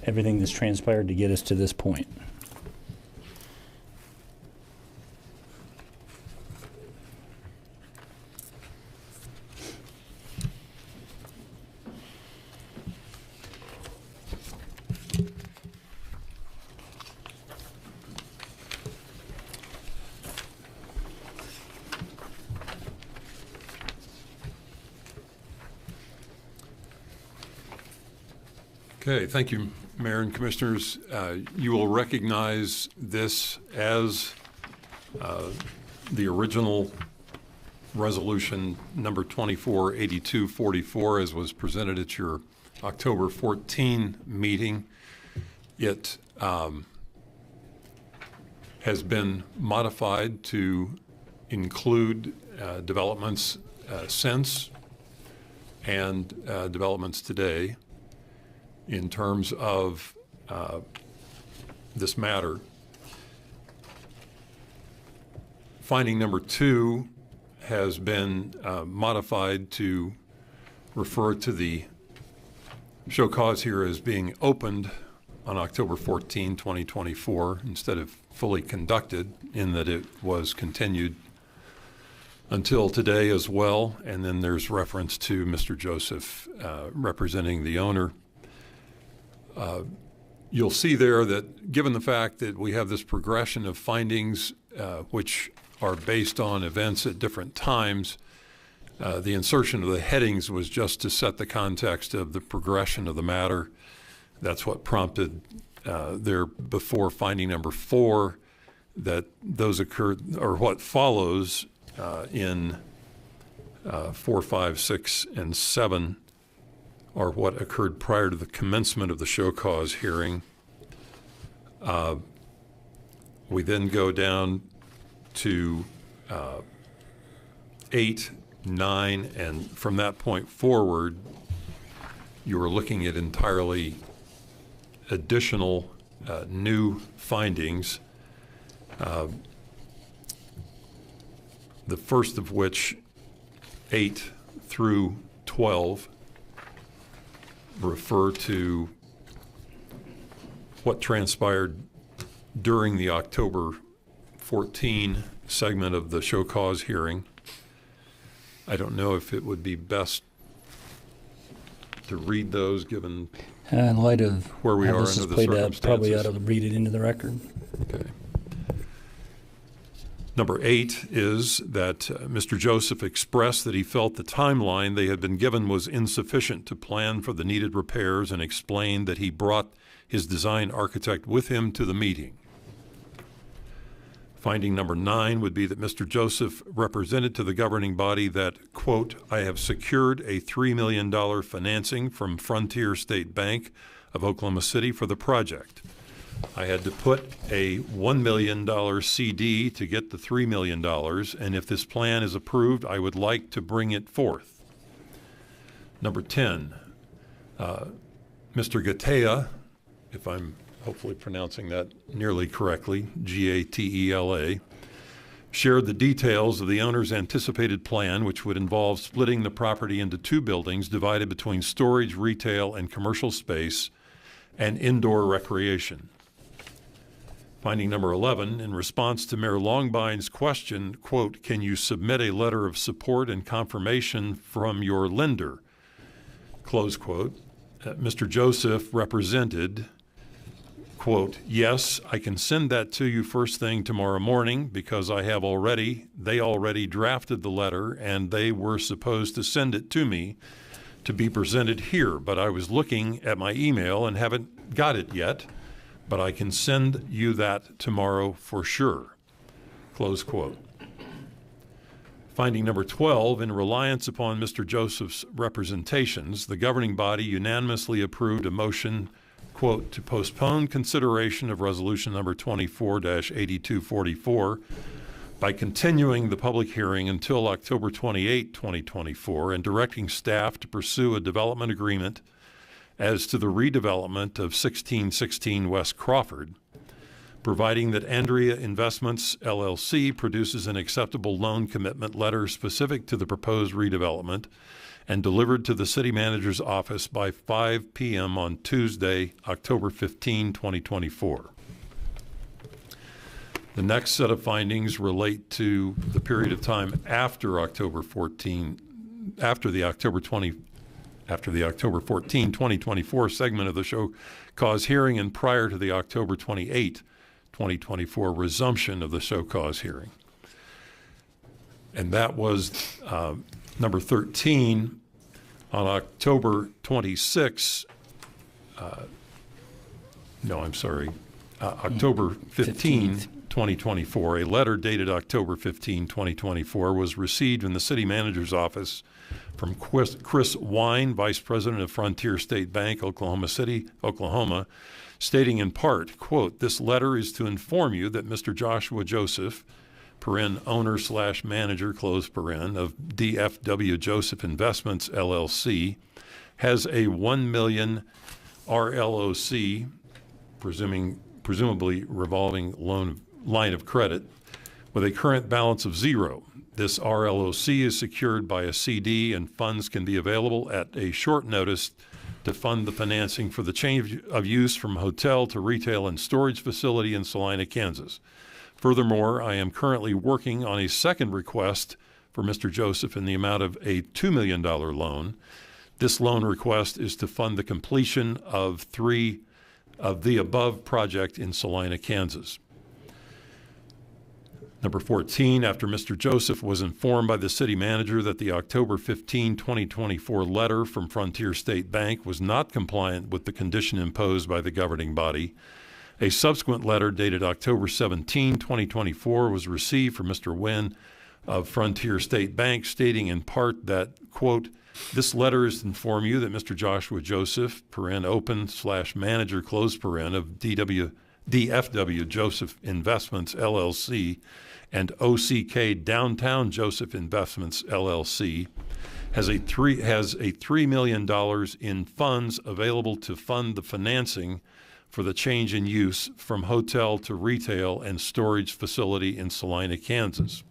everything that's transpired to get us to this point. Okay, thank you, Mayor and Commissioners. You will recognize this as the original resolution number 248244 as was presented at your October 14 meeting. It has been modified to include developments since and developments today. In terms of this matter, finding number 2 has been modified to refer to the show cause here as being opened on October 14, 2024, instead of fully conducted, in that it was continued until today as well. And then there's reference to Mr. Joseph representing the owner. You'll see there that given the fact that we have this progression of findings which are based on events at different times, the insertion of the headings was just to set the context of the progression of the matter. That's what prompted there before finding number 4 that those occurred, or what follows in 4, 5, 6, and 7 are what occurred prior to the commencement of the show cause hearing. We then go down to 8, 9, and from that point forward, you are looking at entirely additional new findings. The first of which, 8 through 12, refer to what transpired during the October 14 segment of the show cause hearing. I don't know if it would be best to read those given in light of where we are this under the played out, circumstances. probably ought to read it into the record. Okay. Number 8 is that Mr. Joseph expressed that he felt the timeline they had been given was insufficient to plan for the needed repairs, and explained that he brought his design architect with him to the meeting. Finding number 9 would be that Mr. Joseph represented to the governing body that, quote, I have secured a $3 million financing from Frontier State Bank of Oklahoma City for the project. I had to put a $1 million CD to get the $3 million, and if this plan is approved, I would like to bring it forth. Number 10, Mr. Gatea, if I'm hopefully pronouncing that nearly correctly, Gatela, shared the details of the owner's anticipated plan, which would involve splitting the property into 2 buildings divided between storage, retail, and commercial space, and indoor recreation. Finding number 11, in response to Mayor Longbind's question, quote, can you submit a letter of support and confirmation from your lender, close quote, Mr. Joseph represented, quote, yes, I can send that to you first thing tomorrow morning because they already drafted the letter and they were supposed to send it to me to be presented here, but I was looking at my email and haven't got it yet, but I can send you that tomorrow for sure, close quote. Finding number 12, in reliance upon Mr. Joseph's representations, the governing body unanimously approved a motion, quote, to postpone consideration of resolution number 24-8244 by continuing the public hearing until October 28, 2024, and directing staff to pursue a development agreement as to the redevelopment of 1616 West Crawford, providing that Andrea Investments, LLC, produces an acceptable loan commitment letter specific to the proposed redevelopment and delivered to the city manager's office by 5 p.m. on Tuesday, October 15, 2024. The next set of findings relate to the period of time after October 14, after the October 14, 2024 segment of the show cause hearing and prior to the October 28, 2024 resumption of the show cause hearing. And that was number 13 on October 26, October 15, 2024, a letter dated October 15, 2024 was received in the city manager's office from Chris Wine, Vice President of Frontier State Bank, Oklahoma City, Oklahoma, stating in part, quote, this letter is to inform you that Mr. Joshua Joseph, owner/manager, close paren, of DFW Joseph Investments, LLC, has a $1 million RLOC, presumably revolving line of credit, with a current balance of zero. This RLOC is secured by a CD and funds can be available at a short notice to fund the financing for the change of use from hotel to retail and storage facility in Salina, Kansas. Furthermore, I am currently working on a second request for Mr. Joseph in the amount of a $2 million loan. This loan request is to fund the completion of the above project in Salina, Kansas. Number 14, after Mr. Joseph was informed by the city manager that the October 15, 2024 letter from Frontier State Bank was not compliant with the condition imposed by the governing body, a subsequent letter dated October 17, 2024 was received from Mr. Wynn of Frontier State Bank stating in part that, quote, this letter is to inform you that Mr. Joshua Joseph, open/manager, close paren, of DFW Joseph Investments, LLC, and OCK Downtown Joseph Investments, LLC, has a $3 million in funds available to fund the financing for the change in use from hotel to retail and storage facility in Salina, Kansas.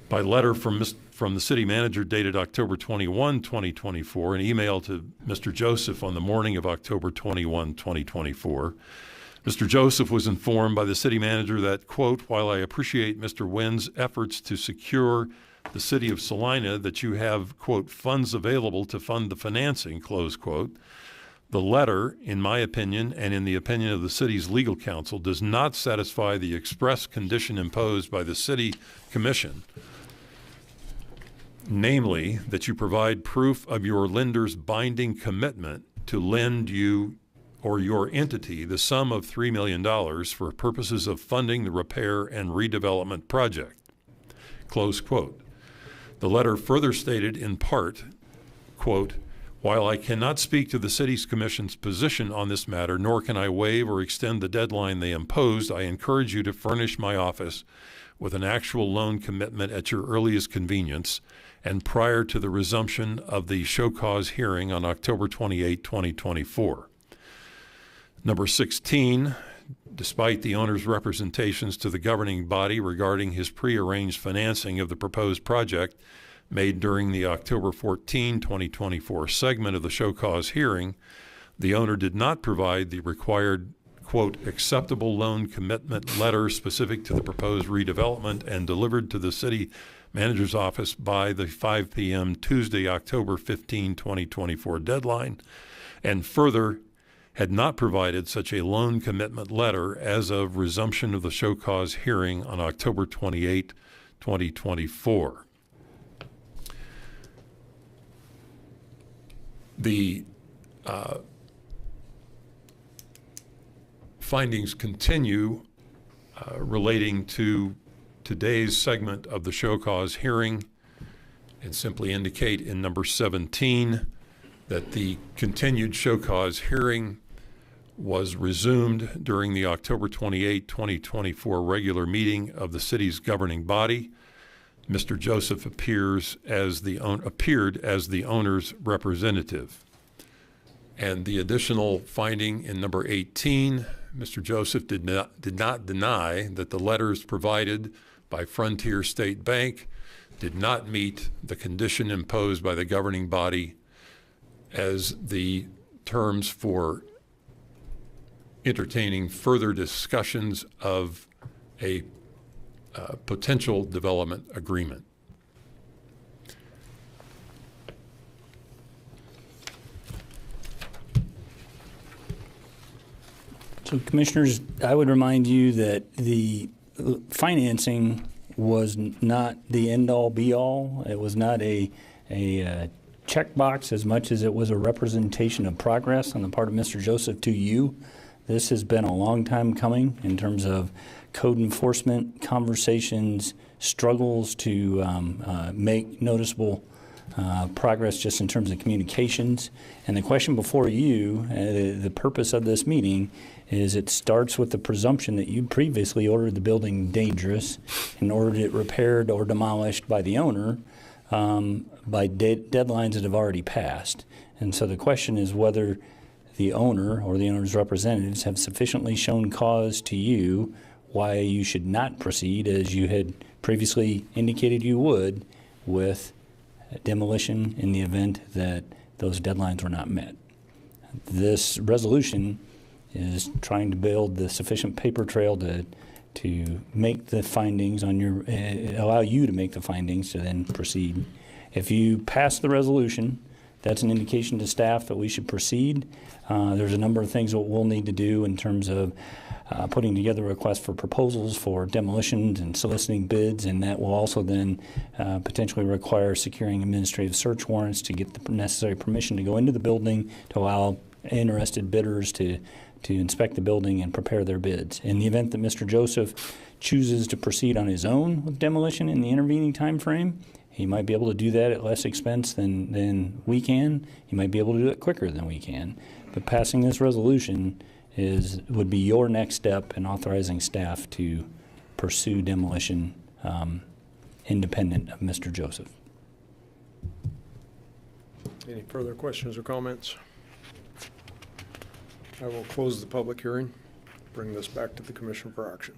By letter from the city manager dated October 21, 2024, an email to Mr. Joseph on the morning of October 21, 2024, Mr. Joseph was informed by the city manager that, quote, while I appreciate Mr. Wynn's efforts to secure the city of Salina that you have, quote, funds available to fund the financing, close quote, the letter, in my opinion and in the opinion of the city's legal counsel, does not satisfy the express condition imposed by the city commission, namely that you provide proof of your lender's binding commitment to lend you or your entity the sum of $3 million for purposes of funding the repair and redevelopment project, close quote. The letter further stated in part, quote, while I cannot speak to the city's commission's position on this matter, nor can I waive or extend the deadline they imposed, I encourage you to furnish my office with an actual loan commitment at your earliest convenience and prior to the resumption of the show cause hearing on October 28, 2024. Number 16, despite the owner's representations to the governing body regarding his prearranged financing of the proposed project made during the October 14, 2024 segment of the show cause hearing, The owner did not provide the required, quote, acceptable loan commitment letter specific to the proposed redevelopment and delivered to the city manager's office by the 5 p.m. Tuesday, October 15, 2024 deadline, and further had not provided such a loan commitment letter as of resumption of the show cause hearing on October 28, 2024. The findings continue relating to today's segment of the show cause hearing and simply indicate in number 17 that the continued show cause hearing was resumed during the October 28, 2024 regular meeting of the city's governing body. Mr. Joseph appeared as the owner's representative. And the additional finding in number 18, Mr. Joseph did not deny that the letters provided by Frontier State Bank did not meet the condition imposed by the governing body as the terms for entertaining further discussions of a potential development agreement. So, Commissioners, I would remind you that the financing was not the end-all, be-all. It was not a checkbox as much as it was a representation of progress on the part of Mr. Joseph to you. This has been a long time coming in terms of code enforcement conversations, struggles to make noticeable progress just in terms of communications. And the question before you, the purpose of this meeting, is it starts with the presumption that you previously ordered the building dangerous and ordered it repaired or demolished by the owner by deadlines that have already passed. And so the question is whether the owner or the owner's representatives have sufficiently shown cause to you why you should not proceed as you had previously indicated you would with demolition in the event that those deadlines were not met. This resolution is trying to build the sufficient paper trail to make the findings on your, allow you to make the findings to then proceed. If you pass the resolution, that's an indication to staff that we should proceed. There's a number of things that we'll need to do in terms of putting together requests for proposals for demolitions and soliciting bids, and that will also then potentially require securing administrative search warrants to get the necessary permission to go into the building to allow interested bidders to inspect the building and prepare their bids. In the event that Mr. Joseph chooses to proceed on his own with demolition in the intervening time frame, he might be able to do that at less expense than we can. He might be able to do it quicker than we can. But passing this resolution would be your next step in authorizing staff to pursue demolition independent of Mr. Joseph. Any further questions or comments? I will close the public hearing, bring this back to the Commission for action.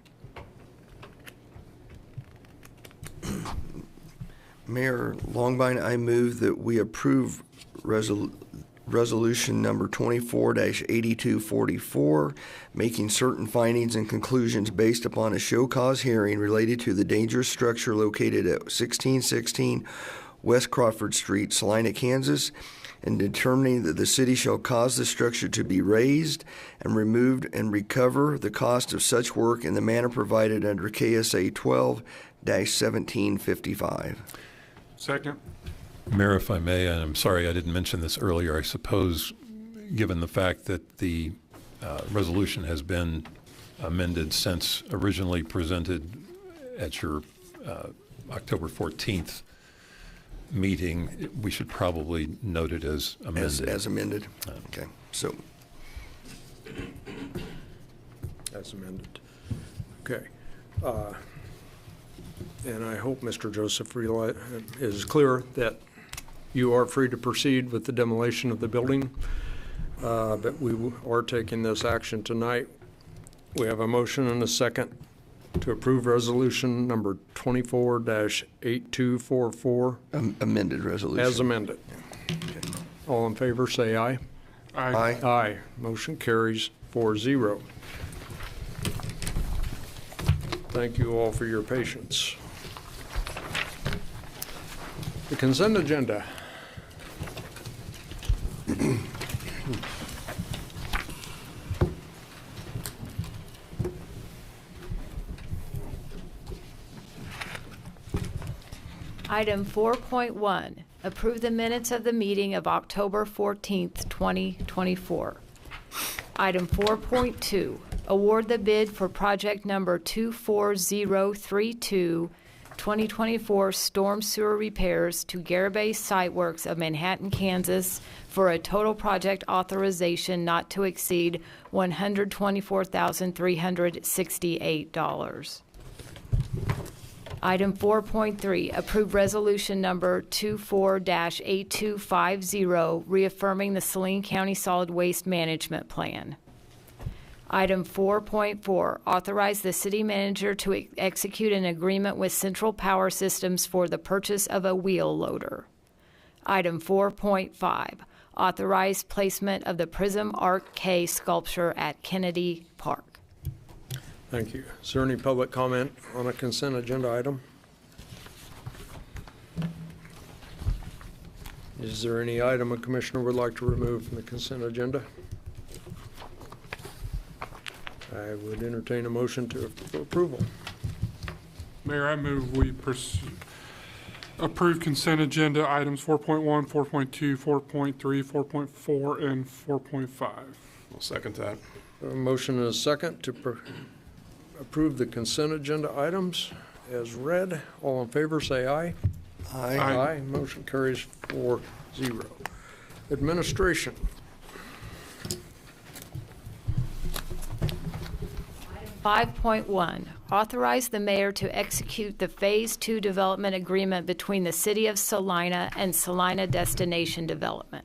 Mayor Longbine, I move that we approve resolution number 24-8244, making certain findings and conclusions based upon a show cause hearing related to the dangerous structure located at 1616 West Crawford Street, Salina, Kansas, and determining that the city shall cause the structure to be raised and removed and recover the cost of such work in the manner provided under KSA 12-1755. Second. Mayor, if I may, and I'm sorry I didn't mention this earlier, I suppose given the fact that the resolution has been amended since originally presented at your October 14th meeting, we should probably note it as amended. As amended? Okay. So. As amended. Okay. And I hope Mr. Joseph is clear that you are free to proceed with the demolition of the building, but we are taking this action tonight. We have a motion and a second to approve resolution number 24-8244. Amended resolution. As amended. Okay. All in favor, say aye. Aye. Aye. Motion carries 4-0. Thank you all for your patience. The consent agenda. Item 4.1, approve the minutes of the meeting of October 14th, 2024. Item 4.2, award the bid for project number 24032, 2024 storm sewer repairs to Garibay Site Works of Manhattan, Kansas for a total project authorization not to exceed $124,368. Item 4.3, approve resolution number 24-8250, reaffirming the Saline County Solid Waste Management Plan. Item 4.4, authorize the city manager to execute an agreement with Central Power Systems for the purchase of a wheel loader. Item 4.5, authorize placement of the Prism Arc K sculpture at Kennedy Park. Thank you. Is there any public comment on a consent agenda item? Is there any item a commissioner would like to remove from the consent agenda? I would entertain a motion for approval. Mayor, I move we approve consent agenda items 4.1, 4.2, 4.3, 4.4, and 4.5. I'll second that. A motion and a second to approve the consent agenda items as read. All in favor, say aye. Aye. Aye. Motion carries 4-0. Administration. 5.1, authorize the mayor to execute the Phase 2 development agreement between the City of Salina and Salina Destination Development.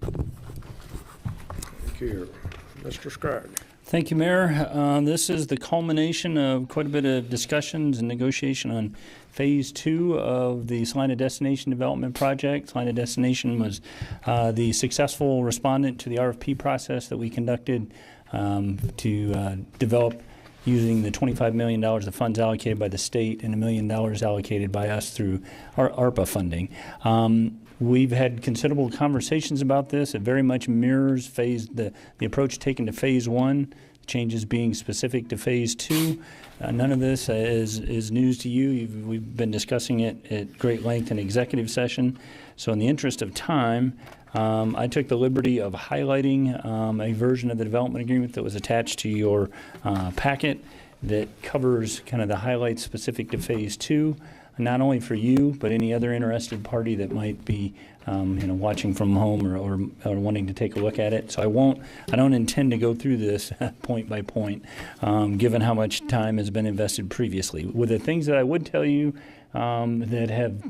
Thank you. Mr. Scragg. Thank you, Mayor. This is the culmination of quite a bit of discussions and negotiation on Phase 2 of the Salina Destination Development Project. Salina Destination was the successful respondent to the RFP process that we conducted to develop using the $25 million of funds allocated by the state and $1 million allocated by us through our ARPA funding. We've had considerable conversations about this. It very much mirrors the approach taken to Phase 1, changes being specific to Phase 2. None of this is news to you. We've been discussing it at great length in executive session. So in the interest of time, I took the liberty of highlighting a version of the development agreement that was attached to your packet that covers kind of the highlights specific to Phase 2. Not only for you, but any other interested party that might be, watching from home or wanting to take a look at it. So I don't intend to go through this point by point, given how much time has been invested previously. With the things that I would tell you that have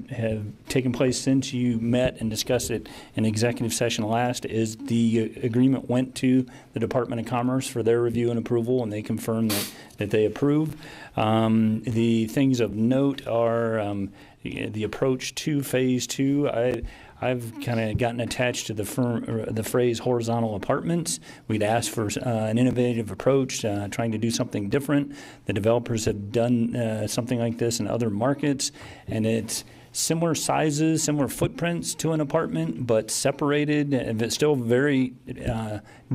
taken place since you met and discussed it in executive session last is the agreement went to the Department of Commerce for their review and approval, and they confirmed that they approve. The things of note are the approach to Phase 2. I've kind of gotten attached to the phrase horizontal apartments. We'd asked for an innovative approach, trying to do something different. The developers have done something like this in other markets, and it's similar sizes, similar footprints to an apartment, but separated, and it's still very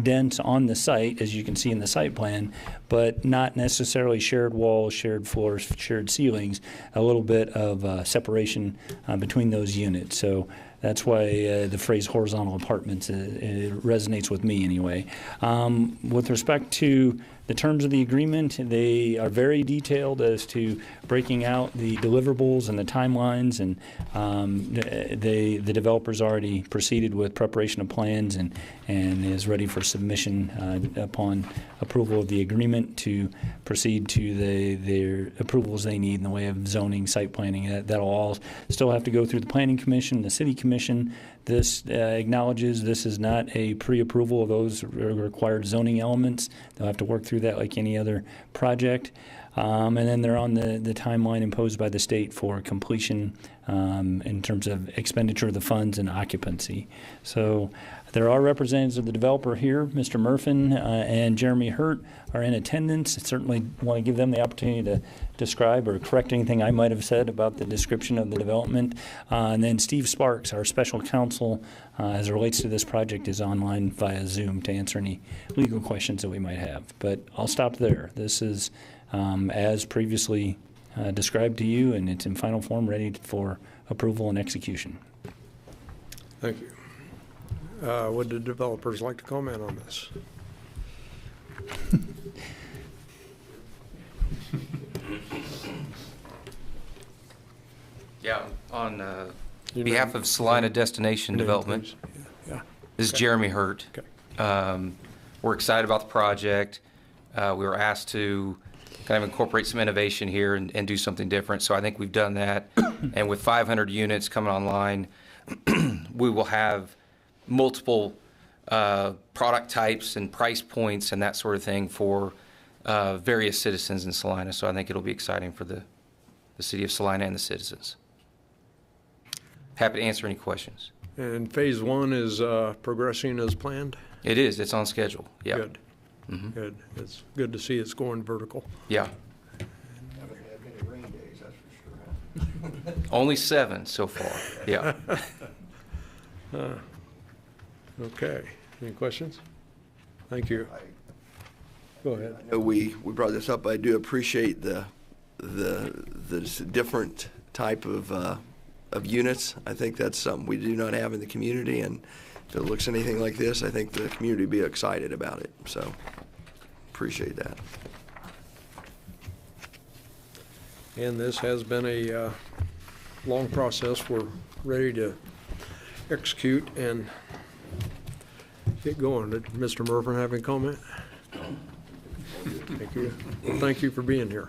dense on the site, as you can see in the site plan, but not necessarily shared walls, shared floors, shared ceilings, a little bit of separation between those units. So that's why the phrase horizontal apartments it resonates with me anyway. With respect to the terms of the agreement, they are very detailed as to breaking out the deliverables and the timelines, and the developer's already proceeded with preparation of plans and is ready for submission upon approval of the agreement to proceed to their approvals they need in the way of zoning, site planning. That'll all still have to go through the Planning Commission, the City Commission. This acknowledges this is not a pre-approval of those required zoning elements. They'll have to work through that like any other project. And then they're on the timeline imposed by the state for completion in terms of expenditure of the funds and occupancy. So there are representatives of the developer here. Mr. Murphin and Jeremy Hurt are in attendance. I certainly want to give them the opportunity to describe or correct anything I might have said about the description of the development. And then Steve Sparks, our special counsel, as it relates to this project, is online via Zoom to answer any legal questions that we might have. But I'll stop there. This is as previously described to you, and it's in final form, ready for approval and execution. Thank you. Would the developers like to comment on this? Yeah, on behalf of Salina Destination Development, Yeah. this is Jeremy Hurt. Okay. We're excited about the project. We were asked to kind of incorporate some innovation here and do something different, so I think we've done that. And with 500 units coming online, we will have multiple product types and price points and that sort of thing for various citizens in Salina. So I think it'll be exciting for the city of Salina and the citizens. Happy to answer any questions. And phase one is progressing as planned? It is. It's on schedule. Yeah. Good. Mm-hmm. Good. It's good to see it's going vertical. Yeah. Haven't had many rain days, that's for sure. Only 7 so far. Yeah. Okay. Any questions? Thank you. Go ahead. I know we brought this up. I do appreciate the different type of units. I think that's something we do not have in the community, and if it looks anything like this, I think the community will be excited about it. So appreciate that. And this has been a long process. We're ready to execute and get going. Did Mr. Murphin have any comment? Thank you. Well, thank you for being here.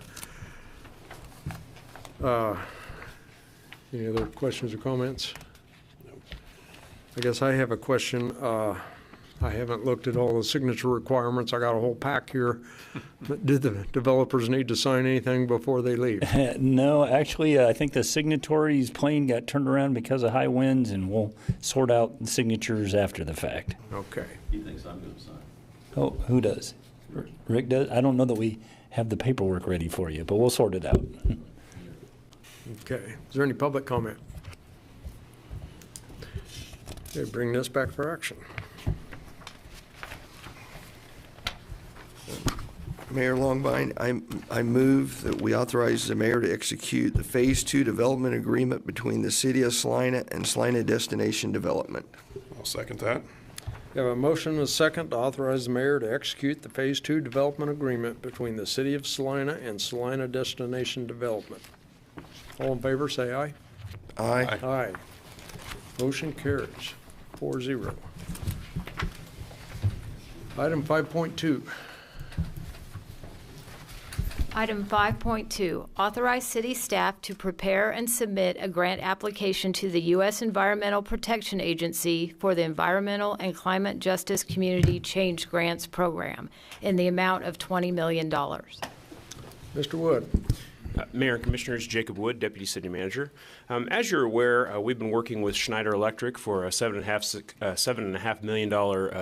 Any other questions or comments? I guess I have a question. I haven't looked at all the signature requirements. I got a whole pack here. Do the developers need to sign anything before they leave? No, actually, I think the signatories plane got turned around because of high winds, and we'll sort out the signatures after the fact. Okay. He thinks I'm going to sign. Oh, who does? Rick does? I don't know that we have the paperwork ready for you, but we'll sort it out. Okay. Is there any public comment? Okay, bring this back for action. Mayor Longbine, I move that we authorize the mayor to execute the Phase 2 development agreement between the City of Salina and Salina Destination Development. I'll second that. We have a motion and a second to authorize the mayor to execute the Phase 2 development agreement between the City of Salina and Salina Destination Development. All in favor, say aye. Aye. Aye. Motion carries 4-0. Item 5.2. Item 5.2, authorize city staff to prepare and submit a grant application to the U.S. Environmental Protection Agency for the Environmental and Climate Justice Community Change Grants Program in the amount of $20 million. Mr. Wood. Mayor and Commissioners, Jacob Wood, Deputy City Manager. As you're aware, we've been working with Schneider Electric for a $7.5 million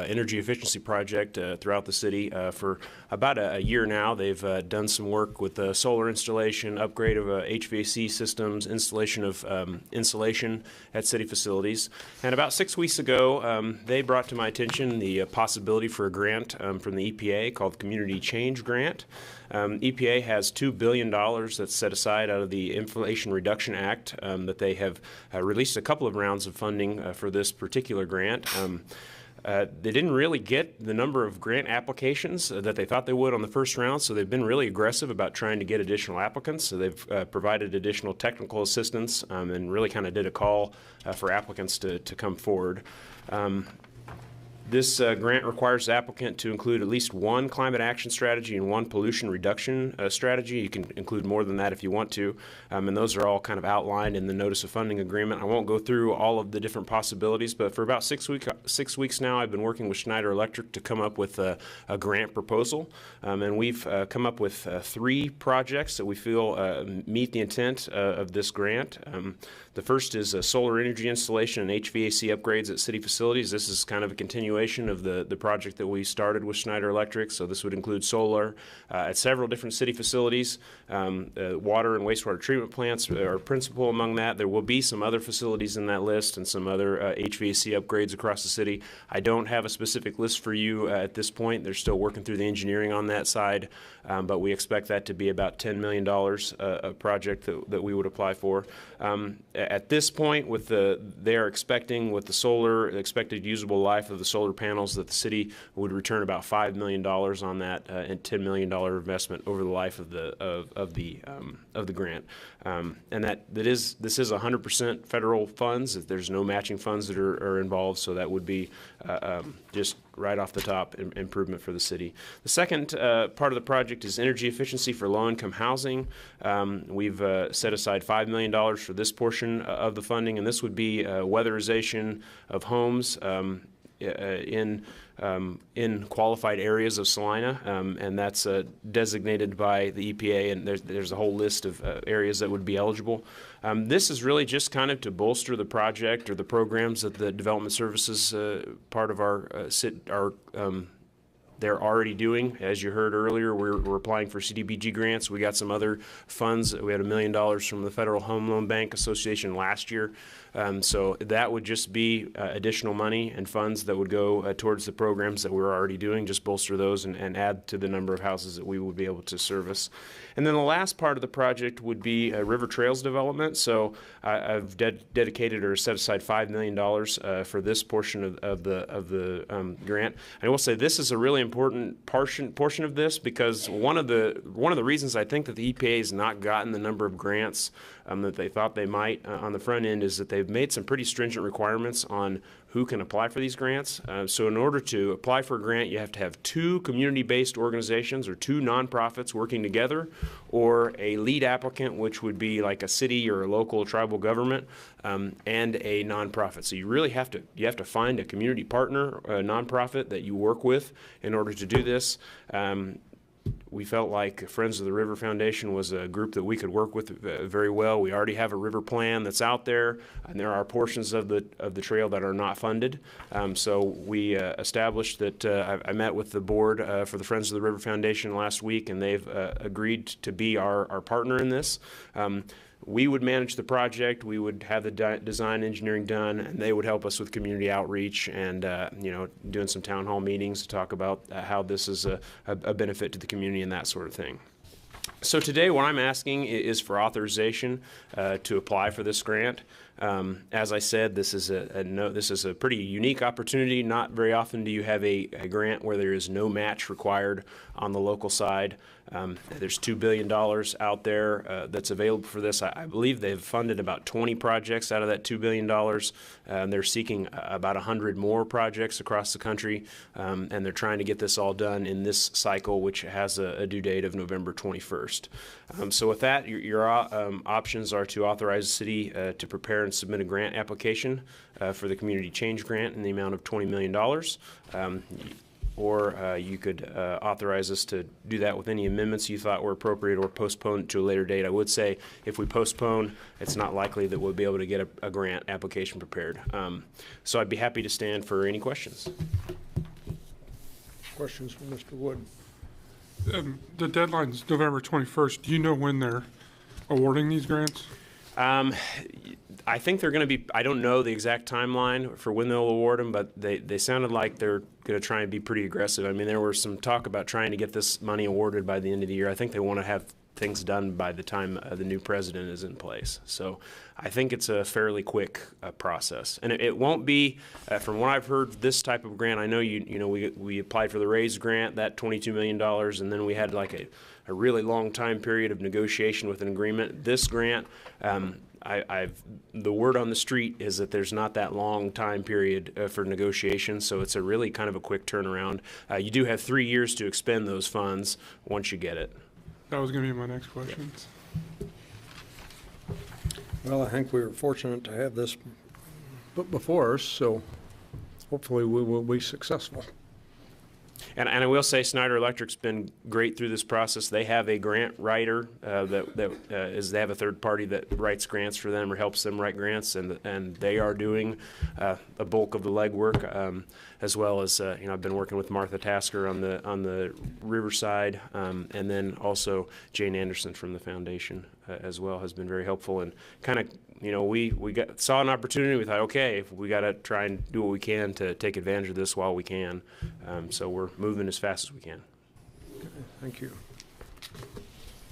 energy efficiency project throughout the city for about a year now. They've done some work with the solar installation, upgrade of HVAC systems, installation of insulation at city facilities. And about 6 weeks ago, they brought to my attention the possibility for a grant from the EPA called the Community Change Grant. EPA has $2 billion that's set aside out of the Inflation Reduction Act that they have released a couple of rounds of funding for this particular grant. They didn't really get the number of grant applications that they thought they would on the first round, so they've been really aggressive about trying to get additional applicants. So they've provided additional technical assistance and really kind of did a call for applicants to come forward. This grant requires the applicant to include at least one climate action strategy and one pollution reduction strategy. You can include more than that if you want to, and those are all kind of outlined in the notice of funding agreement. I won't go through all of the different possibilities, but for about 6 weeks now, I've been working with Schneider Electric to come up with a grant proposal, and we've come up with 3 projects that we feel meet the intent of this grant. The first is solar energy installation and HVAC upgrades at city facilities. This is kind of a continuation of the project that we started with Schneider Electric. So this would include solar at several different city facilities. Water and wastewater treatment plants are principal among that. There will be some other facilities in that list and some other HVAC upgrades across the city. I don't have a specific list for you at this point. They're still working through the engineering on that side, but we expect that to be about $10 million a project that we would apply for. At this point, they are expecting with the solar, the expected usable life of the solar panels, that the city would return about $5 million on that and $10 million investment over the life of the grant. And this is 100% federal funds. There's no matching funds that are involved, so that would be just right off the top improvement for the city. The second part of the project is energy efficiency for low-income housing. We've set aside $5 million for this portion of the funding, and this would be weatherization of homes in qualified areas of Salina, and that's designated by the EPA, and there's a whole list of areas that would be eligible. This is really just kind of to bolster the project or the programs that the development services part of our they're already doing. As you heard earlier, we're applying for CDBG grants. We got some other funds. We had $1 million from the Federal Home Loan Bank Association last year. So that would just be additional money and funds that would go towards the programs that we're already doing, just bolster those and add to the number of houses that we would be able to service. And then the last part of the project would be river trails development. So I've dedicated or set aside $5 million for this portion of the grant. I will say this is a really important portion of this, because one of the reasons I think that the EPA has not gotten the number of grants that they thought they might on the front end is that they've made some pretty stringent requirements on who can apply for these grants. So in order to apply for a grant, you have to have 2 community-based organizations or 2 nonprofits working together, or a lead applicant, which would be like a city or a local tribal government, and a nonprofit. So you really have to find a community partner, a nonprofit that you work with in order to do this. We felt like Friends of the River Foundation was a group that we could work with very well. We already have a river plan that's out there, and there are portions of the trail that are not funded. So we established that I met with the board for the Friends of the River Foundation last week, and they've agreed to be our partner in this. We would manage the project, we would have the design engineering done, and they would help us with community outreach and doing some town hall meetings to talk about how this is a benefit to the community and that sort of thing. So today what I'm asking is for authorization to apply for this grant. As I said, this is a pretty unique opportunity. Not very often do you have a grant where there is no match required on the local side. There's $2 billion out there that's available for this. I believe they've funded about 20 projects out of that $2 billion. They're seeking about 100 more projects across the country, and they're trying to get this all done in this cycle, which has a due date of November 21st. So with that, your options are to authorize the city to prepare and submit a grant application for the Community Change Grant in the amount of $20 million. Or you could authorize us to do that with any amendments you thought were appropriate, or postpone it to a later date. I would say if we postpone, it's not likely that we'll be able to get a grant application prepared. So I'd be happy to stand for any questions. Questions for Mr. Wood? The deadline's November 21st. Do you know when they're awarding these grants? I think they're going to be, I don't know the exact timeline for when they'll award them, but they sounded like they're going to try and be pretty aggressive. I mean, there was some talk about trying to get this money awarded by the end of the year. I think they want to have things done by the time the new president is in place. So I think it's a fairly quick process. And it won't be, from what I've heard, this type of grant. I know we applied for the RAISE grant, that $22 million, and then we had like a really long time period of negotiation with an agreement. This grant, the word on the street is that there's not that long time period for negotiation, so it's a really kind of a quick turnaround. You do have 3 years to expend those funds once you get it. That was going to be my next question. Well, I think we were fortunate to have this put before us, so hopefully we will be successful. And I will say Schneider Electric's been great through this process. They have a grant writer they have a third party that writes grants for them or helps them write grants, and they are doing a bulk of the legwork, as well as I've been working with Martha Tasker on the Riverside, and then also Jane Anderson from the foundation as well has been very helpful, and kind of we saw an opportunity. We thought, okay, if we got to try and do what we can to take advantage of this while we can. So we're moving as fast as we can. Okay, thank you.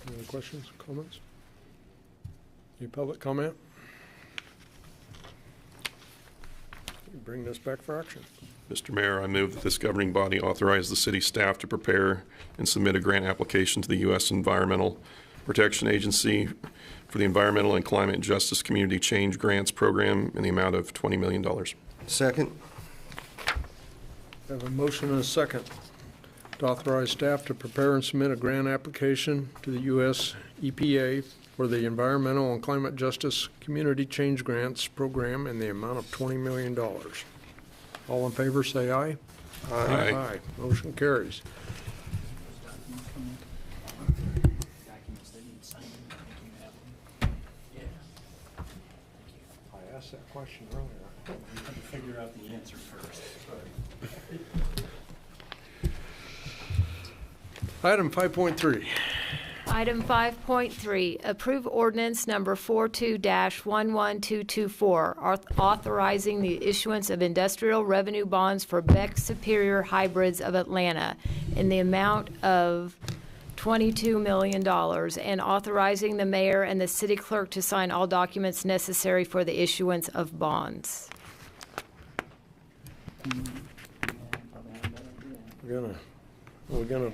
Any other questions, comments? Any public comment? Bring this back for action. Mr. Mayor, I move that this governing body authorize the city staff to prepare and submit a grant application to the U.S. Environmental Protection Agency for the Environmental and Climate Justice Community Change Grants Program in the amount of $20 million. Second. I have a motion and a second to authorize staff to prepare and submit a grant application to the U.S. EPA for the Environmental and Climate Justice Community Change Grants Program in the amount of $20 million. All in favor, say aye. Aye. Aye. Motion carries. I asked that question earlier. You had to figure out the answer first. Item 5.3. Item 5.3, approve ordinance number 42-11224, authorizing the issuance of industrial revenue bonds for Beck Superior Hybrids of Atlanta in the amount of $22 million, and authorizing the mayor and the city clerk to sign all documents necessary for the issuance of bonds. We're gonna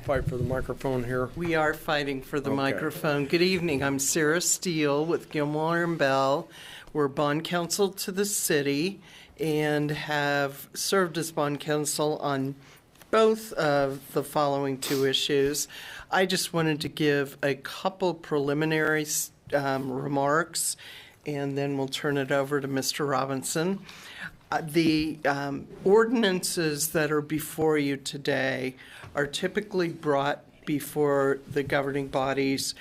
fight for the microphone here. We are fighting for the Okay. microphone. Good evening. I'm Sarah Steele with Gilmore and Bell. We're bond counsel to the city and have served as bond counsel on both of the following two issues. I just wanted to give a couple preliminary remarks, and then we'll turn it over to Mr. Robinson. The ordinances that are before you today are typically brought before the governing bodies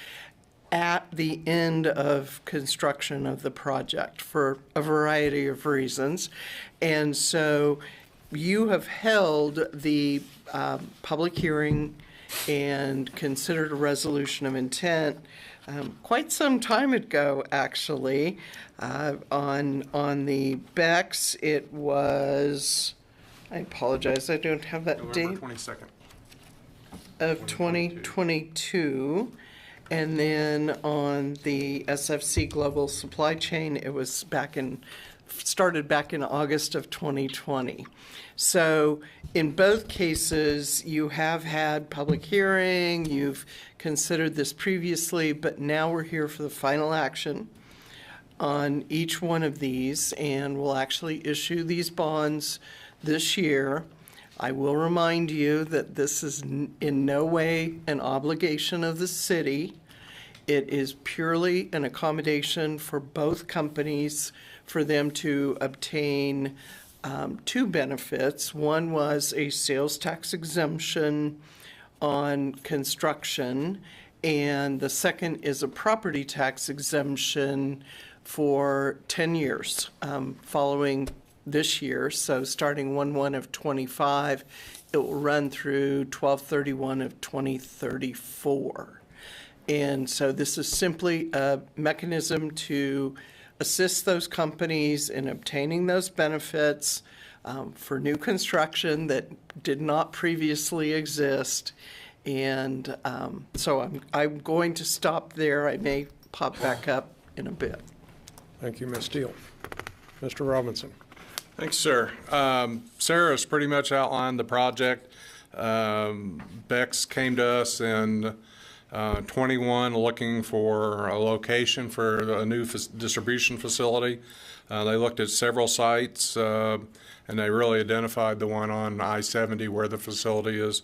at the end of construction of the project for a variety of reasons. And so you have held the public hearing and considered a resolution of intent quite some time ago, actually. On the Becks, it was, I apologize, I don't have that date. November 22nd. Of 2022. And then on the SFC Global Supply Chain, it was started back in August of 2020. So in both cases, you have had public hearing, you've considered this previously, but now we're here for the final action on each one of these, and we'll actually issue these bonds this year. I will remind you that this is in no way an obligation of the city. It is purely an accommodation for both companies for them to obtain two benefits. One was a sales tax exemption on construction, and the second is a property tax exemption for 10 years following this year. So starting 1/1 of 25, it will run through 12/31 of 2034. And so this is simply a mechanism to assist those companies in obtaining those benefits for new construction that did not previously exist. And so I'm going to stop there. I may pop back up in a bit. Thank you, Ms. Steele. Mr. Robinson. Thanks, sir. Sarah's pretty much outlined the project. Beck's came to us in 21 looking for a location for a new distribution facility. They looked at several sites, and they really identified the one on I-70 where the facility is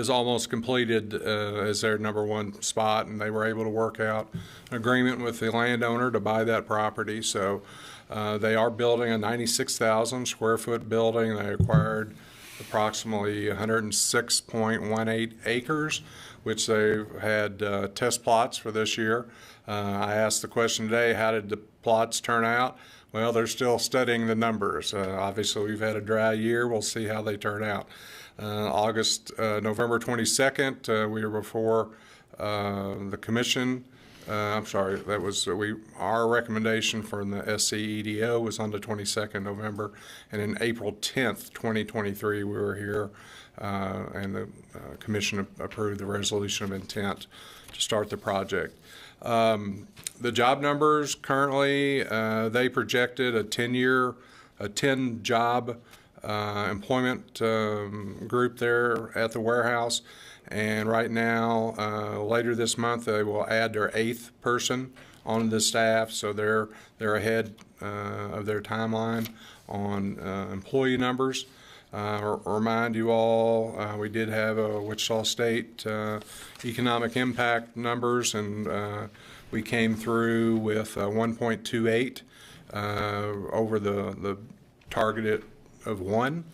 almost completed as their number one spot, and they were able to work out an agreement with the landowner to buy that property. So they are building a 96,000 square foot building. They acquired approximately 106.18 acres, which they've had test plots for this year. I asked the question today, how did the plots turn out? Well, they're still studying the numbers. Obviously, we've had a dry year. We'll see how they turn out. November 22nd, we were before the commission. I'm sorry, that was our recommendation from the SCEDO was on the 22nd November, and in April 10th, 2023, we were here, and the commission approved the resolution of intent to start the project. The job numbers currently, they projected a 10 job employment group there at the warehouse. And right now, later this month, they will add their 8th person on the staff, so they're ahead of their timeline on employee numbers. Remind you all, we did have a Wichita State economic impact numbers, and we came through with 1.28 over the target of 1,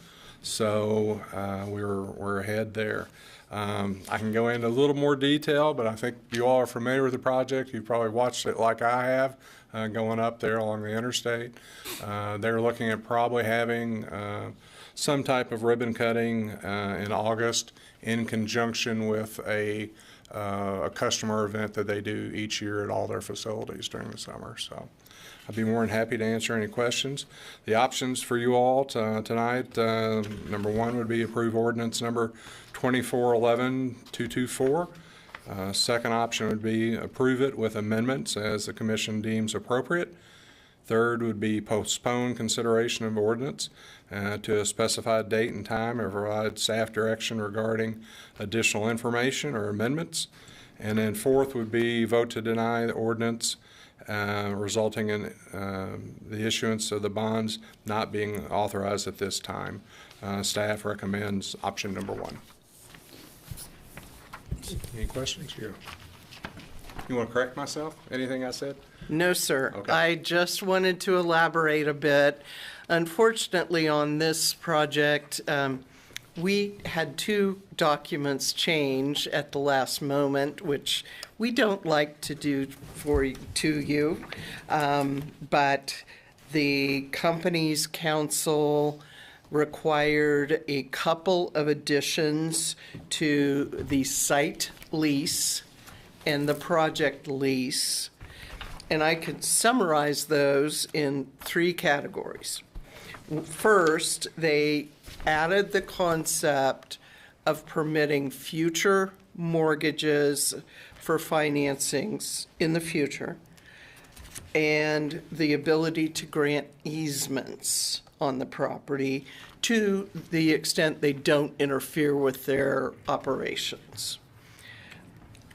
so we're ahead there. I can go into a little more detail, but I think you all are familiar with the project. You've probably watched it like I have, going up there along the interstate. They're looking at probably having some type of ribbon cutting in August in conjunction with a customer event that they do each year at all their facilities during the summer. So I'd be more than happy to answer any questions. The options for you all tonight, number 1 would be approve ordinance number 2411-224. Second option would be approve it with amendments as the commission deems appropriate. Third would be postpone consideration of ordinance to a specified date and time and provide staff direction regarding additional information or amendments. And then fourth would be vote to deny the ordinance, resulting in the issuance of the bonds not being authorized at this time. Staff recommends option number 1. Any questions? You want to correct myself? Anything I said? No, sir. Okay. I just wanted to elaborate a bit. Unfortunately, on this project, we had 2 documents change at the last moment, which we don't like to do to you. But the company's counsel required a couple of additions to the site lease and the project lease. And I could summarize those in 3 categories. First, they added the concept of permitting future mortgages for financings in the future and the ability to grant easements on the property to the extent they don't interfere with their operations.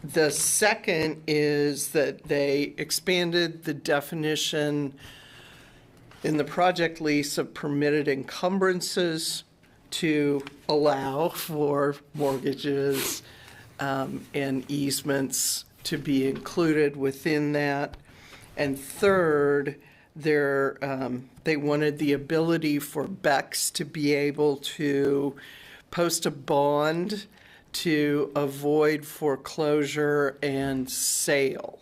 The second is that they expanded the definition in the project lease of permitted encumbrances to allow for mortgages and easements to be included within that. And third, they wanted the ability for Becks to be able to post a bond to avoid foreclosure and sale.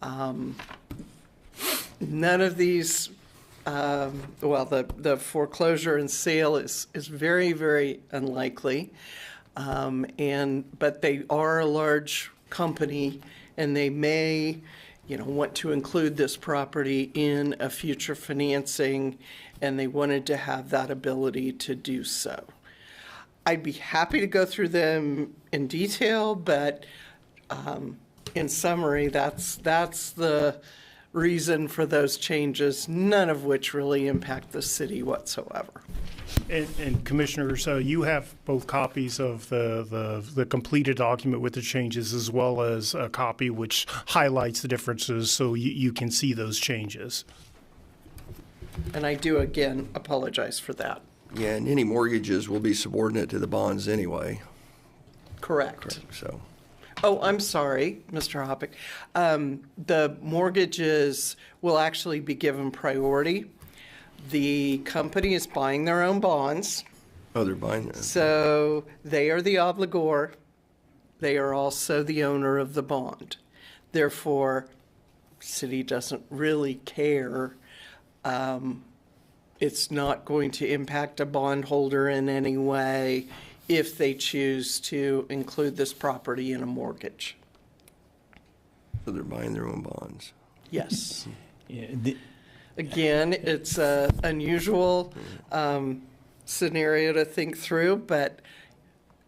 None of these, the foreclosure and sale is very, very unlikely, but they are a large company, and they may want to include this property in a future financing, and they wanted to have that ability to do so. I'd be happy to go through them in detail, but in summary, that's the reason for those changes, none of which really impact the city whatsoever. And Commissioners, you have both copies of the completed document with the changes as well as a copy which highlights the differences so you can see those changes. And I do again apologize for that. Yeah, and any mortgages will be subordinate to the bonds anyway. Correct. So. Oh, I'm sorry, Mr. Hoppick. The mortgages will actually be given priority. The company is buying their own bonds. Oh, they're buying them. So they are the obligor. They are also the owner of the bond. Therefore, city doesn't really care. It's not going to impact a bondholder in any way if they choose to include this property in a mortgage. So they're buying their own bonds. Yes. Yeah, Again, it's an unusual scenario to think through, but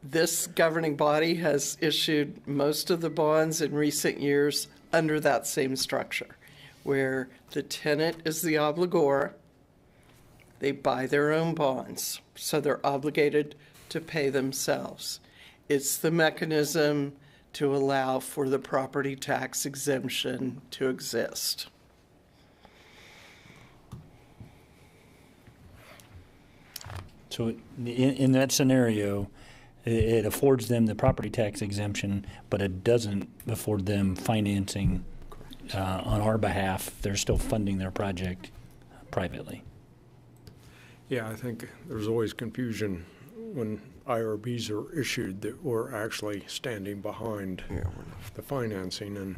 this governing body has issued most of the bonds in recent years under that same structure, where the tenant is the obligor. They buy their own bonds, so they're obligated to pay themselves. It's the mechanism to allow for the property tax exemption to exist. So in that scenario, it affords them the property tax exemption, but it doesn't afford them financing on our behalf. They're still funding their project privately. Yeah, I think there's always confusion when IRBs are issued that we're actually standing behind the financing, and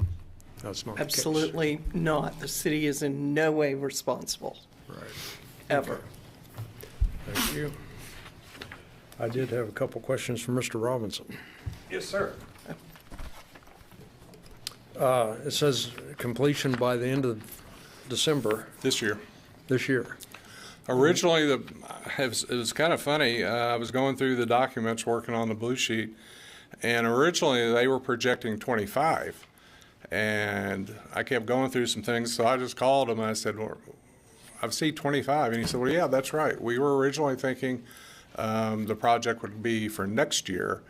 that's not Absolutely the case. not. The city is in no way responsible. Right. Ever. Okay. Thank you. I did have a couple questions for Mr. Robinson. Yes, sir. It says completion by the end of December. This year. This year. Originally, it was kind of funny. I was going through the documents working on the blue sheet, and originally they were projecting 25. And I kept going through some things, so I just called him and I said, well, I see 25. And he said, well, yeah, that's right. We were originally thinking the project would be for next year,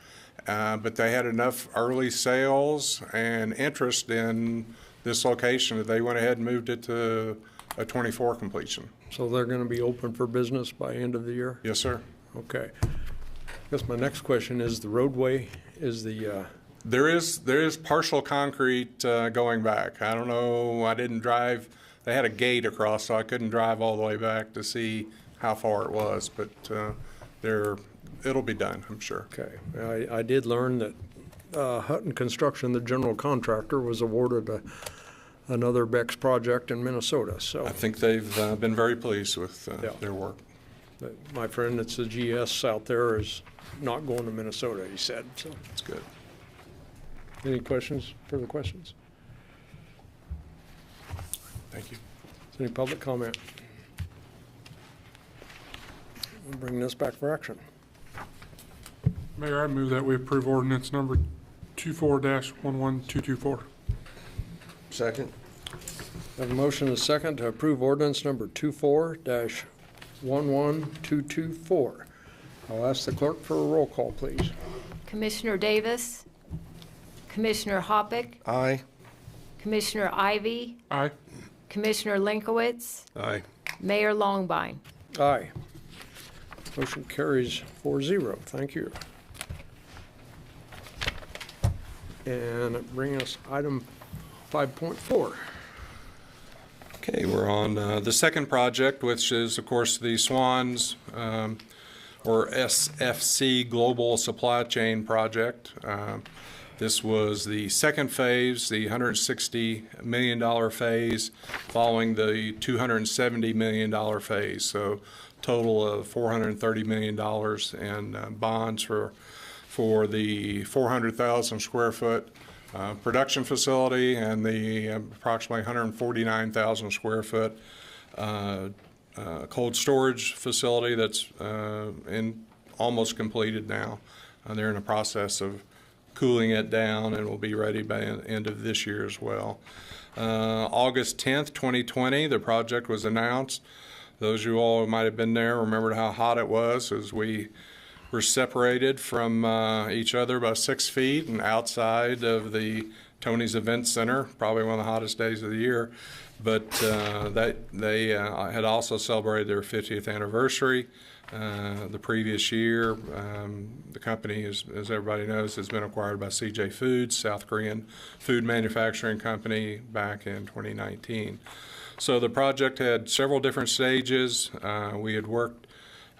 but they had enough early sales and interest in this location that they went ahead and moved it to a 24 completion. So they're going to be open for business by end of the year? Yes, sir. Okay. I guess my next question is the roadway is the... There is partial concrete going back. I don't know, I didn't drive. They had a gate across, so I couldn't drive all the way back to see how far it was, but it'll be done, I'm sure. Okay. I did learn that Hutton Construction, the general contractor, was awarded another Beck's project in Minnesota. So I think they've been very pleased with their work. But my friend that's the GS out there is not going to Minnesota, he said. So that's good. Any questions, further questions? Thank you. Is there any public comment? We'll bring this back for action. Mayor, I move that we approve ordinance number 24-11224. Second. I have a motion and a second to approve ordinance number 24-11224. I'll ask the clerk for a roll call, please. Commissioner Davis, Commissioner Hoppick, Aye. Commissioner Ivy, Aye. Commissioner Linkowitz, Aye. Mayor Longbine. Aye. Motion carries 4-0. Thank you. And bring us item 5.4. Okay, we're on the second project, which is, of course, the SWANS, or SFC Global Supply Chain Project. This was the second phase, the $160 million phase, following the $270 million phase. So total of $430 million in bonds for the 400,000 square foot production facility and the approximately 149,000 square foot cold storage facility that's almost completed now. They're in the process of cooling it down and will be ready by the end of this year as well. August 10th, 2020, the project was announced. Those of you all who might have been there remembered how hot it was as we were separated from each other by 6 feet and outside of the Tony's Event Center, probably one of the hottest days of the year. But they had also celebrated their 50th anniversary the previous year. The company, as everybody knows, has been acquired by CJ Foods, South Korean food manufacturing company, back in 2019. So the project had several different stages. We had worked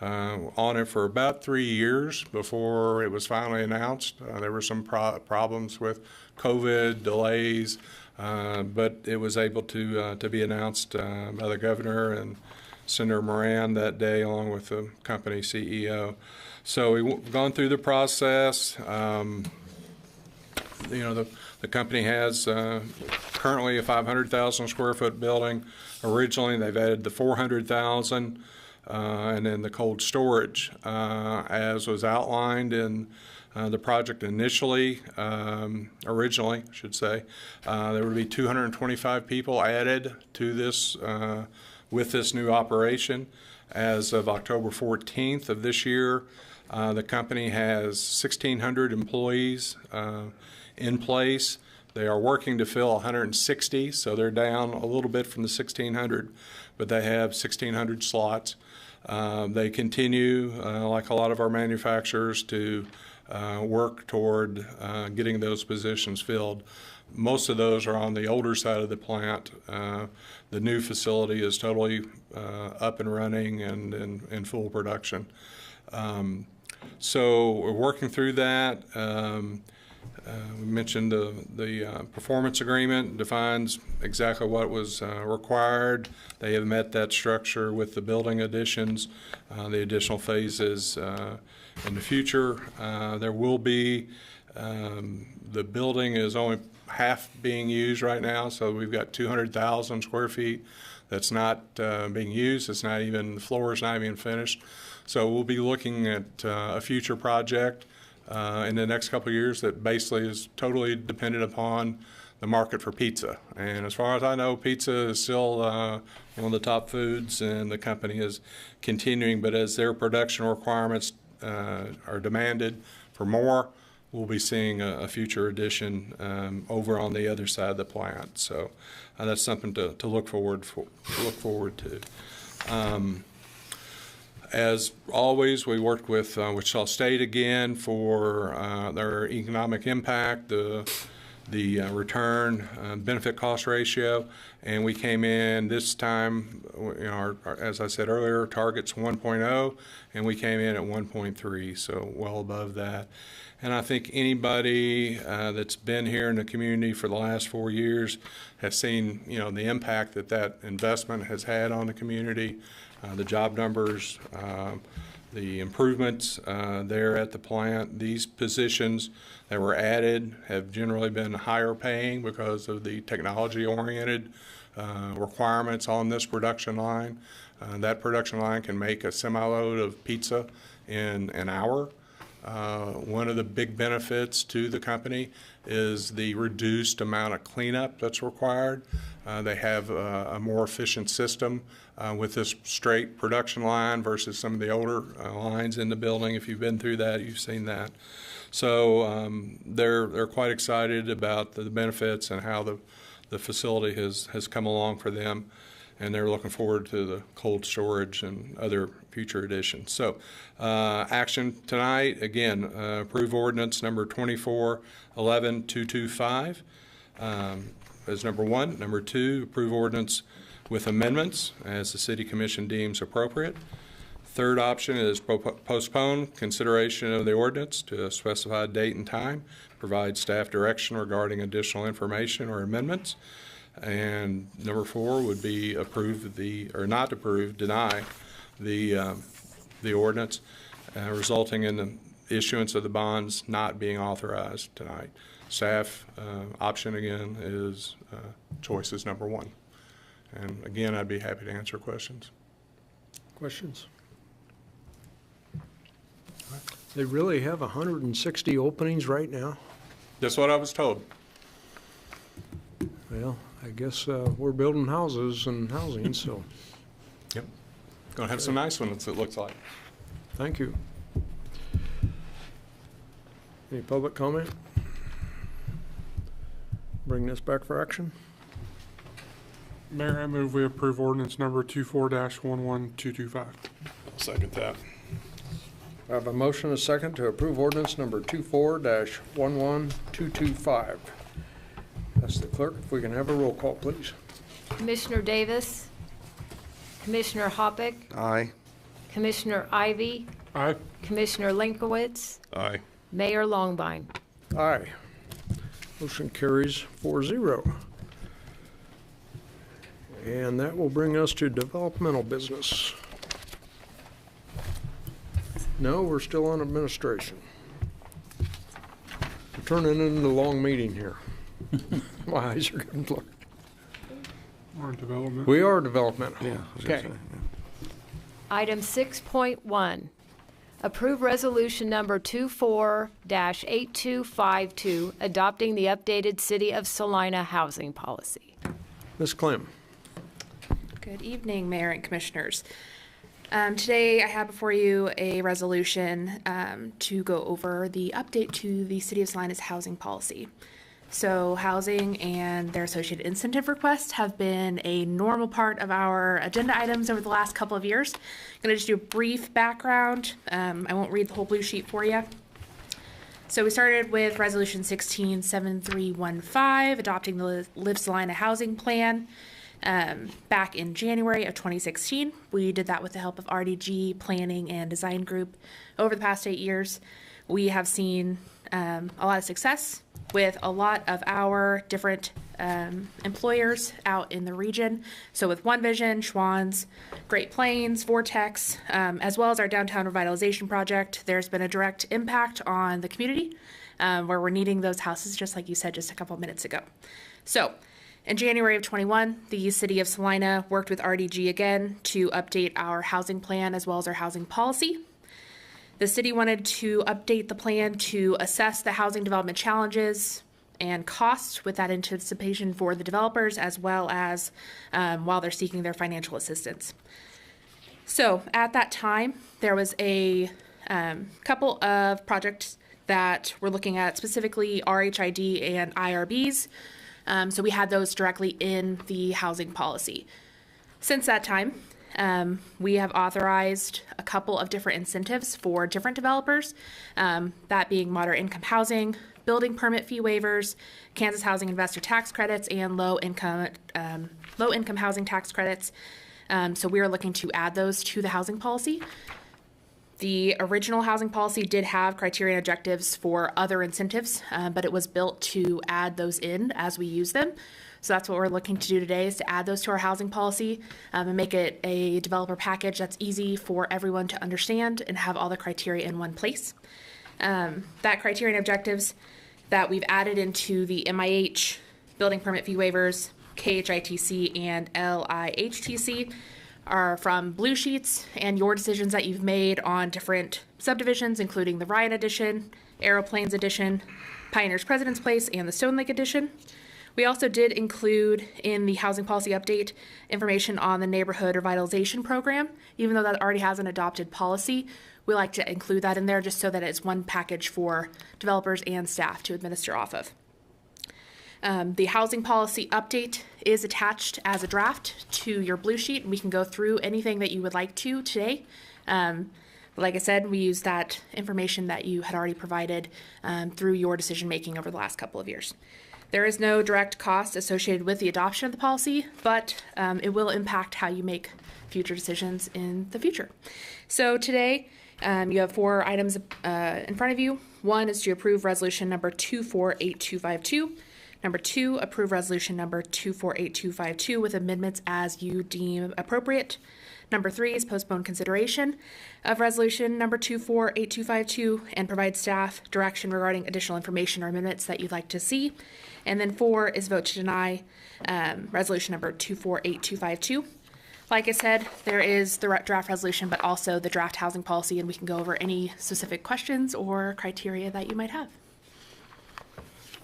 on it for about 3 years before it was finally announced. There were some problems with COVID, delays, but it was able to be announced by the governor and Senator Moran that day, along with the company CEO. So we've gone through the process. The company has currently a 500,000 square foot building. Originally, they've added the 400,000 and then the cold storage. As was outlined in the project originally, I should say, there would be 225 people added to this with this new operation. As of October 14th of this year, the company has 1,600 employees in place. They are working to fill 160, so they're down a little bit from the 1,600, but they have 1,600 slots. They continue, like a lot of our manufacturers, to work toward getting those positions filled. Most of those are on the older side of the plant. The new facility is totally up and running and in full production. So we're working through that. We mentioned the performance agreement defines exactly what was required. They have met that structure with the building additions, the additional phases in the future. There will be, the building is only half being used right now, so we've got 200,000 square feet that's not being used. It's not even, the floor is not even finished. So we'll be looking at a future project in the next couple of years that basically is totally dependent upon the market for pizza. And as far as I know, pizza is still one of the top foods, and the company is continuing. But as their production requirements are demanded for more, we'll be seeing a future addition over on the other side of the plant. So that's something to look forward to. As always, we worked with Wichita State again for their economic impact, the return benefit cost ratio, and we came in this time, as I said earlier, target's 1.0, and we came in at 1.3, so well above that. And I think anybody that's been here in the community for the last 4 years has seen, the impact that investment has had on the community. The job numbers, the improvements there at the plant. These positions that were added have generally been higher paying because of the technology-oriented requirements on this production line. That production line can make a semi-load of pizza in an hour. One of the big benefits to the company is the reduced amount of cleanup that's required. They have a more efficient system with this straight production line versus some of the older lines in the building. If you've been through that, you've seen that. So they're quite excited about the benefits and how the facility has come along for them, and they're looking forward to the cold storage and other future additions. So action tonight, again, approve ordinance number 24-11-225 as number one. Number two, approve ordinance with amendments as the City Commission deems appropriate. Third option is postpone consideration of the ordinance to a specified date and time, provide staff direction regarding additional information or amendments. And number four would be approve not approve, deny the ordinance, resulting in the issuance of the bonds not being authorized tonight. Staff option again is choice is number one. And again, I'd be happy to answer questions. Questions? They really have 160 openings right now? That's what I was told. Well, I guess we're building houses and housing, so. Yep. Going to have some nice ones, it looks like. Thank you. Any public comment? Bring this back for action. Mayor, I move we approve ordinance number 24-11225. I'll second that. I have a motion and a second to approve ordinance number 24-11225. That's the clerk. If we can have a roll call, please. Commissioner Davis, Commissioner Hoppick, Aye. Commissioner Ivy, Aye. Commissioner Linkowitz, Aye. Mayor Longbine. Aye. Motion carries 4-0. And that will bring us to developmental business. No, we're still on administration. We're turning into a long meeting here. My eyes are getting blurred. We're in development. We are developmental. Yeah. Okay. Item 6.1, approve resolution number 24-8252, adopting the updated City of Salina housing policy. Ms. Clem. Good evening, Mayor and Commissioners. Today I have before you a resolution to go over the update to the City of Salina's housing policy. So housing and their associated incentive requests have been a normal part of our agenda items over the last couple of years. I'm going to just do a brief background. I won't read the whole blue sheet for you. So we started with Resolution 167315, adopting the Live Salina Housing Plan. Back in January of 2016. We did that with the help of RDG Planning and Design Group. Over the past 8 years, we have seen a lot of success with a lot of our different employers out in the region. So with One Vision, Schwann's, Great Plains, Vortex, as well as our downtown revitalization project, there's been a direct impact on the community where we're needing those houses, just like you said just a couple minutes ago. So in January of 21, the City of Salina worked with RDG again to update our housing plan as well as our housing policy. The city wanted to update the plan to assess the housing development challenges and costs with that anticipation for the developers as well as while they're seeking their financial assistance. So at that time, there was a couple of projects that we're looking at, specifically RHID and IRBs. So we had those directly in the housing policy. Since that time, we have authorized a couple of different incentives for different developers, that being moderate income housing, building permit fee waivers, Kansas Housing Investor Tax Credits, and low income housing tax credits. So we are looking to add those to the housing policy. The original housing policy did have criteria and objectives for other incentives, but it was built to add those in as we use them. So that's what we're looking to do today, is to add those to our housing policy and make it a developer package that's easy for everyone to understand and have all the criteria in one place. That criteria and objectives that we've added into the MIH, building permit fee waivers, KHITC, and LIHTC are from blue sheets and your decisions that you've made on different subdivisions, including the Ryan Edition, Aeroplanes Edition, Pioneers President's Place, and the Stone Lake Edition. We also did include in the housing policy update information on the neighborhood revitalization program. Even though that already has an adopted policy, we like to include that in there just so that it's one package for developers and staff to administer off of. The housing policy update is attached as a draft to your blue sheet, and we can go through anything that you would like to today. Like I said, we use that information that you had already provided through your decision making over the last couple of years. There is no direct cost associated with the adoption of the policy, but it will impact how you make future decisions in the future. So today, you have 4 items in front of you. One is to approve resolution number 248252. Number 2, approve resolution number 248252 with amendments as you deem appropriate. Number 3 is postpone consideration of resolution number 248252 and provide staff direction regarding additional information or amendments that you'd like to see. And then 4 is vote to deny resolution number 248252. Like I said, there is the draft resolution, but also the draft housing policy, and we can go over any specific questions or criteria that you might have.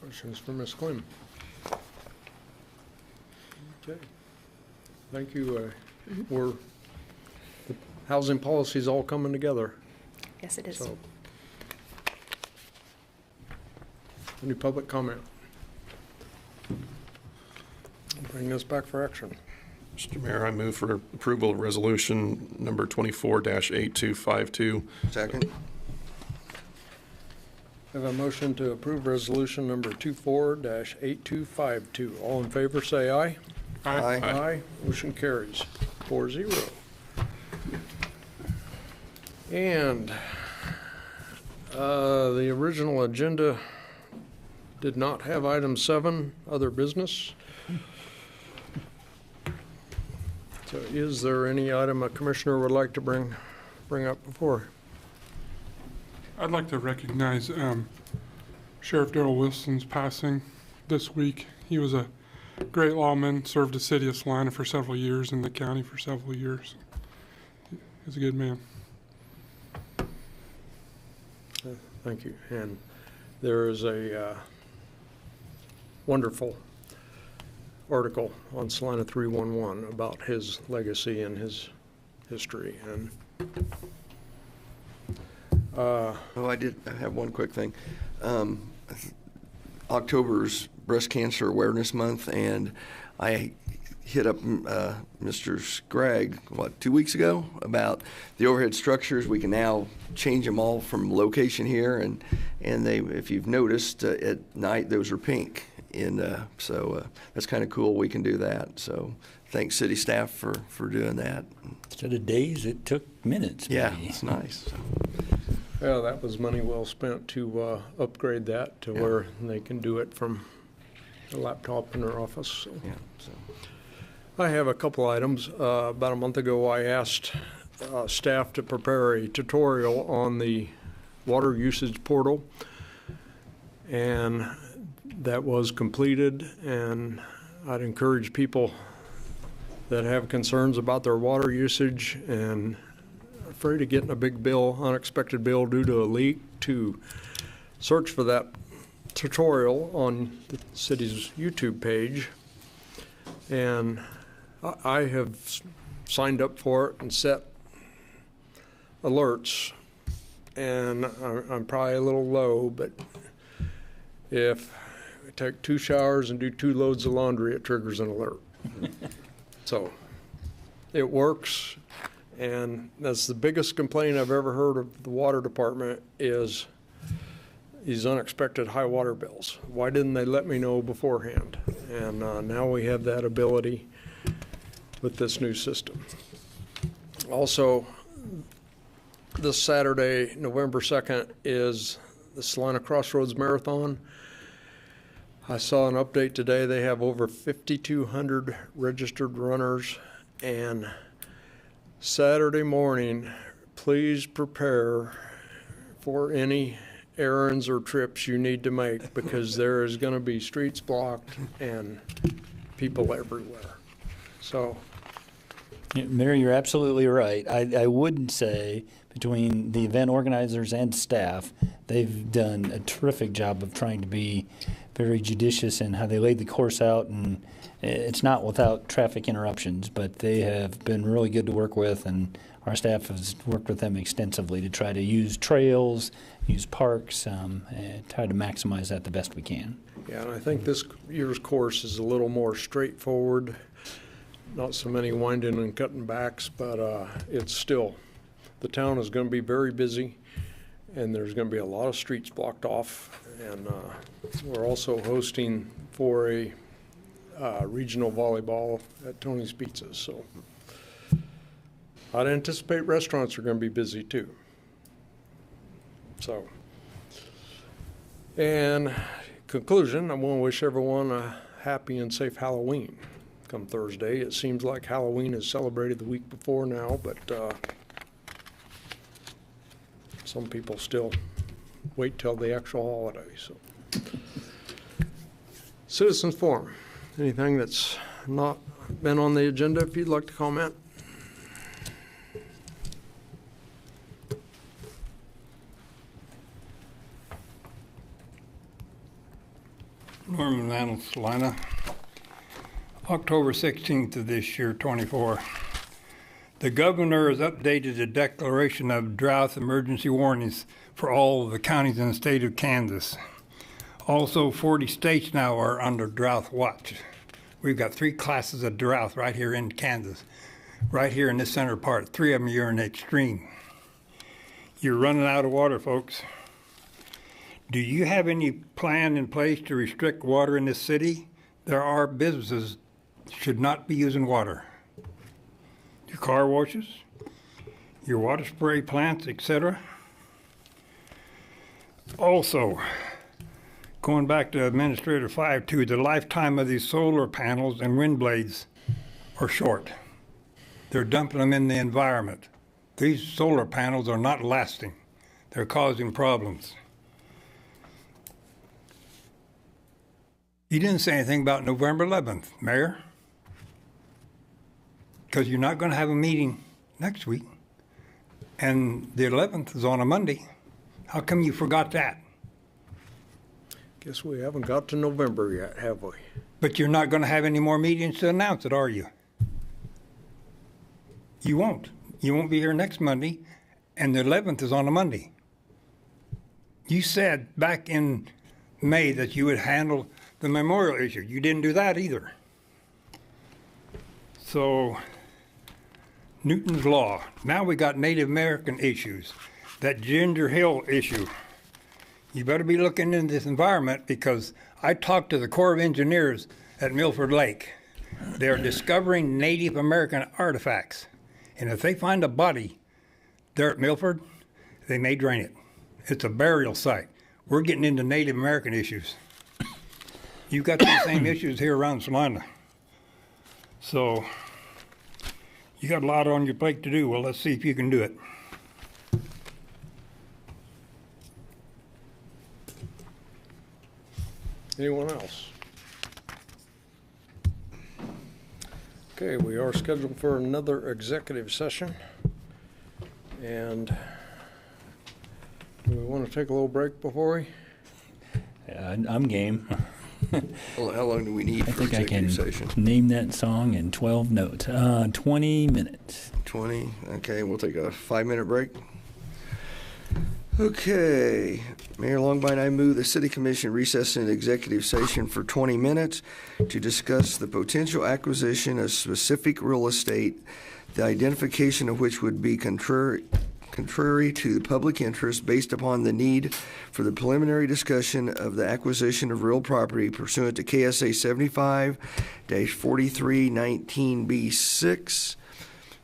Questions for Ms. Clem? Okay. Thank you. housing policy is all coming together. Yes, it is. So, any public comment? Bring this back for action. Mr. Mayor, I move for approval of resolution number 24-8252. Second. I have a motion to approve resolution number 24-8252. All in favor, say aye. Aye. Aye. Motion carries 4-0. And the original agenda did not have item 7, other business. So is there any item a commissioner would like to bring up before? I'd like to recognize Sheriff Darrell Wilson's passing this week. He was a great lawman, served the city of Salina for several years and the county for several years. He's a good man. Thank you. And there is a wonderful article on Salina 311 about his legacy and his history. And I have one quick thing. October's Breast Cancer Awareness Month, and I hit up Mr. Scragg, 2 weeks ago, about the overhead structures. We can now change them all from location here, and they, if you've noticed, at night those are pink. So that's kind of cool. We can do that. So thanks city staff for doing that. Instead of days, it took minutes. Yeah, maybe. it's nice. So. Yeah, that was money well spent to upgrade that to where they can do it from a laptop in their office. So. Yeah. So. I have a couple items. About a month ago, I asked staff to prepare a tutorial on the water usage portal, and that was completed. And I'd encourage people that have concerns about their water usage and afraid of getting a big bill, unexpected bill due to a leak, to search for that tutorial on the city's YouTube page. And I have signed up for it and set alerts, and I'm probably a little low, but if I take 2 showers and do 2 loads of laundry, it triggers an alert. So it works, and that's the biggest complaint I've ever heard of the water department is these unexpected high water bills. Why didn't they let me know beforehand? And now we have that ability with this new system. Also, this Saturday, November 2nd, is the Salina Crossroads Marathon. I saw an update today. They have over 5,200 registered runners, and Saturday morning, please prepare for any errands or trips you need to make, because there is going to be streets blocked and people everywhere. So, Yeah, Mary, you're absolutely right. I would say between the event organizers and staff, they've done a terrific job of trying to be very judicious in how they laid the course out, and it's not without traffic interruptions, but they have been really good to work with, and our staff has worked with them extensively to try to use trails, use parks, and try to maximize that the best we can. yeah, and I think this year's course is a little more straightforward. Not so many winding and cutting backs, but it's still, the town is going to be very busy, and there's going to be a lot of streets blocked off. And we're also hosting for a regional volleyball at Tony's Pizzas. So I'd anticipate restaurants are going to be busy too. So, and conclusion, I want to wish everyone a happy and safe Halloween. Come Thursday. It seems like Halloween is celebrated the week before now, but some people still wait till the actual holiday. So, Citizens Forum. Anything that's not been on the agenda, if you'd like to comment? Norman Randall, Salina. October 16th of this year, 24. The governor has updated the declaration of drought emergency warnings for all of the counties in the state of Kansas. Also, 40 states now are under drought watch. We've got 3 classes of drought right here in Kansas. Right here in this center part, 3 of them you're in the extreme. You're running out of water, folks. Do you have any plan in place to restrict water in this city? There are businesses that should not be using water. Your car washes, your water spray plants, etc. Also, going back to Administrator 5.2, the lifetime of these solar panels and wind blades are short. They're dumping them in the environment. These solar panels are not lasting. They're causing problems. You didn't say anything about November 11th, Mayor, because you're not going to have a meeting next week, and the 11th is on a Monday. How come you forgot that? Guess we haven't got to November yet, have we? But you're not going to have any more meetings to announce it, are you? You won't. You won't be here next Monday, and the 11th is on a Monday. You said back in May that you would handle the memorial issue. You didn't do that either. So, Newton's Law. Now we got Native American issues. That Ginger Hill issue. You better be looking into this environment, because I talked to the Corps of Engineers at Milford Lake. They're discovering Native American artifacts. And if they find a body there at Milford, they may drain it. It's a burial site. We're getting into Native American issues. You've got the same issues here around Salina. So, you got a lot on your plate to do. Well, let's see if you can do it. Anyone else? Okay, we are scheduled for another executive session. And do we want to take a little break before we? I'm game. Well, how long do we need for executive session? Name that song in 12 notes. 20 minutes. 20? Okay, we'll take a 5-minute break. Okay. Mayor Longbine, I move the City Commission recess into executive session for 20 minutes to discuss the potential acquisition of specific real estate, the identification of which would be contrary to the public interest based upon the need for the preliminary discussion of the acquisition of real property pursuant to KSA 75-4319B6.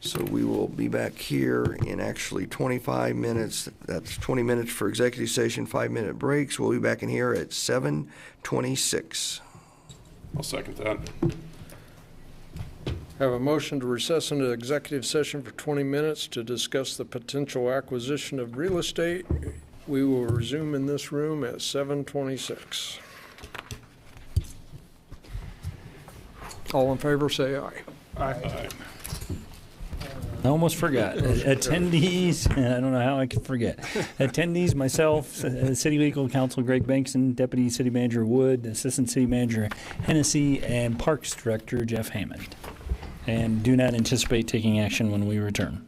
So we will be back here in actually 25 minutes. That's 20 minutes for executive session, 5-minute breaks. We'll be back in here at 7:26. I'll second that. Have a motion to recess into executive session for 20 minutes to discuss the potential acquisition of real estate. We will resume in this room at 7:26. All in favor, say aye. Aye. I almost forgot. Attendees, I don't know how I could forget. Attendees, myself, City Legal Counsel Greg Bankson, Deputy City Manager Wood, Assistant City Manager Hennessy, and Parks Director Jeff Hammond. And do not anticipate taking action when we return.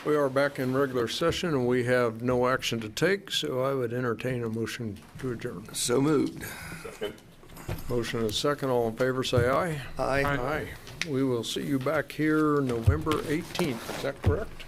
We are back in regular session, and we have no action to take, so I would entertain a motion to adjourn. So moved. Second. Motion is second. All in favor, say aye. Aye. Aye. We will see you back here November 18th. Is that correct?